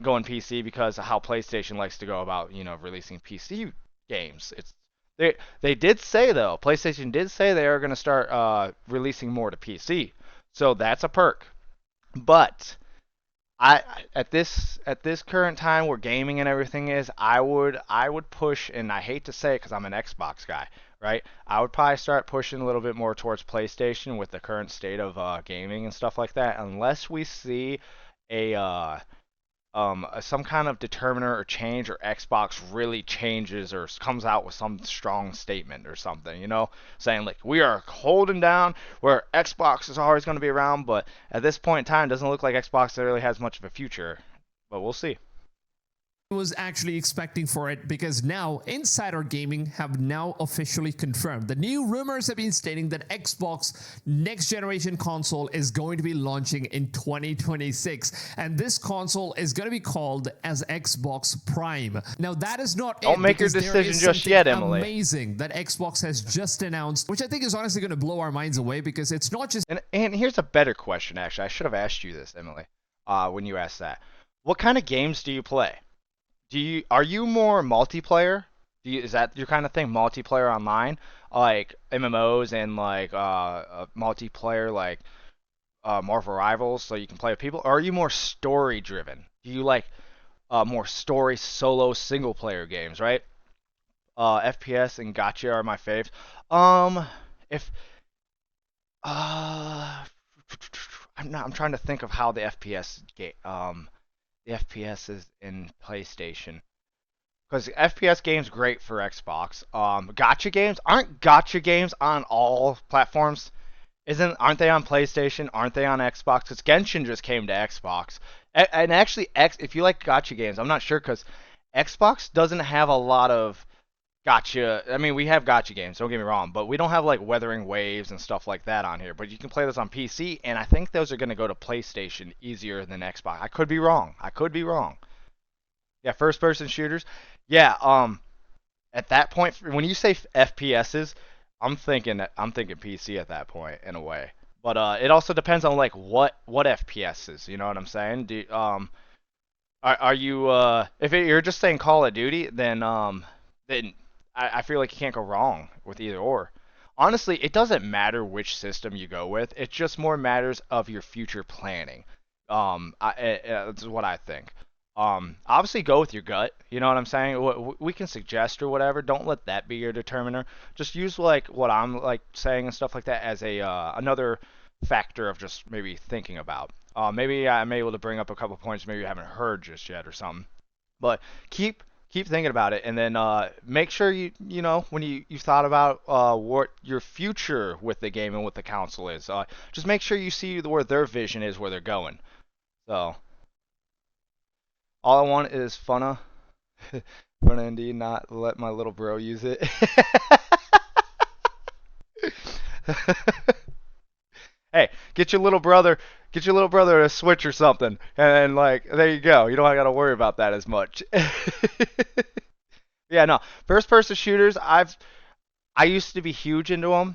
S1: going PC because of how PlayStation likes to go about, you know, releasing PC games. They did say, though, PlayStation did say they are going to start releasing more to PC, so that's a perk. But at this current time where gaming and everything is, I would push, and I hate to say it because I'm an Xbox guy, right? I would probably start pushing a little bit more towards PlayStation with the current state of gaming and stuff like that, unless we see a some kind of determiner or change, or Xbox really changes or comes out with some strong statement or something, you know, saying like we are holding down where Xbox is always going to be around, but at this point in time, it doesn't look like Xbox really has much of a future, but we'll see.
S5: Was actually expecting for it, because now Insider Gaming have now officially confirmed. The new rumors have been stating that Xbox next generation console is going to be launching in 2026, and this console is going to be called as Xbox Prime. Now that is not
S1: Don't make your decision just yet, Emily.
S5: Amazing that Xbox has just announced, which I think is honestly going to blow our minds away, because it's not just.
S1: And here's a better question, actually. I should have asked you this, Emily, when you asked that. What kind of games do you play? Are you more multiplayer? Is that your kind of thing, multiplayer online, like MMOs and like multiplayer like Marvel Rivals, so you can play with people? Or are you more story driven? Do you like more story solo single player games, right? FPS and gacha are my faves. I'm trying to think of how the FPS the FPS is in PlayStation, because FPS games great for Xbox. Gacha games, aren't gacha games on all platforms? Aren't they on PlayStation? Aren't they on Xbox? Because Genshin just came to Xbox. And actually, if you like gacha games, I'm not sure, because Xbox doesn't have a lot of gacha. I mean, we have gacha games, don't get me wrong, but we don't have like Weathering Waves and stuff like that on here. But you can play this on PC, and I think those are going to go to PlayStation easier than Xbox. I could be wrong. Yeah, first-person shooters. Yeah. At that point, when you say FPSs, I'm thinking PC at that point in a way. But it also depends on like what FPSs. You know what I'm saying? Are you if you're just saying Call of Duty, then I feel like you can't go wrong with either or. Honestly, it doesn't matter which system you go with. It just more matters of your future planning. That's what I think. Obviously go with your gut. You know what I'm saying? We can suggest or whatever. Don't let that be your determiner. Just use like what I'm like saying and stuff like that as a another factor of just maybe thinking about. Maybe I'm able to bring up a couple points maybe you haven't heard just yet or something. But keep thinking about it, and then make sure you know when you thought about what your future with the game and with the console is. Just make sure you see where their vision is, where they're going. So all I want is Funna indeed, not let my little bro use it. Hey, get your little brother a Switch or something, and like there you go. You don't gotta worry about that as much. Yeah, no. First-person shooters, I used to be huge into them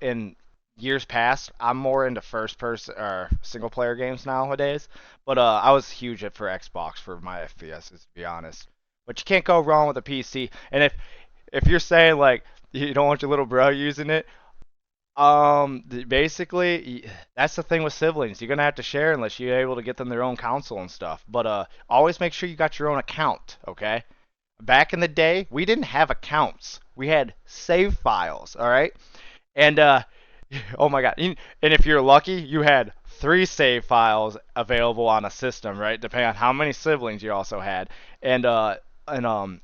S1: in years past. I'm more into first-person or single-player games nowadays, but I was huge for Xbox for my FPSs, to be honest. But you can't go wrong with a PC. And if you're saying like you don't want your little bro using it, basically that's the thing with siblings. You're gonna have to share unless you're able to get them their own console and stuff. But always make sure you got your own account, okay? Back in the day, we didn't have accounts. We had save files, all right? And oh my god. And if you're lucky, you had 3 save files available on a system, right? Depending on how many siblings you also had. And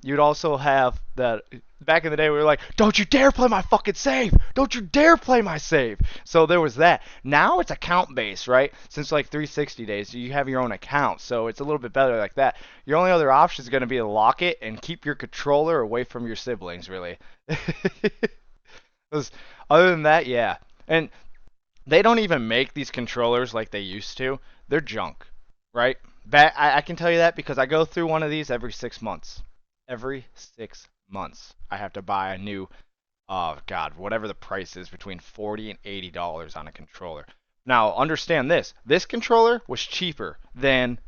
S1: you'd also have that. Back in the day, we were like, don't you dare play my fucking save! Don't you dare play my save! So there was that. Now it's account-based, right? Since like 360 days, you have your own account, so it's a little bit better like that. Your only other option is going to be to lock it and keep your controller away from your siblings, really. Other than that, yeah. And they don't even make these controllers like they used to. They're junk, right? I can tell you that because I go through one of these every 6 months. Every 6 months. I have to buy a new, whatever the price is, between $40 and $80 on a controller. Now, understand this. This controller was cheaper than,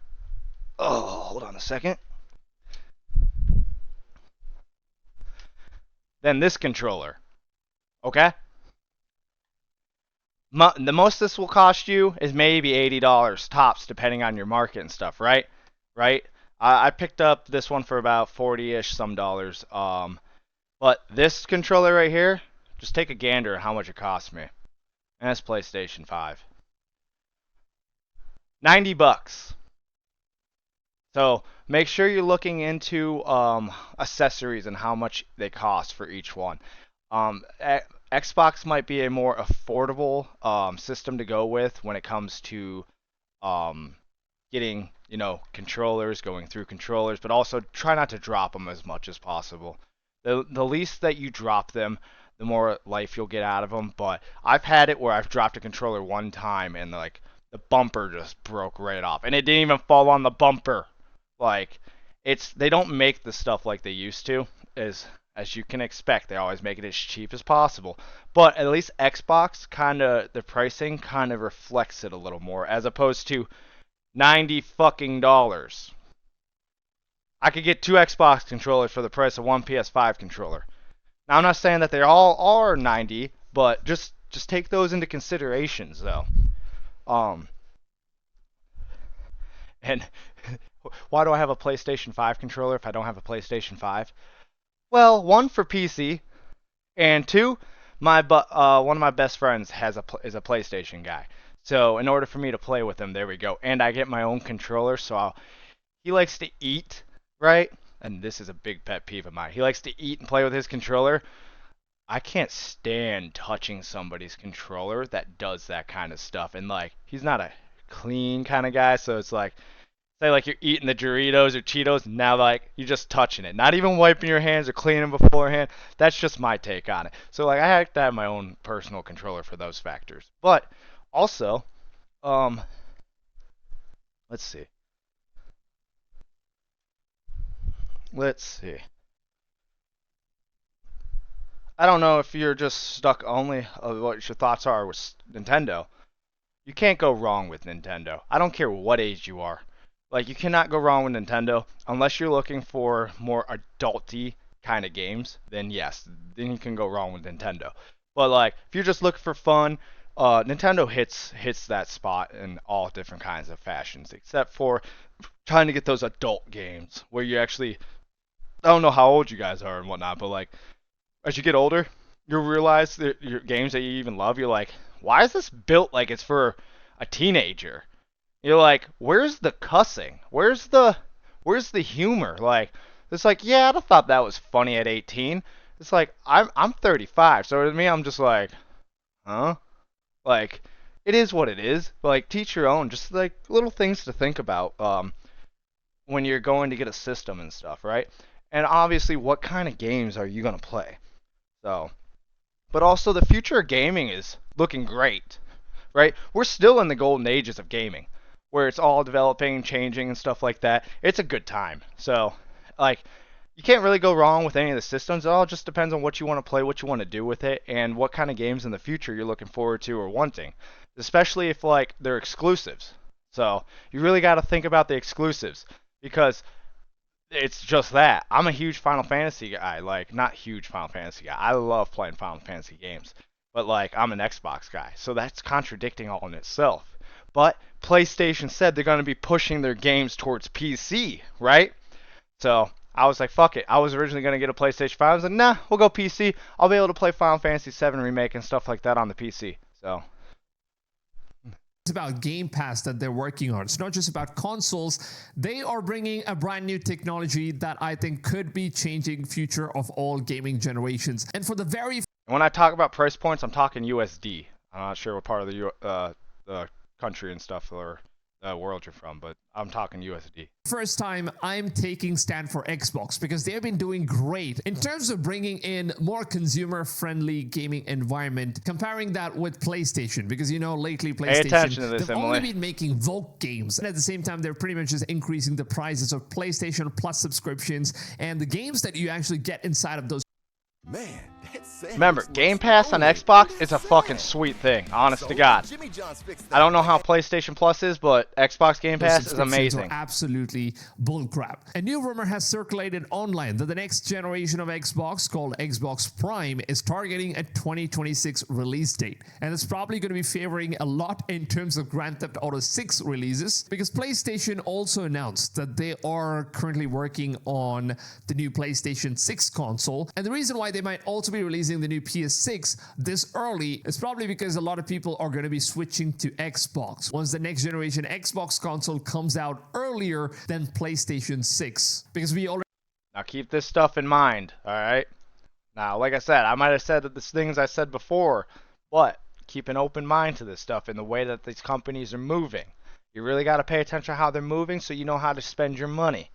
S1: hold on a second. Than this controller. Okay? The most this will cost you is maybe $80 tops, depending on your market and stuff, right? Right? I picked up this one for about 40-ish some dollars. But this controller right here, just take a gander at how much it cost me. And that's PlayStation 5. $90. So make sure you're looking into accessories and how much they cost for each one. Xbox might be a more affordable system to go with when it comes to getting, controllers, going through controllers, but also try not to drop them as much as possible. The least that you drop them, the more life you'll get out of them. But I've had it where I've dropped a controller one time and like the bumper just broke right off, and it didn't even fall on the bumper. Like, they don't make the stuff like they used to, as you can expect. They always make it as cheap as possible. But at least Xbox the pricing kind of reflects it a little more, as opposed to $90. I could get 2 Xbox controllers for the price of one PS5 controller. Now, I'm not saying that they all are 90, but just take those into considerations, though. And why do I have a PlayStation 5 controller if I don't have a PlayStation 5? Well, 1, for PC, and 2, one of my best friends is a PlayStation guy. So in order for me to play with him, there we go. And I get my own controller, so he likes to eat, right? And this is a big pet peeve of mine. He likes to eat and play with his controller. I can't stand touching somebody's controller that does that kind of stuff. And like, he's not a clean kind of guy, so it's like, say like you're eating the Doritos or Cheetos, and now like you're just touching it, not even wiping your hands or cleaning beforehand. That's just my take on it. So like, I have to have my own personal controller for those factors. But also, let's see. I don't know if you're just stuck only of what your thoughts are with Nintendo. You can't go wrong with Nintendo. I don't care what age you are. Like, you cannot go wrong with Nintendo unless you're looking for more adulty kind of games. Then yes, then you can go wrong with Nintendo. But like, if you're just looking for fun, Nintendo hits that spot in all different kinds of fashions, except for trying to get those adult games where you actually, I don't know how old you guys are and whatnot, but like, as you get older, you realize that your games that you even love, you're like, why is this built like it's for a teenager? You're like, where's the cussing? Where's the humor? Like, it's like, yeah, I thought that was funny at 18. It's like, I'm 35, so to me, I'm just like, huh? Like, it is what it is. Like, teach your own. Just like little things to think about when you're going to get a system and stuff, right? And obviously, what kind of games are you gonna play? So, but also the future of gaming is looking great, right? We're still in the golden ages of gaming, where it's all developing, changing, and stuff like that. It's a good time. So, like, you can't really go wrong with any of the systems. It all just depends on what you want to play, what you want to do with it, and what kind of games in the future you're looking forward to or wanting. Especially if, like, they're exclusives. So, you really got to think about the exclusives, because it's just that. I'm a huge Final Fantasy guy. Like, not huge Final Fantasy guy. I love playing Final Fantasy games. But, like, I'm an Xbox guy. So that's contradicting all in itself. But PlayStation said they're going to be pushing their games towards PC, right? So I was like, fuck it. I was originally going to get a PlayStation 5. I was like, nah, we'll go PC. I'll be able to play Final Fantasy VII Remake and stuff like that on the PC. So
S5: it's about Game Pass that they're working on. It's not just about consoles. They are bringing a brand new technology that I think could be changing future of all gaming generations. And for the very
S1: when I talk about price points, I'm talking USD. I'm not sure what part of the country and stuff or world you're from, but I'm talking USD.
S5: First time I'm taking stand for Xbox because they've been doing great in terms of bringing in more consumer-friendly gaming environment, comparing that with PlayStation, because lately PlayStation, they've only been making Vogue games, and at the same time they're pretty much just increasing the prices of PlayStation Plus subscriptions and the games that you actually get inside of those.
S15: Man,
S1: remember, Game Pass on Xbox is a fucking sweet thing, honest to God. I don't know how PlayStation Plus is, but Xbox Game Pass is amazing.
S5: Absolutely bullcrap. A new rumor has circulated online that the next generation of Xbox, called Xbox Prime, is targeting a 2026 release date. And it's probably going to be favoring a lot in terms of Grand Theft Auto 6 releases, because PlayStation also announced that they are currently working on the new PlayStation 6 console. And the reason why they might ultimately be releasing the new PS6 this early is probably because a lot of people are going to be switching to Xbox once the next generation Xbox console comes out earlier than PlayStation 6. Because we already...
S1: Now keep this stuff in mind, alright? Now, like I said, I might have said the things I said before, but keep an open mind to this stuff in the way that these companies are moving. You really got to pay attention to how they're moving so you know how to spend your money.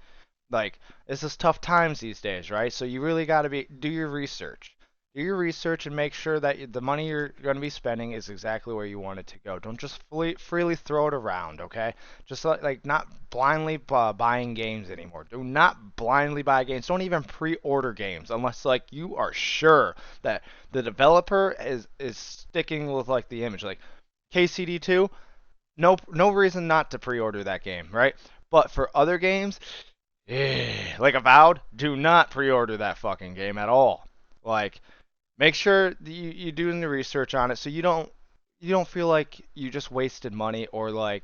S1: Like, this is tough times these days, right? So you really got to do your research. Do your research and make sure that the money you're going to be spending is exactly where you want it to go. Don't just freely throw it around, okay? Just like not blindly buying games anymore. Do not blindly buy games. Don't even pre-order games unless like you are sure that the developer is sticking with like the image. Like KCD2, no reason not to pre-order that game, right? But for other games, like Avowed, do not pre-order that fucking game at all. Like, make sure you doing the research on it so you don't feel like you just wasted money, or like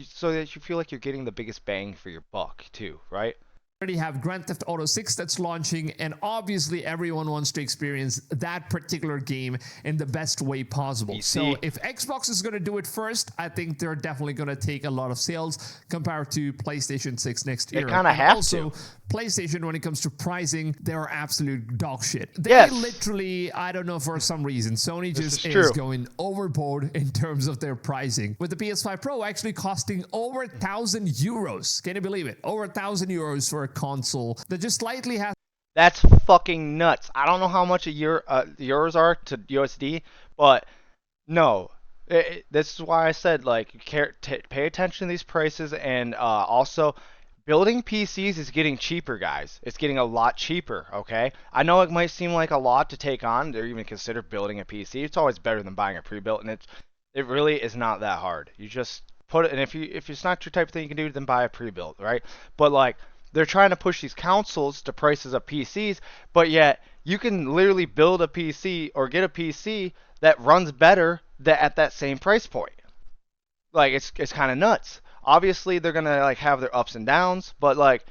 S1: so that you feel like you're getting the biggest bang for your buck too, right?
S5: already have Grand Theft Auto 6 that's launching, and obviously everyone wants to experience that particular game in the best way possible. So if Xbox is going to do it first, I think they're definitely going to take a lot of sales compared to PlayStation 6 next year.
S1: They kind of have
S5: also,
S1: to.
S5: PlayStation, when it comes to pricing, they're absolute dog shit. They literally, I don't know, for some reason, Sony just is going overboard in terms of their pricing. With the PS5 Pro actually costing over 1,000 euros. Can you believe it? Over 1,000 euros for a console that just slightly has...
S1: That's fucking nuts. I don't know how much euros are to USD, but no. This is why I said, like, pay attention to these prices, and also... building PCs is getting cheaper, guys. It's getting a lot cheaper, okay? I know it might seem like a lot to take on or even consider building a PC. It's always better than buying a pre-built, and it really is not that hard. You just put it, and if it's not your type of thing you can do, then buy a pre-built, right? But like, they're trying to push these consoles to prices of PCs, but yet you can literally build a PC or get a PC that runs better at that same price point. Like, it's kind of nuts. Obviously, they're gonna like have their ups and downs, but like,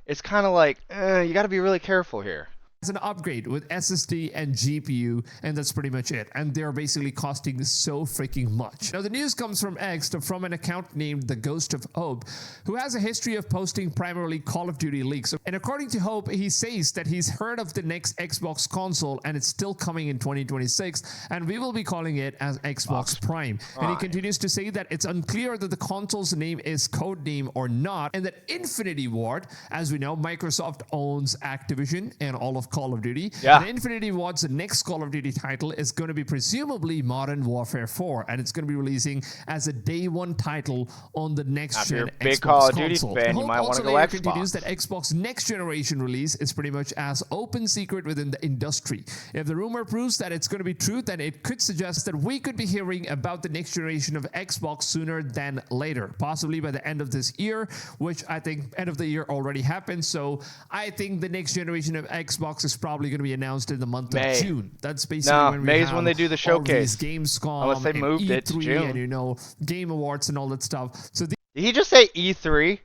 S1: it's kind of like you got to be really careful here.
S5: An upgrade with SSD and GPU, and that's pretty much it. And they're basically costing so freaking much. Now, the news comes from X, from an account named The Ghost of Hope, who has a history of posting primarily Call of Duty leaks. And according to Hope, he says that he's heard of the next Xbox console, and it's still coming in 2026, and we will be calling it as Xbox Prime. And he continues to say that it's unclear that the console's name is codename or not, and that Infinity Ward, as we know, Microsoft owns Activision and all of Call of Duty.
S1: Yeah.
S5: And Infinity Ward's next Call of Duty title is going to be presumably Modern Warfare 4, and it's going to be releasing as a day one title on the next gen Xbox
S1: big Call of Duty
S5: console.
S1: fan, you might want to go
S5: Xbox.
S1: Xbox.
S5: Continues that Xbox next generation release is pretty much as open secret within the industry. If the rumor proves that it's going to be true, then it could suggest that we could be hearing about the next generation of Xbox sooner than later, possibly by the end of this year, which I think end of the year already happened. So I think the next generation of Xbox is probably going to be announced in the month of June. That's basically when we
S1: May's
S5: have
S1: when they do the showcase.
S5: Gamescom,
S1: Unless they moved
S5: E3,
S1: it to June.
S5: and, you know, Game Awards and all that stuff. So
S1: Did he just say E3?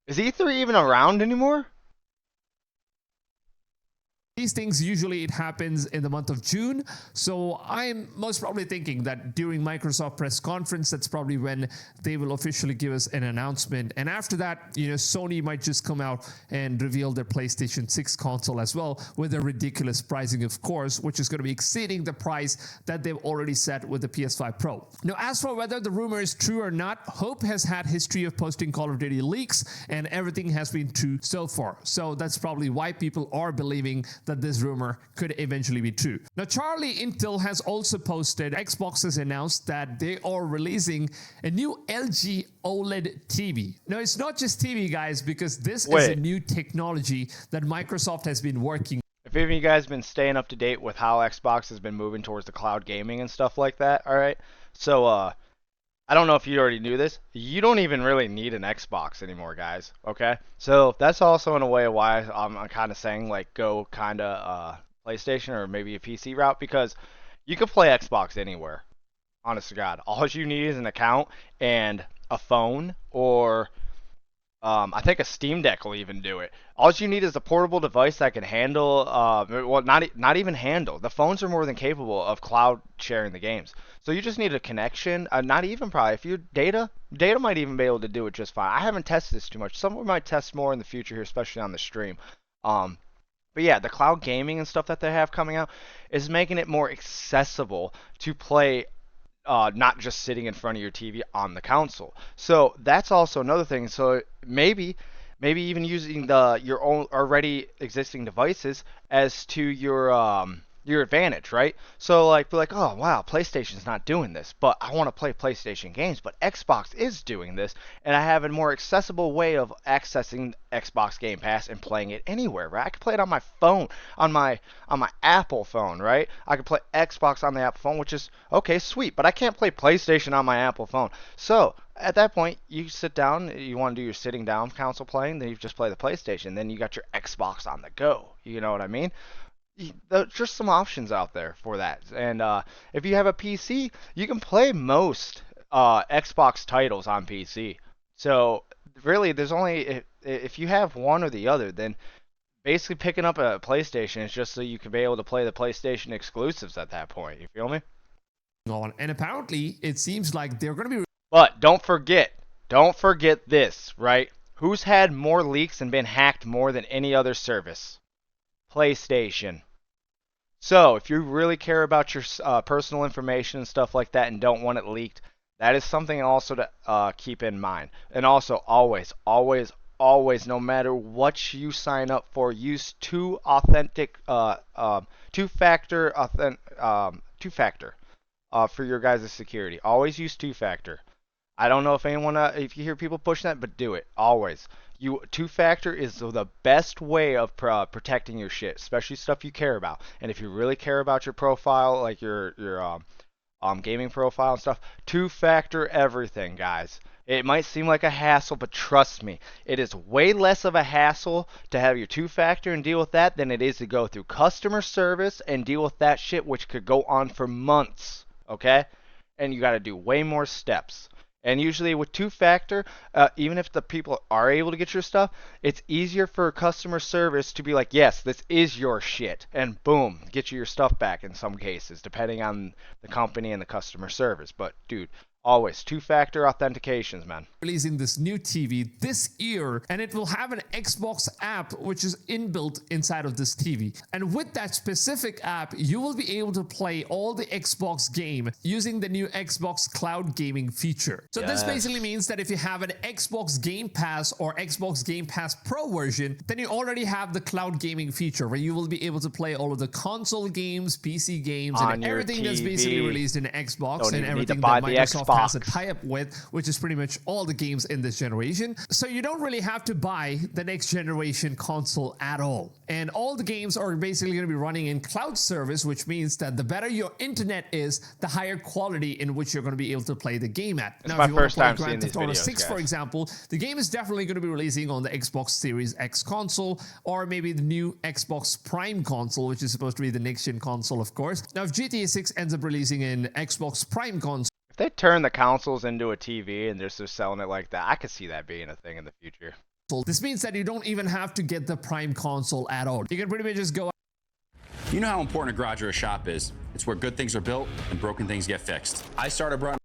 S1: Is E3 even around anymore?
S5: these things, usually it happens in the month of June. So I'm most probably thinking that during Microsoft press conference, that's probably when they will officially give us an announcement. And after that, you know, Sony might just come out and reveal their PlayStation 6 console as well, with a ridiculous pricing, of course, which is going to be exceeding the price that they've already set with the PS5 Pro. Now, as for whether the rumor is true or not, Hope has had history of posting Call of Duty leaks, and everything has been true so far. So that's probably why people are believing that this rumor could eventually be true. Now, Charlie Intel has also posted, Xbox has announced that they are releasing a new LG OLED TV. Now, it's not just TV, guys, because this is a new technology that Microsoft has been working.
S1: If any of you guys have been staying up to date with how Xbox has been moving towards the cloud gaming and stuff like that, all right? So, I don't know if you already knew this. You don't even really need an Xbox anymore, guys, okay? So that's also in a way why I'm kind of saying, like, go kind of PlayStation or maybe a PC route, because you can play Xbox anywhere, honest to God. All you need is an account and a phone, or I think a Steam Deck will even do it. All you need is a portable device that can handle, well, not even handle. The phones are more than capable of cloud sharing the games. So you just need a connection. Not even probably. If you data might even be able to do it just fine. I haven't tested this too much. Some we might test more in the future here, especially on the stream. But yeah, the cloud gaming and stuff that they have coming out is making it more accessible to play. Not just sitting in front of your TV on the console. So that's also another thing. So maybe even using your own already existing devices as to your advantage, right? So like be like, oh wow, PlayStation's not doing this, but I want to play PlayStation games, but Xbox is doing this, and I have a more accessible way of accessing Xbox Game Pass and playing it anywhere, right? I can play it on my phone, on my Apple phone, right? I can play Xbox on the Apple phone, which is okay, sweet, but I can't play PlayStation on my Apple phone. So at that point, you sit down, you want to do your sitting down console playing, then you just play the PlayStation, then you got your Xbox on the go. You know what I mean? There's just some options out there for that. And if you have a PC, you can play most Xbox titles on PC. So really, there's only if you have one or the other, then basically picking up a PlayStation is just so you can be able to play the PlayStation exclusives at that point. You feel me?
S5: And apparently, it seems like they're going to be.
S1: But don't forget this, right? Who's had more leaks and been hacked more than any other service? PlayStation. So if you really care about your personal information and stuff like that and don't want it leaked, that is something also to keep in mind. And also always, no matter what you sign up for, use two-factor for your guys' security. Always use two-factor. I don't know if you hear people pushing that, but do it always. Two-factor is the best way of protecting your shit, especially stuff you care about. And if you really care about your profile, like your gaming profile and stuff, two-factor everything, guys. It might seem like a hassle, but trust me, it is way less of a hassle to have your two-factor and deal with that than it is to go through customer service and deal with that shit, which could go on for months, okay? And you got to do way more steps. And usually with two-factor, even if the people are able to get your stuff, it's easier for customer service to be like, yes, this is your shit. And boom, get you your stuff back in some cases, depending on the company and the customer service. But dude, always two-factor authentications, man.
S5: Releasing this new TV this year, and it will have an Xbox app which is inbuilt inside of this TV. And with that specific app, you will be able to play all the Xbox game using the new Xbox Cloud Gaming feature. So this basically means that if you have an Xbox Game Pass or Xbox Game Pass Pro version, then you already have the cloud gaming feature where you will be able to play all of the console games, PC games, and everything that's basically released in Xbox and everything that Microsoft has a tie-up with, which is pretty much all the games in this generation. So you don't really have to buy the next generation console at all. And all the games are basically going to be running in cloud service, which means that the better your internet is, the higher quality in which you're going to be able to play the game at.
S1: It's now, if you want to play
S5: Grand Theft Auto 6, for example, the game is definitely going to be releasing on the Xbox Series X console, or maybe the new Xbox Prime console, which is supposed to be the next-gen console, of course. Now, if GTA 6 ends up releasing in Xbox Prime console,
S1: if they turn the consoles into a TV and they're just selling it like that, I could see that being a thing in the future.
S5: This means that you don't even have to get the Prime console at all. You can pretty much just go.
S17: You know how important a garage or a shop is. It's where good things are built and broken things get fixed. I started Brian.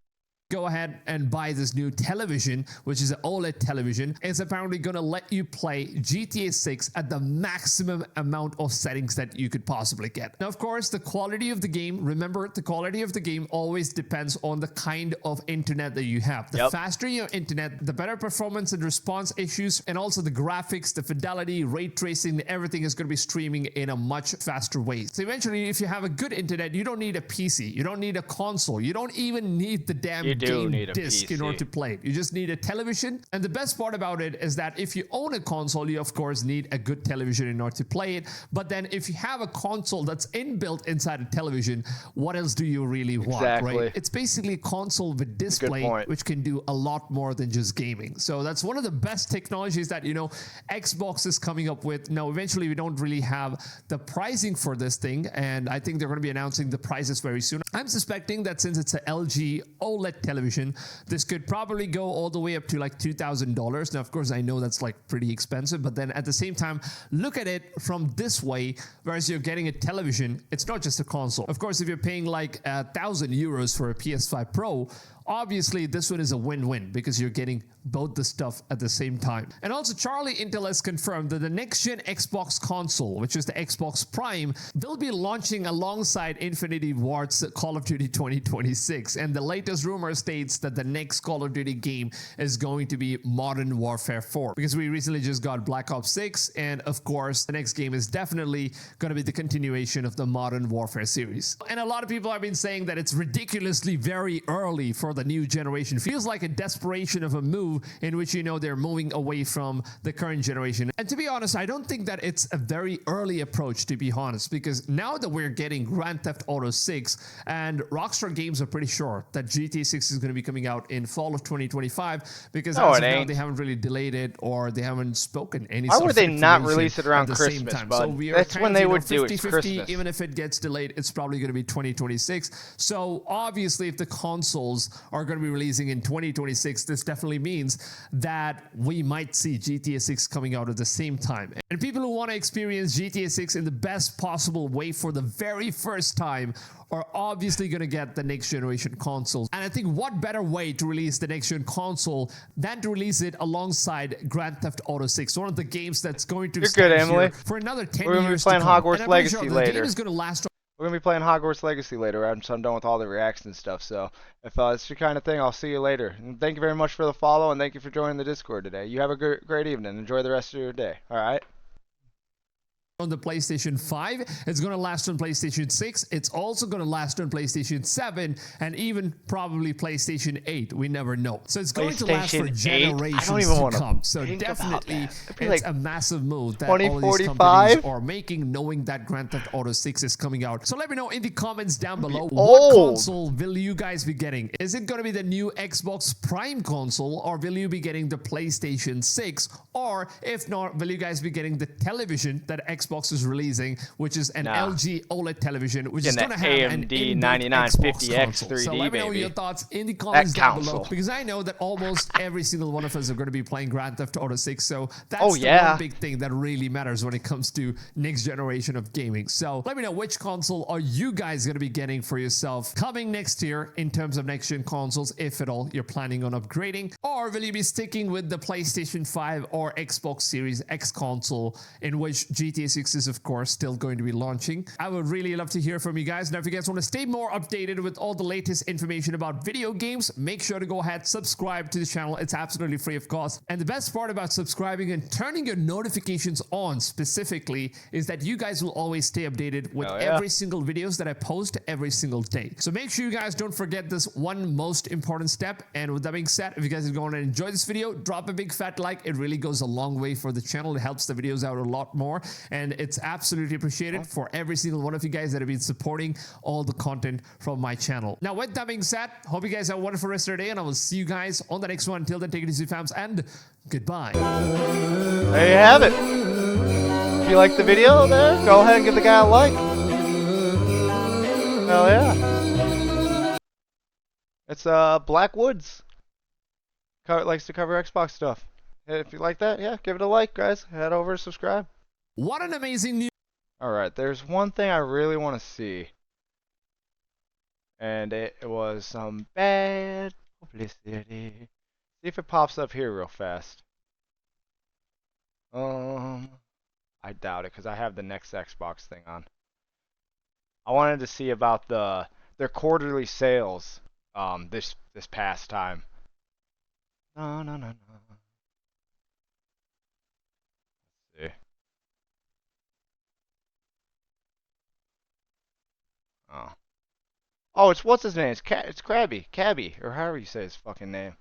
S5: Go ahead and buy this new television, which is an OLED television. It's apparently going to let you play GTA 6 at the maximum amount of settings that you could possibly get. Now, of course, the quality of the game, remember, the quality of the game always depends on the kind of internet that you have. The faster your internet, the better performance and response issues, and also the graphics, the fidelity, ray tracing, everything is going to be streaming in a much faster way. So eventually, if you have a good internet, you don't need a PC, you don't need a console, you don't even need the damn game disc in order to play it. You just need a television. And the best part about it is that if you own a console, you of course need a good television in order to play it. But then if you have a console that's inbuilt inside a television, what else do you really want, right? It's basically a console with display, which can do a lot more than just gaming. So that's one of the best technologies that, you know, Xbox is coming up with. Now, eventually we don't really have the pricing for this thing, and I think they're going to be announcing the prices very soon. I'm suspecting that since it's a LG OLED television, this could probably go all the way up to like $2,000. Now, of course, I know that's like pretty expensive, but then at the same time, look at it from this way, whereas you're getting a television, it's not just a console. Of course, if you're paying like €1,000 for a PS5 Pro, obviously this one is a win-win because you're getting both the stuff at the same time. And also, Charlie Intel has confirmed that the next-gen Xbox console, which is the Xbox Prime, will be launching alongside Infinity Ward's Call of Duty 2026. And the latest rumor states that the next Call of Duty game is going to be Modern Warfare 4, because we recently just got Black Ops 6, and of course, the next game is definitely going to be the continuation of the Modern Warfare series. And a lot of people have been saying that it's ridiculously very early for the new generation. Feels like a desperation of a move in which, you know, they're moving away from the current generation. And to be honest, I don't think that it's a very early approach, to be honest, because now that we're getting Grand Theft Auto 6, and Rockstar Games are pretty sure that GTA 6 is going to be coming out in fall of 2025, because as of now, they haven't really delayed it, or they haven't spoken any
S1: Why
S5: sort
S1: would
S5: of
S1: they not
S5: information
S1: release it around
S5: at the
S1: Christmas,
S5: same time.
S1: bud?
S5: So we are
S1: That's
S5: kind
S1: when
S5: of,
S1: they
S5: you know,
S1: would do it,
S5: 50-50,
S1: Christmas.
S5: even if it gets delayed, it's probably going to be 2026. So obviously, if the consoles are going to be releasing in 2026, this definitely means that we might see GTA 6 coming out at the same time. And people who want to experience GTA 6 in the best possible way for the very first time are obviously going to get the next generation consoles. And I think what better way to release the next gen console than to release it alongside Grand Theft Auto 6, one of the games that's going to
S1: You're good, Emily.
S5: for another 10
S1: We're gonna be
S5: years
S1: playing
S5: to come.
S1: Hogwarts
S5: And I'm pretty
S1: Legacy
S5: sure
S1: later.
S5: The game is going to last.
S1: We're gonna be playing Hogwarts Legacy later once I'm done with all the reacts and stuff. So if it's your kind of thing, I'll see you later. And thank you very much for the follow, and thank you for joining the Discord today. You have a great evening. Enjoy the rest of your day. All right.
S5: On the PlayStation 5, it's going to last on PlayStation 6, it's also going to last on PlayStation 7, and even probably PlayStation 8. We never know. So it's going to last for generations to come. So definitely, it's like a massive move that all of these companies are making, knowing that Grand Theft Auto 6 is coming out. So let me know in the comments down below, what console will you guys be getting? Is it going to be the new Xbox Prime console, or will you be getting the PlayStation 6? Or if not, will you guys be getting the television that Xbox is releasing, which is an LG OLED television, which is going to have
S1: AMD
S5: an
S1: 9950X 3D,
S5: so let me know your thoughts in the comments down below, because I know that almost every single one of us are going to be playing Grand Theft Auto 6, so that's the one big thing that really matters when it comes to next generation of gaming. So let me know, which console are you guys going to be getting for yourself coming next year in terms of next gen consoles, if at all you're planning on upgrading, or will you be sticking with the PlayStation 5 or Xbox Series X console, in which GTA 6 is of course still going to be launching. I would really love to hear from you guys. Now, if you guys want to stay more updated with all the latest information about video games, make sure to go ahead, subscribe to the channel. It's absolutely free of cost. And the best part about subscribing and turning your notifications on specifically is that you guys will always stay updated with every single videos that I post every single day. So make sure you guys don't forget this one most important step. And with that being said, if you guys are going to enjoy this video, drop a big fat like. It really goes a long way for the channel. It helps the videos out a lot more, and it's absolutely appreciated for every single one of you guys that have been supporting all the content from my channel. Now, with that being said, hope you guys have a wonderful rest of your day, and I will see you guys on the next one. Until then, take it easy, fams, and goodbye.
S1: There you have it. If you like the video there, go ahead and give the guy a like. Hell yeah. It's Black Woods. Likes to cover Xbox stuff. If you like that, yeah, give it a like, guys. Head over and subscribe.
S5: What an amazing news.
S1: Alright, there's one thing I really want to see. And it was some bad publicity. See if it pops up here real fast. I doubt it, because I have the next Xbox thing on. I wanted to see about their quarterly sales this past time. No. Let's see. Oh, it's what's his name? It's Krabby, Cabby, or however you say his fucking name.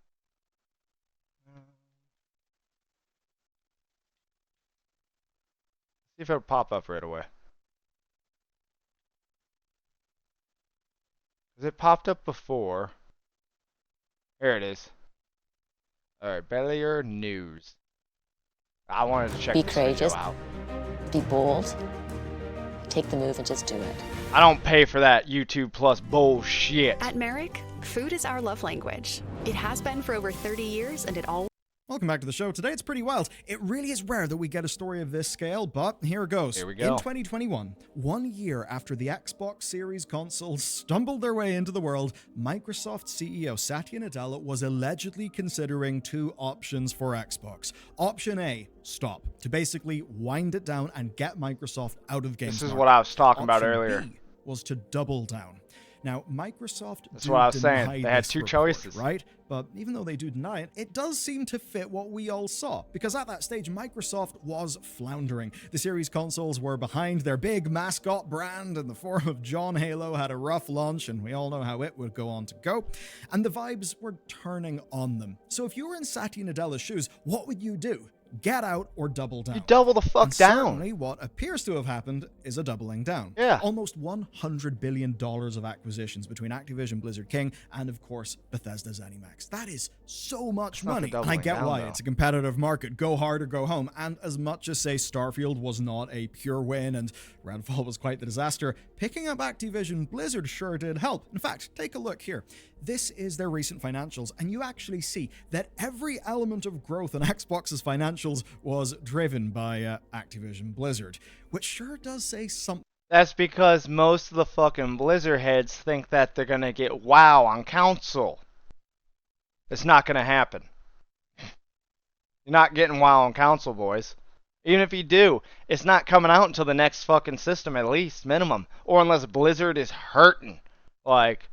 S1: See if it'll pop up right away. Because it popped up before. Here it is. Alright, Bellier News. I wanted to check
S18: Be
S1: this
S18: courageous.
S1: video out.
S18: Be bold. take the move and just do it.
S1: I don't pay for that YouTube Plus bullshit.
S22: At Merrick, food is our love language. It has been for over 30 years, and it always.
S23: Welcome back to the show. Today it's pretty wild. It really is rare that we get a story of this scale, but here it goes.
S1: Here we go.
S23: In 2021, 1 year after the Xbox Series consoles stumbled their way into the world, Microsoft CEO Satya Nadella was allegedly considering two options for Xbox. Option A, stop, to basically wind it down and get Microsoft out of the game.
S1: This is what I was talking about earlier.
S23: B was to double down. Now, Microsoft
S1: That's what I was saying. They had two choices.
S23: Right? But even though they do deny it, it does seem to fit what we all saw. Because at that stage, Microsoft was floundering. The series consoles were behind their big mascot brand in the form of John Halo had a rough launch, and we all know how it would go on to go. And the vibes were turning on them. So if you were in Satya Nadella's shoes, what would you do? Get out or double down.
S1: You double the fuck down.
S23: Certainly what appears to have happened is a doubling down.
S1: Yeah.
S23: Almost $100 billion of acquisitions between Activision Blizzard King and, of course, Bethesda ZeniMax. That is so much money. And I get why. It's a competitive market. Go hard or go home. And as much as, say, Starfield was not a pure win and Redfall was quite the disaster, picking up Activision Blizzard sure did help. In fact, take a look here. This is their recent financials, and you actually see that every element of growth in Xbox's financials was driven by Activision Blizzard, which sure does say something.
S1: That's because most of the fucking Blizzard heads think that they're gonna get WoW on console. It's not gonna happen. You're not getting WoW on console, boys. Even if you do, it's not coming out until the next fucking system at least, minimum. Or unless Blizzard is hurting. Like...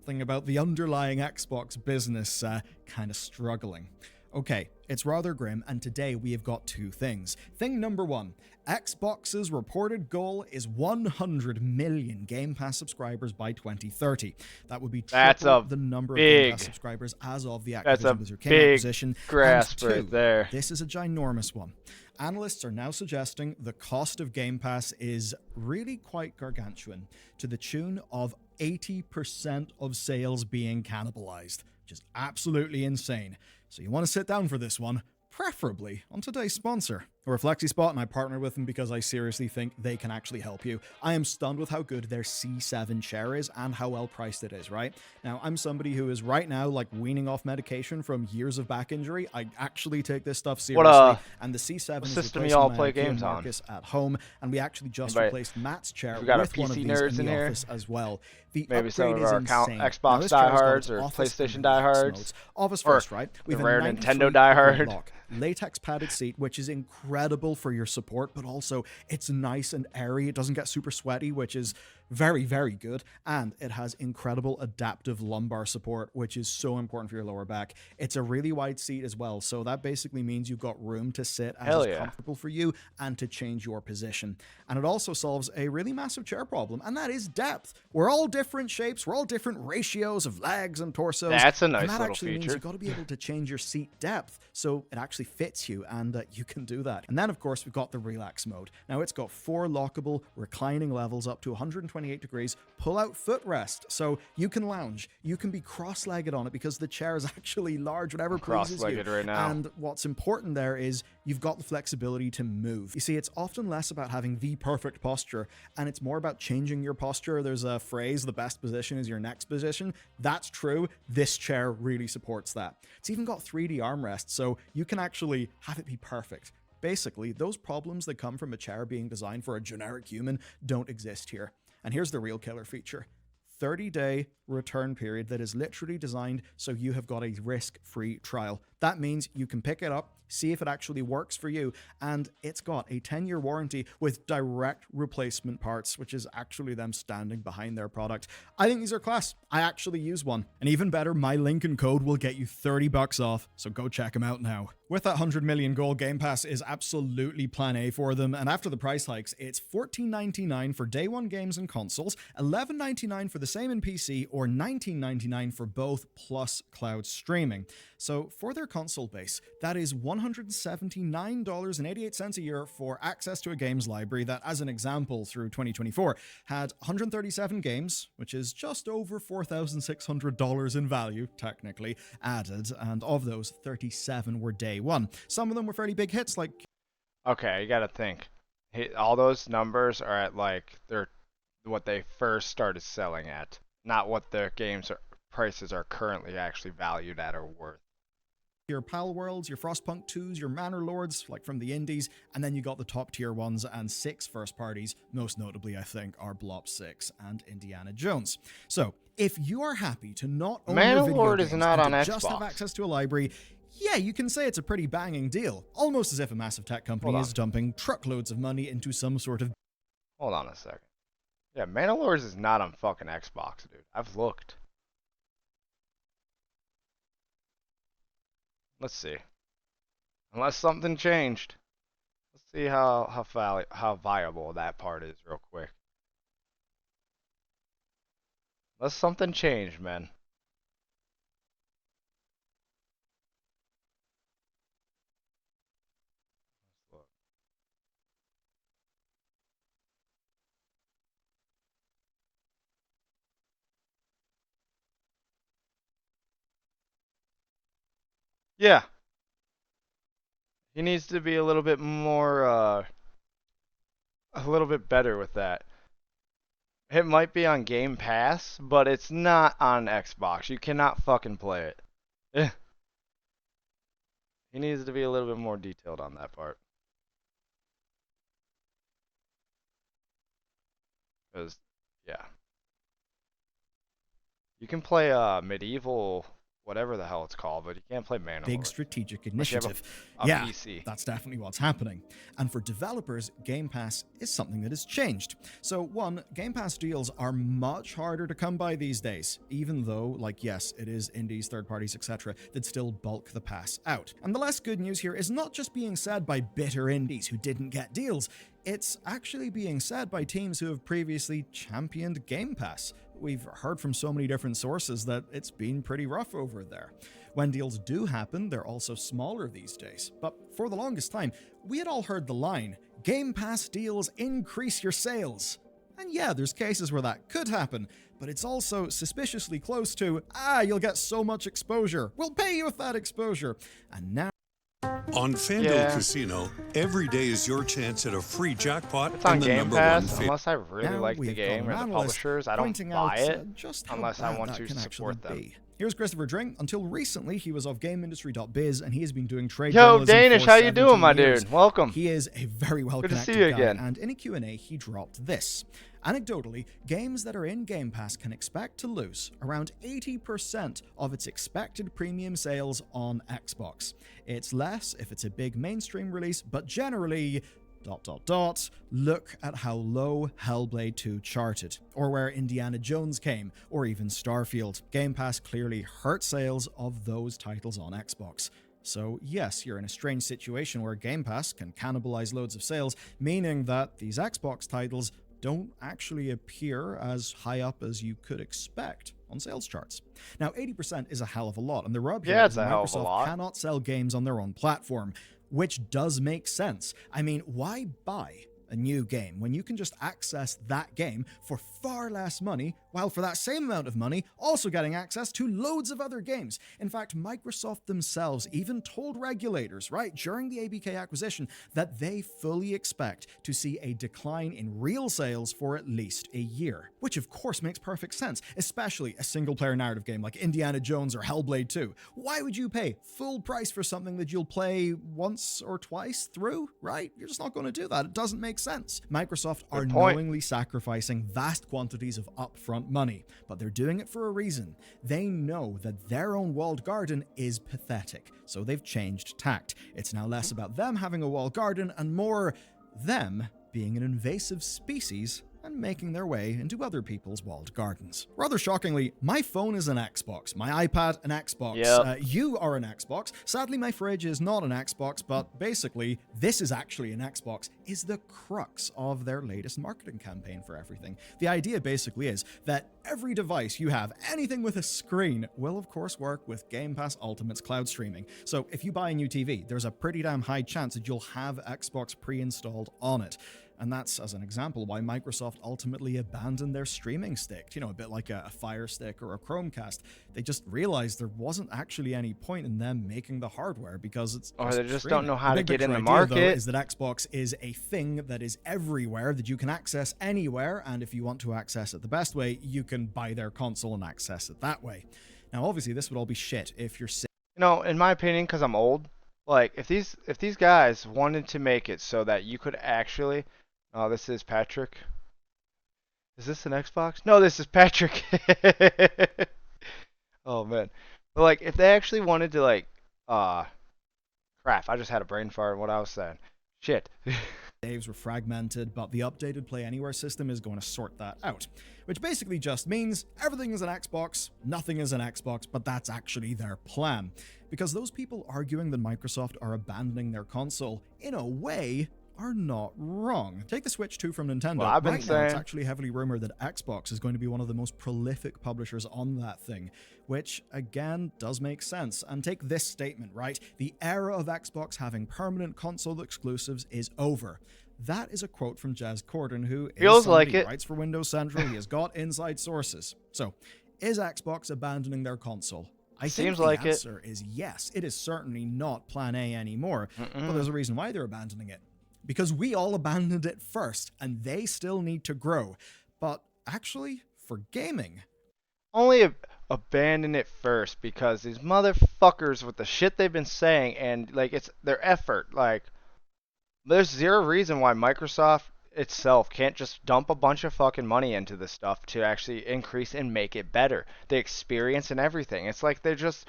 S23: Thing about the underlying Xbox business kind of struggling. Okay, it's rather grim, and today we have got two things. Thing number one, Xbox's reported goal is 100 million Game Pass subscribers by 2030. That would be triple the number of Game Pass subscribers as of the Activision Blizzard King acquisition.
S1: Grasp right there.
S23: This is a ginormous one. Analysts are now suggesting the cost of Game Pass is really quite gargantuan, to the tune of 80% of sales being cannibalized, which is absolutely insane. So you want to sit down for this one, preferably on today's sponsor. We're FlexiSpot, and I partnered with them because I seriously think they can actually help you. I am stunned with how good their C7 chair is and how well priced it is, right? Now, I'm somebody who is right now like weaning off medication from years of back injury. I actually take this stuff seriously, and the C7 is
S1: system
S23: replacing
S1: y'all
S23: my
S1: play
S23: IKEA
S1: games on?
S23: Marcus at home, and we actually just replaced Matt's chair with
S1: got
S23: one
S1: our
S23: of
S1: PC
S23: these
S1: nerds
S23: in the
S1: here?
S23: office as well. The
S1: Maybe some
S23: upgrade
S1: of our
S23: is insane.
S1: Xbox diehards or PlayStation diehards.
S23: Office
S1: Or
S23: first, right? We
S1: the
S23: have
S1: rare
S23: a
S1: Nintendo
S23: 93
S1: diehard.
S23: lock, latex padded seat, which is incredible for your support, but also it's nice and airy. It doesn't get super sweaty, which is very, very good. And it has incredible adaptive lumbar support, which is so important for your lower back. It's a really wide seat as well, so that basically means you've got room to sit as is comfortable for you and to change your position. And it also solves a really massive chair problem, and that is depth. We're all different shapes, we're all different ratios of legs and torsos.
S1: That's a nice
S23: and that
S1: little
S23: actually means
S1: feature.
S23: you've got to be able to change your seat depth so it actually fits you, and you can do that. And then, of course, we've got the relax mode. Now, it's got 4 lockable reclining levels up to 128 degrees, pull-out footrest, so you can lounge. You can be cross-legged on it because the chair is actually large, whatever pleases you.
S1: Cross-legged right now.
S23: And what's important there is you've got the flexibility to move. You see, it's often less about having the perfect posture, and it's more about changing your posture. There's a phrase, the best position is your next position. That's true. This chair really supports that. It's even got 3D armrests, so you can actually have it be perfect. Basically, those problems that come from a chair being designed for a generic human don't exist here. And here's the real killer feature. 30-day return period that is literally designed so you have got a risk-free trial. That means you can pick it up, see if it actually works for you, and it's got a 10-year warranty with direct replacement parts, which is actually them standing behind their product. I think these are class. I actually use one. And even better, my Lincoln code will get you $30 off, so go check them out now. With that 100 million goal, Game Pass is absolutely plan A for them, and after the price hikes, it's $14.99 for day one games and consoles, $11.99 for the same in PC, or $19.99 for both, plus cloud streaming. So for their console base, that is $179.88 a year for access to a games library that, as an example, through 2024, had 137 games, which is just over $4,600 in value, technically, added, and of those, 37 were day one. Some of them were fairly big hits, like...
S1: Okay, you gotta think. All those numbers are at like what they first started selling at, not what the prices are currently actually valued at or worth.
S23: Your Pal Worlds, your Frostpunk 2s, your Manor Lords, like from the indies, and then you got the top tier ones and 6 first parties, most notably I think are Blop 6 and Indiana Jones. So, if you are happy to not own your video
S1: Manor
S23: games
S1: is not
S23: and
S1: on
S23: to just have
S1: Xbox.
S23: access to a library, yeah, you can say it's a pretty banging deal. Almost as if a massive tech company is dumping truckloads of money into some sort of...
S1: Hold on a second. Yeah, Mandalorian is not on fucking Xbox, dude. I've looked. Let's see. Unless something changed. Let's see how viable that part is real quick. Unless something changed, man. Yeah. He needs to be a little bit more, a little bit better with that. It might be on Game Pass, but it's not on Xbox. You cannot fucking play it. He needs to be a little bit more detailed on that part. Because, yeah. You can play Medieval, whatever the hell it's called, but you can't play Mandalorian.
S23: Big strategic
S1: Unless you have
S23: initiative.
S1: a
S23: Yeah,
S1: PC.
S23: that's definitely what's happening. And for developers, Game Pass is something that has changed. So one, Game Pass deals are much harder to come by these days, even though, like, yes, it is indies, third parties, etc., that still bulk the pass out. And the less good news here is not just being said by bitter indies who didn't get deals, it's actually being said by teams who have previously championed Game Pass. We've heard from so many different sources that it's been pretty rough over there. When deals do happen, they're also smaller these days. But for the longest time, we had all heard the line, Game Pass deals increase your sales. And yeah, there's cases where that could happen, but it's also suspiciously close to, you'll get so much exposure. We'll pay you with that exposure. And now...
S18: On FanDuel Casino, every day is your chance at a free jackpot
S1: It's on
S18: and the
S1: Game
S18: #1
S1: Pass.
S18: favorite.
S1: Unless I really
S23: Now
S1: like the
S23: we've
S1: game
S23: got
S1: or
S23: an
S1: the
S23: analyst
S1: publishers, I don't
S23: pointing
S1: buy
S23: out,
S1: it
S23: just how
S1: unless I
S23: bad
S1: want
S23: that
S1: to
S23: can
S1: support
S23: actually
S1: them.
S23: be. Here's Christopher Drink. Until recently, he was of GameIndustry.biz, and he has been doing trade
S1: Yo,
S23: journalism
S1: Danish,
S23: for
S1: how you doing,
S23: 17
S1: my
S23: years.
S1: dude? Welcome.
S23: He is a very
S1: Good to
S23: well-connected
S1: see you
S23: guy,
S1: again.
S23: and in a Q&A, he dropped this. Anecdotally, games that are in Game Pass can expect to lose around 80% of its expected premium sales on Xbox. It's less if it's a big mainstream release, but generally... Look at how low Hellblade 2 charted, or where Indiana Jones came, or even Starfield. Game Pass clearly hurt sales of those titles on Xbox. So yes, you're in a strange situation where Game Pass can cannibalize loads of sales, meaning that these Xbox titles don't actually appear as high up as you could expect on sales charts. Now, 80% is a hell of a lot, and the rub here
S1: Yeah,
S23: is
S1: it's a hell of a
S23: Microsoft
S1: lot.
S23: cannot sell games on their own platform, which does make sense. I mean, why buy a new game when you can just access that game for far less money, while for that same amount of money also getting access to loads of other games? In fact, Microsoft themselves even told regulators, right, during the ABK acquisition, that they fully expect to see a decline in real sales for at least a year. Which of course makes perfect sense, especially a single-player narrative game like Indiana Jones or Hellblade 2. Why would you pay full price for something that you'll play once or twice through, right? You're just not going to do that. It doesn't make sense. Microsoft are
S1: point.
S23: knowingly sacrificing vast quantities of upfront money, but they're doing it for a reason. They know that their own walled garden is pathetic, so they've changed tact. It's now less about them having a walled garden and more them being an invasive species and making their way into other people's walled gardens. Rather shockingly, my phone is an Xbox, my iPad an Xbox,
S1: Yep.
S23: You are an Xbox. Sadly, my fridge is not an Xbox, but basically, this is actually an Xbox, is the crux of their latest marketing campaign for everything. The idea basically is that every device you have, anything with a screen, will of course work with Game Pass Ultimate's cloud streaming. So if you buy a new TV, there's a pretty damn high chance that you'll have Xbox pre-installed on it. And that's, as an example, why Microsoft ultimately abandoned their streaming stick, a bit like a Fire Stick or a Chromecast. They just realized there wasn't actually any point in them making the hardware because it's
S1: Or they just
S23: streaming.
S1: don't know how to
S23: The big
S1: get in the
S23: picture idea, though,
S1: market.
S23: is that Xbox is a thing that is everywhere, that you can access anywhere, and if you want to access it the best way, you can buy their console and access it that way. Now, obviously, this would all be shit if you're
S1: In my opinion, because I'm old, like if these guys wanted to make it so that you could actually, oh, this is Patrick. Is this an Xbox? No, this is Patrick. Oh man, but like if they actually wanted to crap, I just had a brain fart. What I was saying, shit.
S23: saves were fragmented, but the updated Play Anywhere system is going to sort that out. Which basically just means everything is an Xbox, nothing is an Xbox, but that's actually their plan. Because those people arguing that Microsoft are abandoning their console, in a way, are not wrong. Take the Switch 2 from Nintendo.
S1: Well, I've been
S23: right now, it's
S1: saying-
S23: actually heavily rumored that Xbox is going to be one of the most prolific publishers on that thing, which, again, does make sense. And take this statement, right? The era of Xbox having permanent console exclusives is over. That is a quote from Jez Corden, who
S1: Feels
S23: is
S1: like
S23: somebody,
S1: it.
S23: writes for Windows Central. He has got inside sources. So, is Xbox abandoning their console? I think
S1: Seems
S23: the
S1: like it.
S23: answer is yes. It is certainly not Plan A anymore. But there's a reason why they're abandoning it. Because we all abandoned it first, and they still need to grow. But actually, for gaming,
S1: Only abandon it first because these motherfuckers with the shit they've been saying and like it's their effort. Like, there's zero reason why Microsoft itself can't just dump a bunch of fucking money into this stuff to actually increase and make it better. The experience and everything. It's like they're just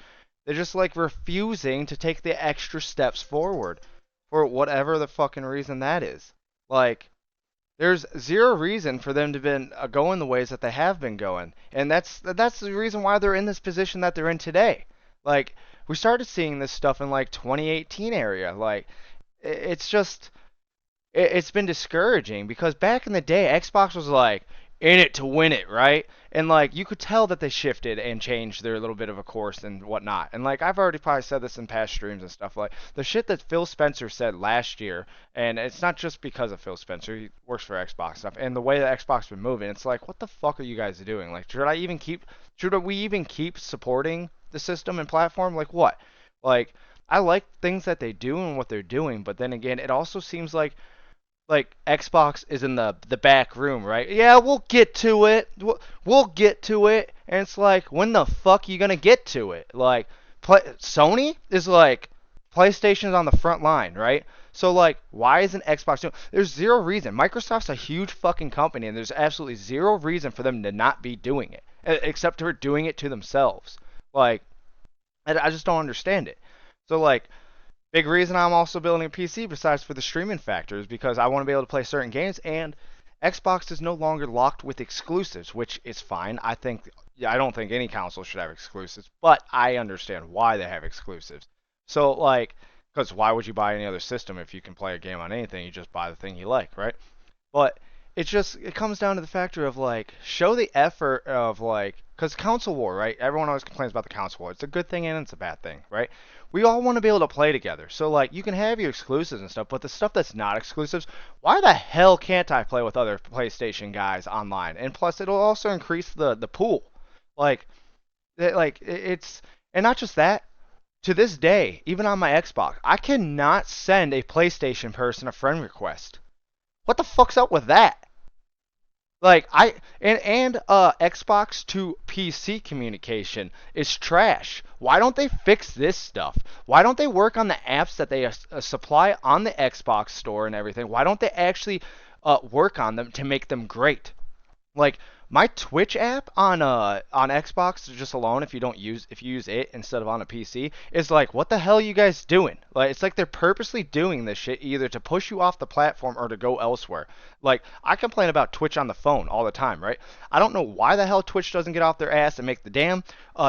S1: like refusing to take the extra steps forward for whatever the fucking reason that is. Like, there's zero reason for them to been going the ways that they have been going, and that's the reason why they're in this position that they're in today. Like, we started seeing this stuff in like 2018 area. Like, it's just it's been discouraging because back in the day, Xbox was like in it to win it, right? And like you could tell that they shifted and changed their little bit of a course and whatnot. And like I've already probably said this in past streams and stuff, like the shit that Phil Spencer said last year, and it's not just because of Phil Spencer, he works for Xbox stuff, and the way that Xbox been moving, it's like, what the fuck are you guys doing? Like, should we even keep supporting the system and platform? Like what? Like, I like things that they do and what they're doing, but then again, it also seems like Xbox is in the back room, right? Yeah, we'll get to it. We'll get to it. And it's like, when the fuck are you gonna get to it? Like, Sony is like, PlayStation's on the front line, right? So like, why isn't Xbox doing? There's zero reason. Microsoft's a huge fucking company, and there's absolutely zero reason for them to not be doing it, except for doing it to themselves. Like, I just don't understand it. So like, big reason I'm also building a PC besides for the streaming factor is because I want to be able to play certain games, and Xbox is no longer locked with exclusives, which is fine. I don't think any console should have exclusives, but I understand why they have exclusives. So like, because why would you buy any other system if you can play a game on anything? You just buy the thing you like, right? But it comes down to the factor of like, show the effort of like, because console war, right? Everyone always complains about the console war. It's a good thing and it's a bad thing, right? We all want to be able to play together. So like, you can have your exclusives and stuff, but the stuff that's not exclusives, why the hell can't I play with other PlayStation guys online? And plus, it'll also increase the pool. It's, and not just that. To this day, even on my Xbox, I cannot send a PlayStation person a friend request. What the fuck's up with that? Like, Xbox to PC communication is trash. Why don't they fix this stuff? Why don't they work on the apps that they supply on the Xbox store and everything? Why don't they actually work on them to make them great? Like, my Twitch app on Xbox just alone, if you use it instead of on a PC, is like, what the hell are you guys doing? Like, it's like they're purposely doing this shit either to push you off the platform or to go elsewhere. Like, I complain about Twitch on the phone all the time, right? I don't know why the hell Twitch doesn't get off their ass and make the damn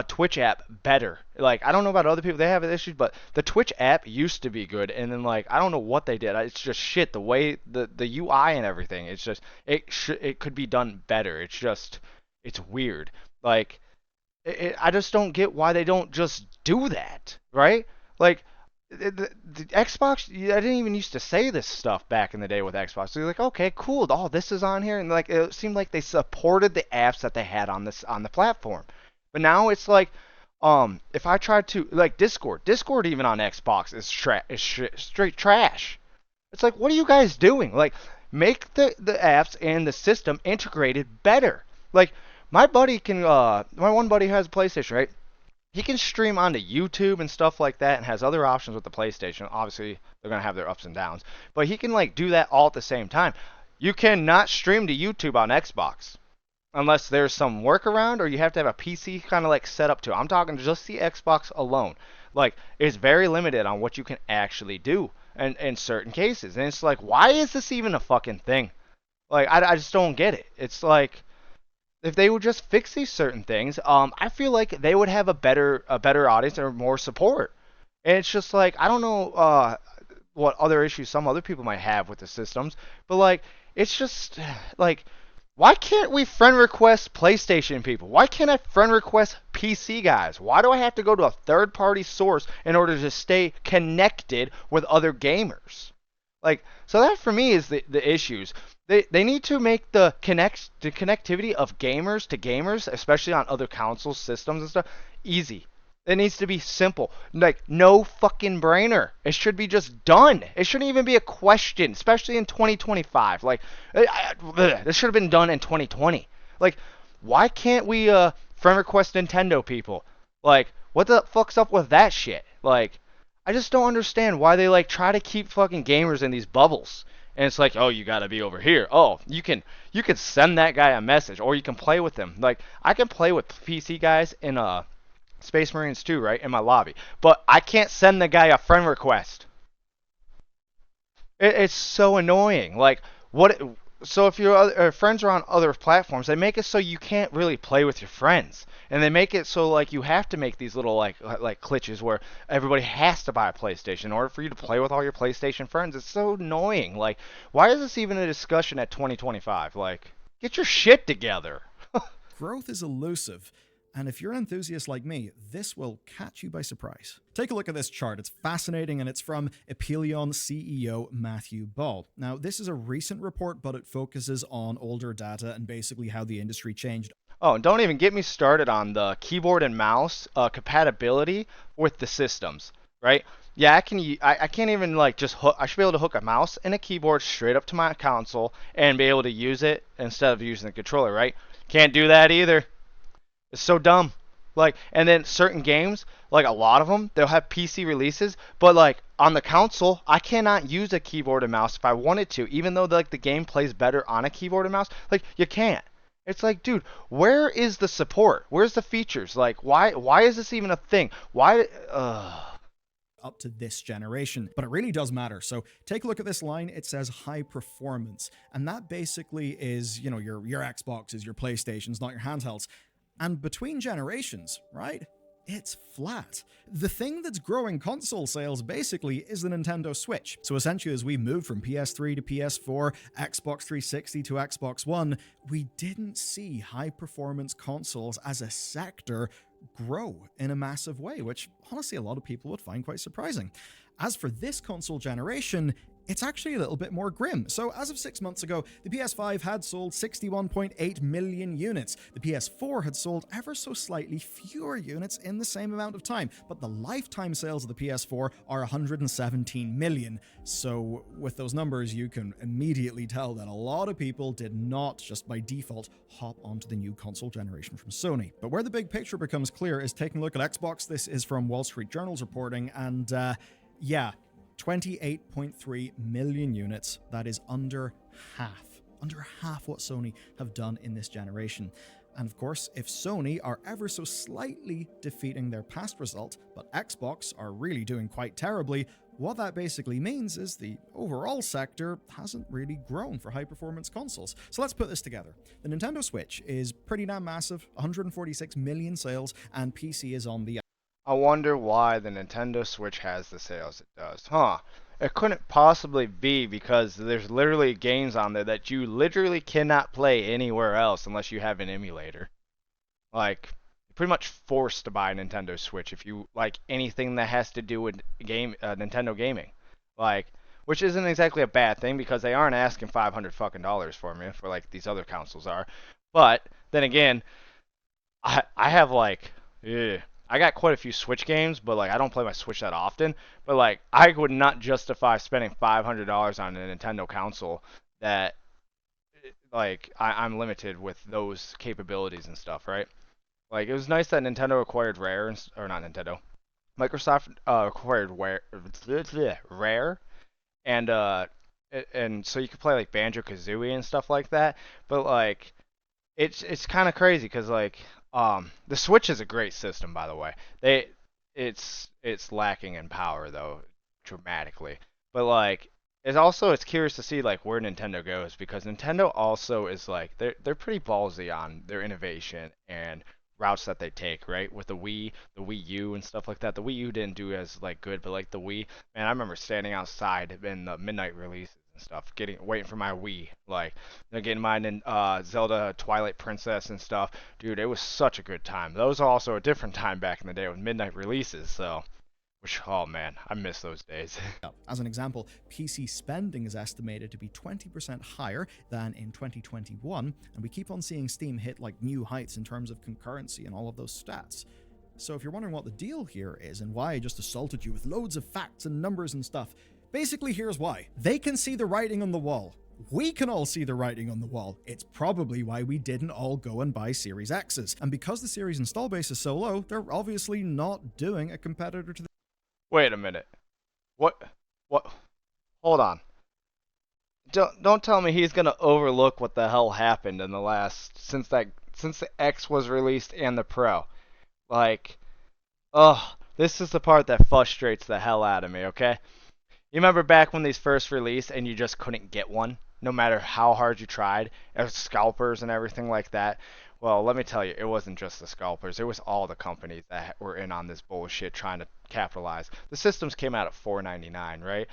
S1: Twitch app better. Like, I don't know about other people, they have issues, but the Twitch app used to be good, and then like, I don't know what they did. It's just shit. The way the UI and everything, it's just it could be done better. It's weird. Like, I just don't get why they don't just do that, right? Like, the Xbox, I didn't even used to say this stuff back in the day with Xbox. So you're like, okay, cool, oh, this is on here, and like it seemed like they supported the apps that they had on the platform. But now it's like, if I try to like Discord even on Xbox is straight trash. It's like, what are you guys doing? Like, make the apps and the system integrated better. Like, my one buddy has a PlayStation, right? He can stream onto YouTube and stuff like that and has other options with the PlayStation. Obviously, they're going to have their ups and downs. But he can, like, do that all at the same time. You cannot stream to YouTube on Xbox unless there's some workaround or you have to have a PC kind of, like, set up to. I'm talking just the Xbox alone. Like, it's very limited on what you can actually do in certain cases. And it's like, why is this even a fucking thing? Like, I just don't get it. It's like, if they would just fix these certain things, I feel like they would have a better audience or more support. And it's just like, I don't know what other issues some other people might have with the systems, but like, it's just like, why can't we friend request PlayStation people? Why can't I friend request PC guys? Why do I have to go to a third-party source in order to stay connected with other gamers? Like, so that for me is the issues. They need to make the connectivity of gamers to gamers, especially on other consoles, systems and stuff, easy. It needs to be simple. Like, no fucking brainer. It should be just done. It shouldn't even be a question, especially in 2025. Like, this should have been done in 2020. Like, why can't we friend request Nintendo people? Like, what the fuck's up with that shit? Like, I just don't understand why they like try to keep fucking gamers in these bubbles. And it's like, oh, you gotta be over here. Oh, you can send that guy a message, or you can play with him. Like, I can play with PC guys in Space Marines 2, right, in my lobby, but I can't send the guy a friend request. It's so annoying. Like, what? So if your friends are on other platforms, they make it so you can't really play with your friends, and they make it so like you have to make these little like glitches where everybody has to buy a PlayStation in order for you to play with all your PlayStation friends. It's so annoying. Like, why is this even a discussion at 2025? Like, get your shit together.
S23: Growth is elusive. And if you're an enthusiast like me, this will catch you by surprise. Take a look at this chart. It's fascinating, and it's from Epelion CEO Matthew Ball. Now, this is a recent report, but it focuses on older data and basically how the industry changed.
S1: Oh, and don't even get me started on the keyboard and mouse compatibility with the systems, right? Yeah, I can't even like just hook. I should be able to hook a mouse and a keyboard straight up to my console and be able to use it instead of using the controller, right? Can't do that either. It's so dumb. Like, and then certain games, like a lot of them, they'll have PC releases, but like on the console, I cannot use a keyboard and mouse if I wanted to, even though like the game plays better on a keyboard and mouse. Like, you can't. It's like, dude, where is the support? Where's the features? Like, why is this even a thing? Why?
S23: Up to this generation, but it really does matter. So take a look at this line. It says high performance, and that basically is, you know, your Xboxes, your PlayStations, not your handhelds. And between generations, right? It's flat. The thing that's growing console sales basically is the Nintendo Switch. So essentially, as we moved from PS3 to PS4, Xbox 360 to Xbox One, we didn't see high-performance consoles as a sector grow in a massive way, which honestly a lot of people would find quite surprising. As for this console generation, it's actually a little bit more grim. So as of 6 months ago, the PS5 had sold 61.8 million units. The PS4 had sold ever so slightly fewer units in the same amount of time, but the lifetime sales of the PS4 are 117 million. So with those numbers, you can immediately tell that a lot of people did not just by default hop onto the new console generation from Sony. But where the big picture becomes clear is taking a look at Xbox. This is from Wall Street Journal's reporting, and yeah, 28.3 million units. That is under half what Sony have done in this generation. And of course, if Sony are ever so slightly defeating their past result, but Xbox are really doing quite terribly, what that basically means is the overall sector hasn't really grown for high-performance consoles. So let's put this together. The Nintendo Switch is pretty damn massive, 146 million sales, and PC is on the...
S1: I wonder why the Nintendo Switch has the sales it does. It couldn't possibly be because there's literally games on there that you literally cannot play anywhere else unless you have an emulator. Like, pretty much forced to buy a Nintendo Switch if you like anything that has to do with Nintendo gaming, like, which isn't exactly a bad thing because they aren't asking $500 for me for like these other consoles are. But then again, I have like, I got quite a few Switch games, but like I don't play my Switch that often. But like I would not justify spending $500 on a Nintendo console that like I'm limited with those capabilities and stuff, right? Like, it was nice that Nintendo acquired Rare, or not Nintendo, Microsoft acquired Rare, and so you could play like Banjo-Kazooie and stuff like that. But like, it's kind of crazy because like, the Switch is a great system, by the way. It's lacking in power though, dramatically. But like, it's curious to see like where Nintendo goes because Nintendo also is like they're pretty ballsy on their innovation and routes that they take, right? With the Wii U and stuff like that. The Wii U didn't do as like good, but like the Wii, man, I remember standing outside in the midnight releases and stuff, waiting for my Wii, like getting mine in Zelda Twilight Princess and stuff. Dude, it was such a good time. That was also a different time back in the day with midnight releases, so which, oh man, I miss those days.
S23: As an example, PC spending is estimated to be 20% higher than in 2021, and we keep on seeing Steam hit like new heights in terms of concurrency and all of those stats. So if you're wondering what the deal here is and why I just assaulted you with loads of facts and numbers and stuff, basically here's why. They can see the writing on the wall. We can all see the writing on the wall. It's probably why we didn't all go and buy Series X's. And because the Series install base is so low, they're obviously not doing a competitor to the...
S1: Wait a minute. What? Hold on. Don't tell me he's gonna overlook what the hell happened in the last since the X was released and the Pro. Like, this is the part that frustrates the hell out of me. Okay, you remember back when these first released and you just couldn't get one, no matter how hard you tried, as scalpers and everything like that. Well, let me tell you, it wasn't just the scalpers. It was all the companies that were in on this bullshit trying to capitalize. The systems came out at $499, right?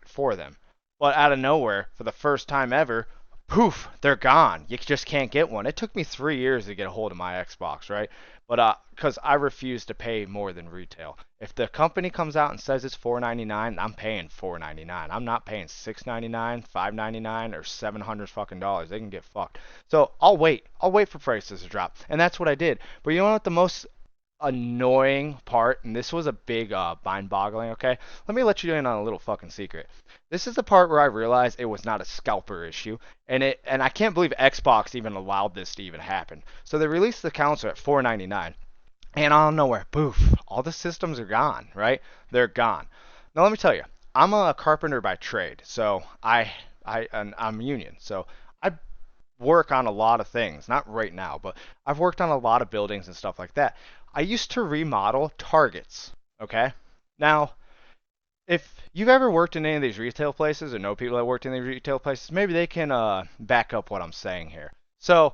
S1: For them. But out of nowhere, for the first time ever, poof, they're gone. You just can't get one. It took me 3 years to get a hold of my Xbox, right? But because I refuse to pay more than retail. If the company comes out and says it's $499, I'm paying $499. I'm not paying $699, $599, or $700 fucking dollars. They can get fucked. So I'll wait. I'll wait for prices to drop, and that's what I did. But you know what the most annoying part, and this was a big mind-boggling, okay? Let me let you in on a little fucking secret. This is the part where I realized it was not a scalper issue, and I can't believe Xbox even allowed this to even happen. So they released the console at $499, and out of nowhere, poof, all the systems are gone, right? They're gone. Now let me tell you, I'm a carpenter by trade, so I'm union, so I work on a lot of things. Not right now, but I've worked on a lot of buildings and stuff like that. I used to remodel Targets, okay? Now, if you've ever worked in any of these retail places or know people that worked in these retail places, maybe they can back up what I'm saying here. So,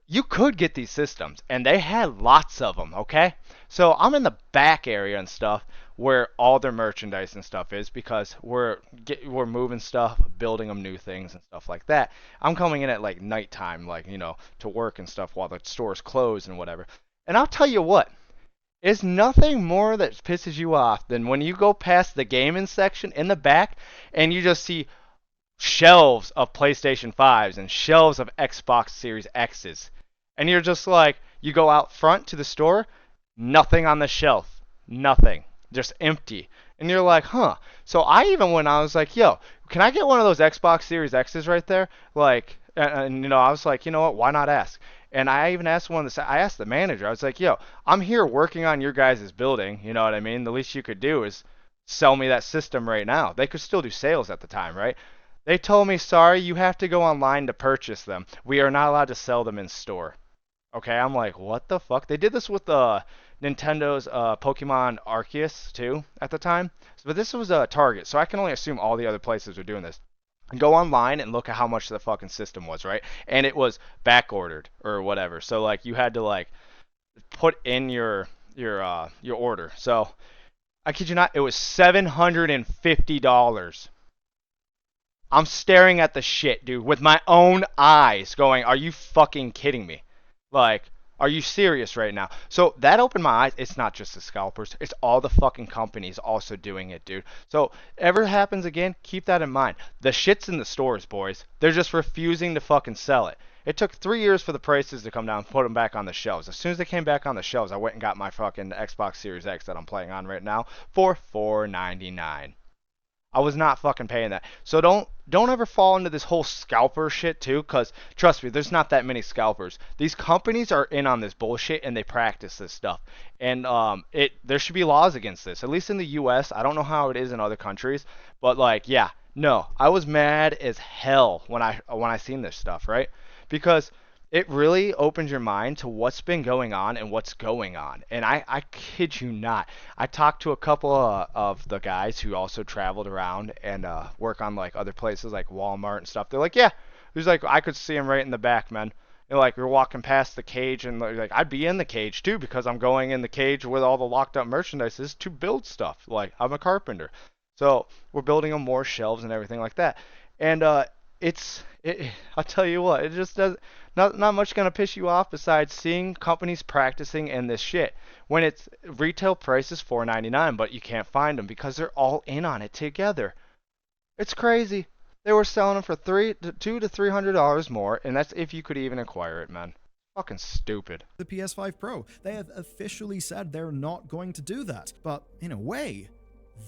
S1: you could get these systems, and they had lots of them, okay? So, I'm in the back area and stuff where all their merchandise and stuff is because we're moving stuff, building them new things and stuff like that. I'm coming in at like nighttime, like, you know, to work and stuff while the store's closed and whatever. And I'll tell you what, there's nothing more that pisses you off than when you go past the gaming section in the back and you just see shelves of PlayStation 5s and shelves of Xbox Series X's. And you're just like, you go out front to the store, nothing on the shelf, nothing, just empty. And you're like, huh. So I even went, I was like, yo, can I get one of those Xbox Series X's right there? Like, and you know, I was like, you know what, why not ask? And I even asked I asked the manager, I was like, yo, I'm here working on your guys' building, you know what I mean? The least you could do is sell me that system right now. They could still do sales at the time, right? They told me, sorry, you have to go online to purchase them. We are not allowed to sell them in store. Okay, I'm like, what the fuck? They did this with Nintendo's Pokemon Arceus too at the time. But this was a Target, so I can only assume all the other places are doing this. Go online and look at how much the fucking system was, right? And it was back ordered or whatever. So like you had to like put in your order. So I kid you not, it was $750. I'm staring at the shit, dude, with my own eyes going, are you fucking kidding me? Like, Are you serious right now? So that opened my eyes. It's not just the scalpers. It's all the fucking companies also doing it, dude. So ever happens again, keep that in mind. The shit's in the stores, boys. They're just refusing to fucking sell it. It took 3 years for the prices to come down and put them back on the shelves. As soon as they came back on the shelves, I went and got my fucking Xbox Series X that I'm playing on right now for $4.99. I was not fucking paying that. So don't ever fall into this whole scalper shit too, because trust me, there's not that many scalpers. These companies are in on this bullshit and they practice this stuff. And there should be laws against this. At least in the US. I don't know how it is in other countries, but like, yeah, no. I was mad as hell when I seen this stuff, right? Because it really opens your mind to what's been going on and what's going on. And I kid you not, I talked to a couple of the guys who also traveled around and work on like other places like Walmart and stuff. They're like, yeah, there's like, I could see him right in the back, man. And like, we're walking past the cage and like, I'd be in the cage too, because I'm going in the cage with all the locked up merchandise to build stuff. Like, I'm a carpenter. So we're building them more shelves and everything like that. And I'll tell you what, it just does not much gonna piss you off besides seeing companies practicing in this shit when it's retail price is $4.99, but you can't find them because they're all in on it together. It's crazy. They were selling them for $200 to $300 more, and that's if you could even acquire it, man. Fucking stupid.
S23: The PS5 Pro. They have officially said they're not going to do that, but in a way,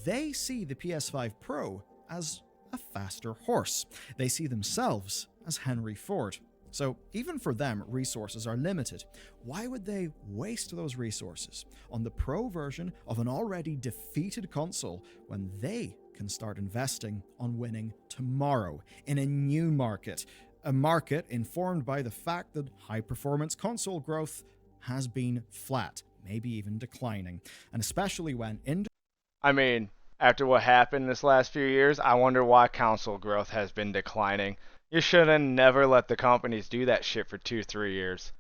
S23: they see the PS5 Pro as a faster horse. They see themselves as Henry Ford. So even for them, resources are limited. Why would they waste those resources on the Pro version of an already defeated console when they can start investing on winning tomorrow in a new market? A market informed by the fact that high-performance console growth has been flat, maybe even declining. And especially when
S1: I mean, after what happened this last few years, I wonder why console growth has been declining. You should have never let the companies do that shit for 2-3 years.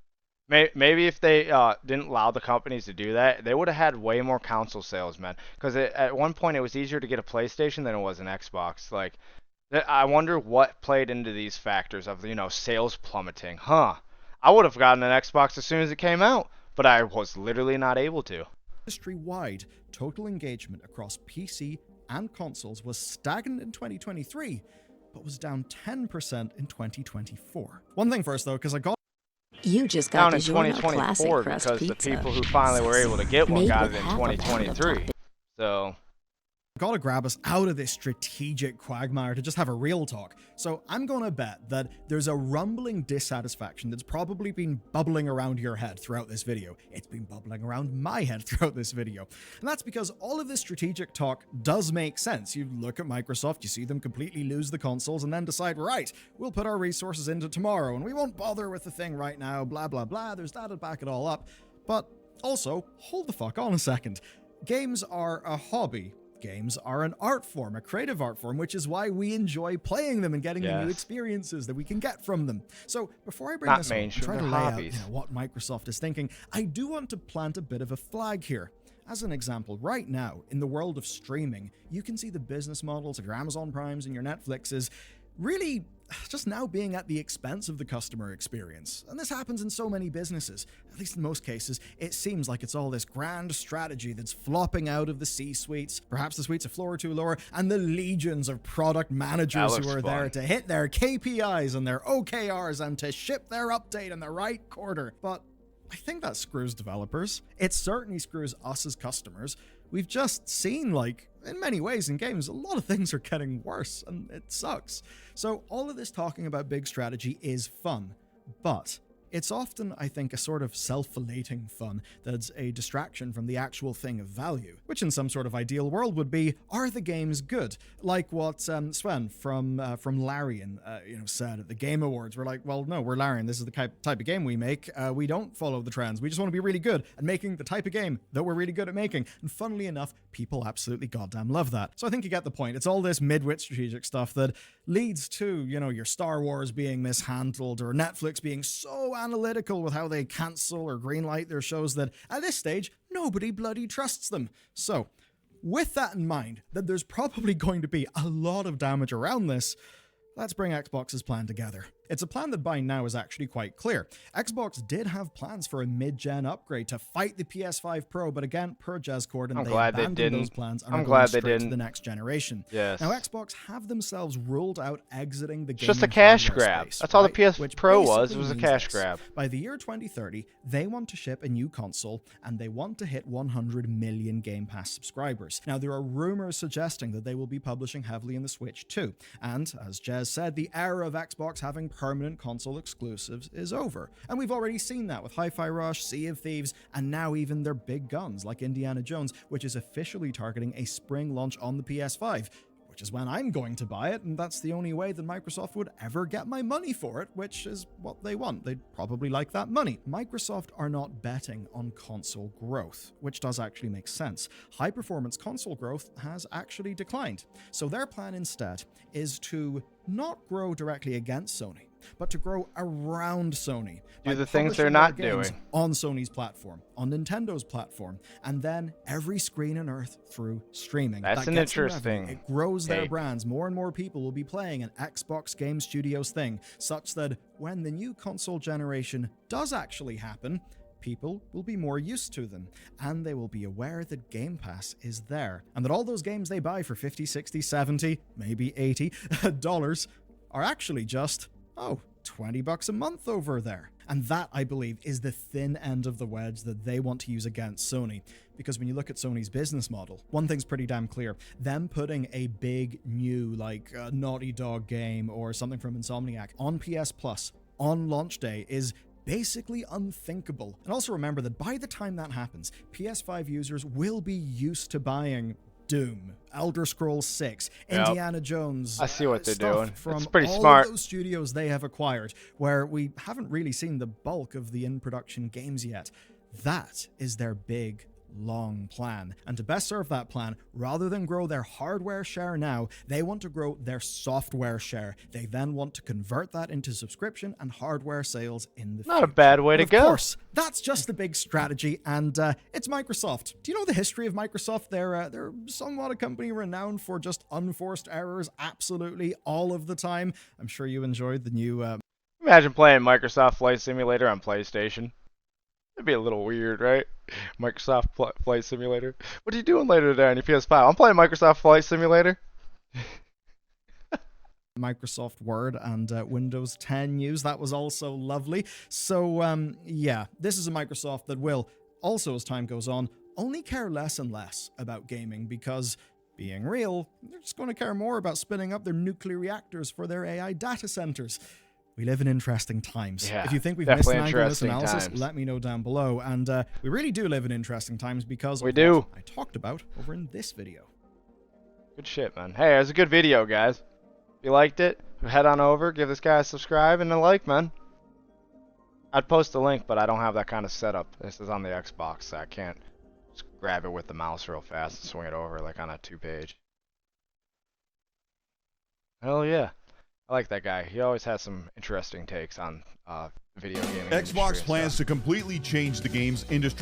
S1: Maybe if they didn't allow the companies to do that, they would have had way more console sales, man. Because at one point it was easier to get a PlayStation than it was an Xbox. Like, I wonder what played into these factors of, sales plummeting. I would have gotten an Xbox as soon as it came out, but I was literally not able to.
S23: Industry-wide, total engagement across PC and consoles was stagnant in 2023, but was down 10% in 2024. One thing first, though, because I got
S2: You just got
S1: down in 2024 because the people who finally were able to get one got it in 2023. So
S23: gotta grab us out of this strategic quagmire to just have a real talk. So I'm gonna bet that there's a rumbling dissatisfaction that's probably been bubbling around your head throughout this video. It's been bubbling around my head throughout this video. And that's because all of this strategic talk does make sense. You look at Microsoft, you see them completely lose the consoles and then decide, right, we'll put our resources into tomorrow and we won't bother with the thing right now, blah, blah, blah. There's that to back it all up. But also, hold the fuck on a second. Games are a hobby. Games are an art form, a creative art form, which is why we enjoy playing them and getting the new experiences that we can get from them. So before I bring this up and try to lay out what Microsoft is thinking, I do want to plant a bit of a flag here. As an example, right now, in the world of streaming, you can see the business models of your Amazon Primes and your Netflixes really just now being at the expense of the customer experience. And this happens in so many businesses. At least in most cases, it seems like it's all this grand strategy that's flopping out of the C-suites. Perhaps the suites a floor or two lower, and the legions of product managers who are there to hit their KPIs and their OKRs and to ship their update in the right quarter. But I think that screws developers. It certainly screws us as customers. We've just seen, like, in many ways in games, a lot of things are getting worse, and it sucks. So all of this talking about big strategy is fun, but it's often, I think, a sort of self-felating fun that's a distraction from the actual thing of value, which in some sort of ideal world would be, are the games good? Like what Sven from Larian said at the Game Awards. We're like, well, no, we're Larian. This is the type of game we make. We don't follow the trends. We just want to be really good at making the type of game that we're really good at making. And funnily enough, people absolutely goddamn love that. So I think you get the point. It's all this mid-wit strategic stuff that leads to, your Star Wars being mishandled or Netflix being so analytical with how they cancel or greenlight their shows that at this stage, nobody bloody trusts them. So with that in mind, that there's probably going to be a lot of damage around this, let's bring Xbox's plan together. It's a plan that by now is actually quite clear. Xbox did have plans for a mid-gen upgrade to fight the PS5 Pro, but again, per Jez Corden, they abandoned those plans and are going straight to the next generation.
S1: Yes.
S23: Now, Xbox have themselves ruled out exiting the game.
S1: It's just a cash
S23: hardware
S1: grab.
S23: space,
S1: That's all the
S23: right?
S1: PS
S23: Which
S1: Pro was.
S23: basically
S1: It was a
S23: means
S1: cash
S23: this.
S1: grab.
S23: By the year 2030, they want to ship a new console, and they want to hit 100 million Game Pass subscribers. Now, there are rumors suggesting that they will be publishing heavily in the Switch too. And, as Jez said, the era of Xbox having permanent console exclusives is over. And we've already seen that with Hi-Fi Rush, Sea of Thieves, and now even their big guns like Indiana Jones, which is officially targeting a spring launch on the PS5. Which is when I'm going to buy it, and that's the only way that Microsoft would ever get my money for it, which is what they want. They'd probably like that money. Microsoft are not betting on console growth, which does actually make sense. High-performance console growth has actually declined. So their plan instead is to not grow directly against Sony, but to grow around Sony.
S1: Do the things they're not doing.
S23: On Sony's platform, on Nintendo's platform, and then every screen on Earth through streaming.
S1: That's
S23: That
S1: an
S23: gets them
S1: interesting
S23: revenue. It grows their
S1: take.
S23: brands. More and more people will be playing an Xbox Game Studios thing, such that when the new console generation does actually happen, people will be more used to them, and they will be aware that Game Pass is there, and that all those games they buy for 50, 60, 70, maybe $80 are actually just, $20 a month over there. And that, I believe, is the thin end of the wedge that they want to use against Sony. Because when you look at Sony's business model, one thing's pretty damn clear. Them putting a big new, Naughty Dog game or something from Insomniac on PS Plus on launch day is basically unthinkable. And also remember that by the time that happens, PS5 users will be used to buying Doom, Elder Scrolls 6,
S1: Yep.
S23: Indiana Jones.
S1: I see what they're
S23: stuff
S1: doing.
S23: From
S1: It's pretty
S23: all
S1: smart.
S23: of those studios they have acquired, where we haven't really seen the bulk of the in-production games yet. That is their big, long plan. And to best serve that plan, rather than grow their hardware share now, they want to grow their software share. They then want to convert that into subscription and hardware sales in the future.
S1: Not a bad way to
S23: Of
S1: go.
S23: course, that's just the big strategy, and it's Microsoft. Do you know the history of Microsoft? They're somewhat a company renowned for just unforced errors absolutely all of the time. I'm sure you enjoyed the new...
S1: Imagine playing Microsoft Flight Simulator on PlayStation. It'd be a little weird, right? Microsoft Flight Simulator. What are you doing later today on your PS5? I'm playing Microsoft Flight Simulator.
S23: Microsoft Word and Windows 10 news. That was also lovely. So, yeah, this is a Microsoft that will, also as time goes on, only care less and less about gaming because, being real, they're just going to care more about spinning up their nuclear reactors for their AI data centers. We live in interesting times.
S1: Yeah,
S23: If you think we've missed an
S1: definitely
S23: angle in this
S1: interesting
S23: analysis,
S1: times.
S23: let me know down below. And we really do live in interesting times because
S1: We
S23: of
S1: do.
S23: what I talked about over in this video.
S1: Good shit, man. Hey, it was a good video, guys. If you liked it, head on over, give this guy a subscribe and a like, man. I'd post a link, but I don't have that kind of setup. This is on the Xbox, so I can't just grab it with the mouse real fast and swing it over like on a 2-page. Hell yeah. I like that guy. He always has some interesting takes on video gaming.
S12: Xbox plans to completely change the games industry.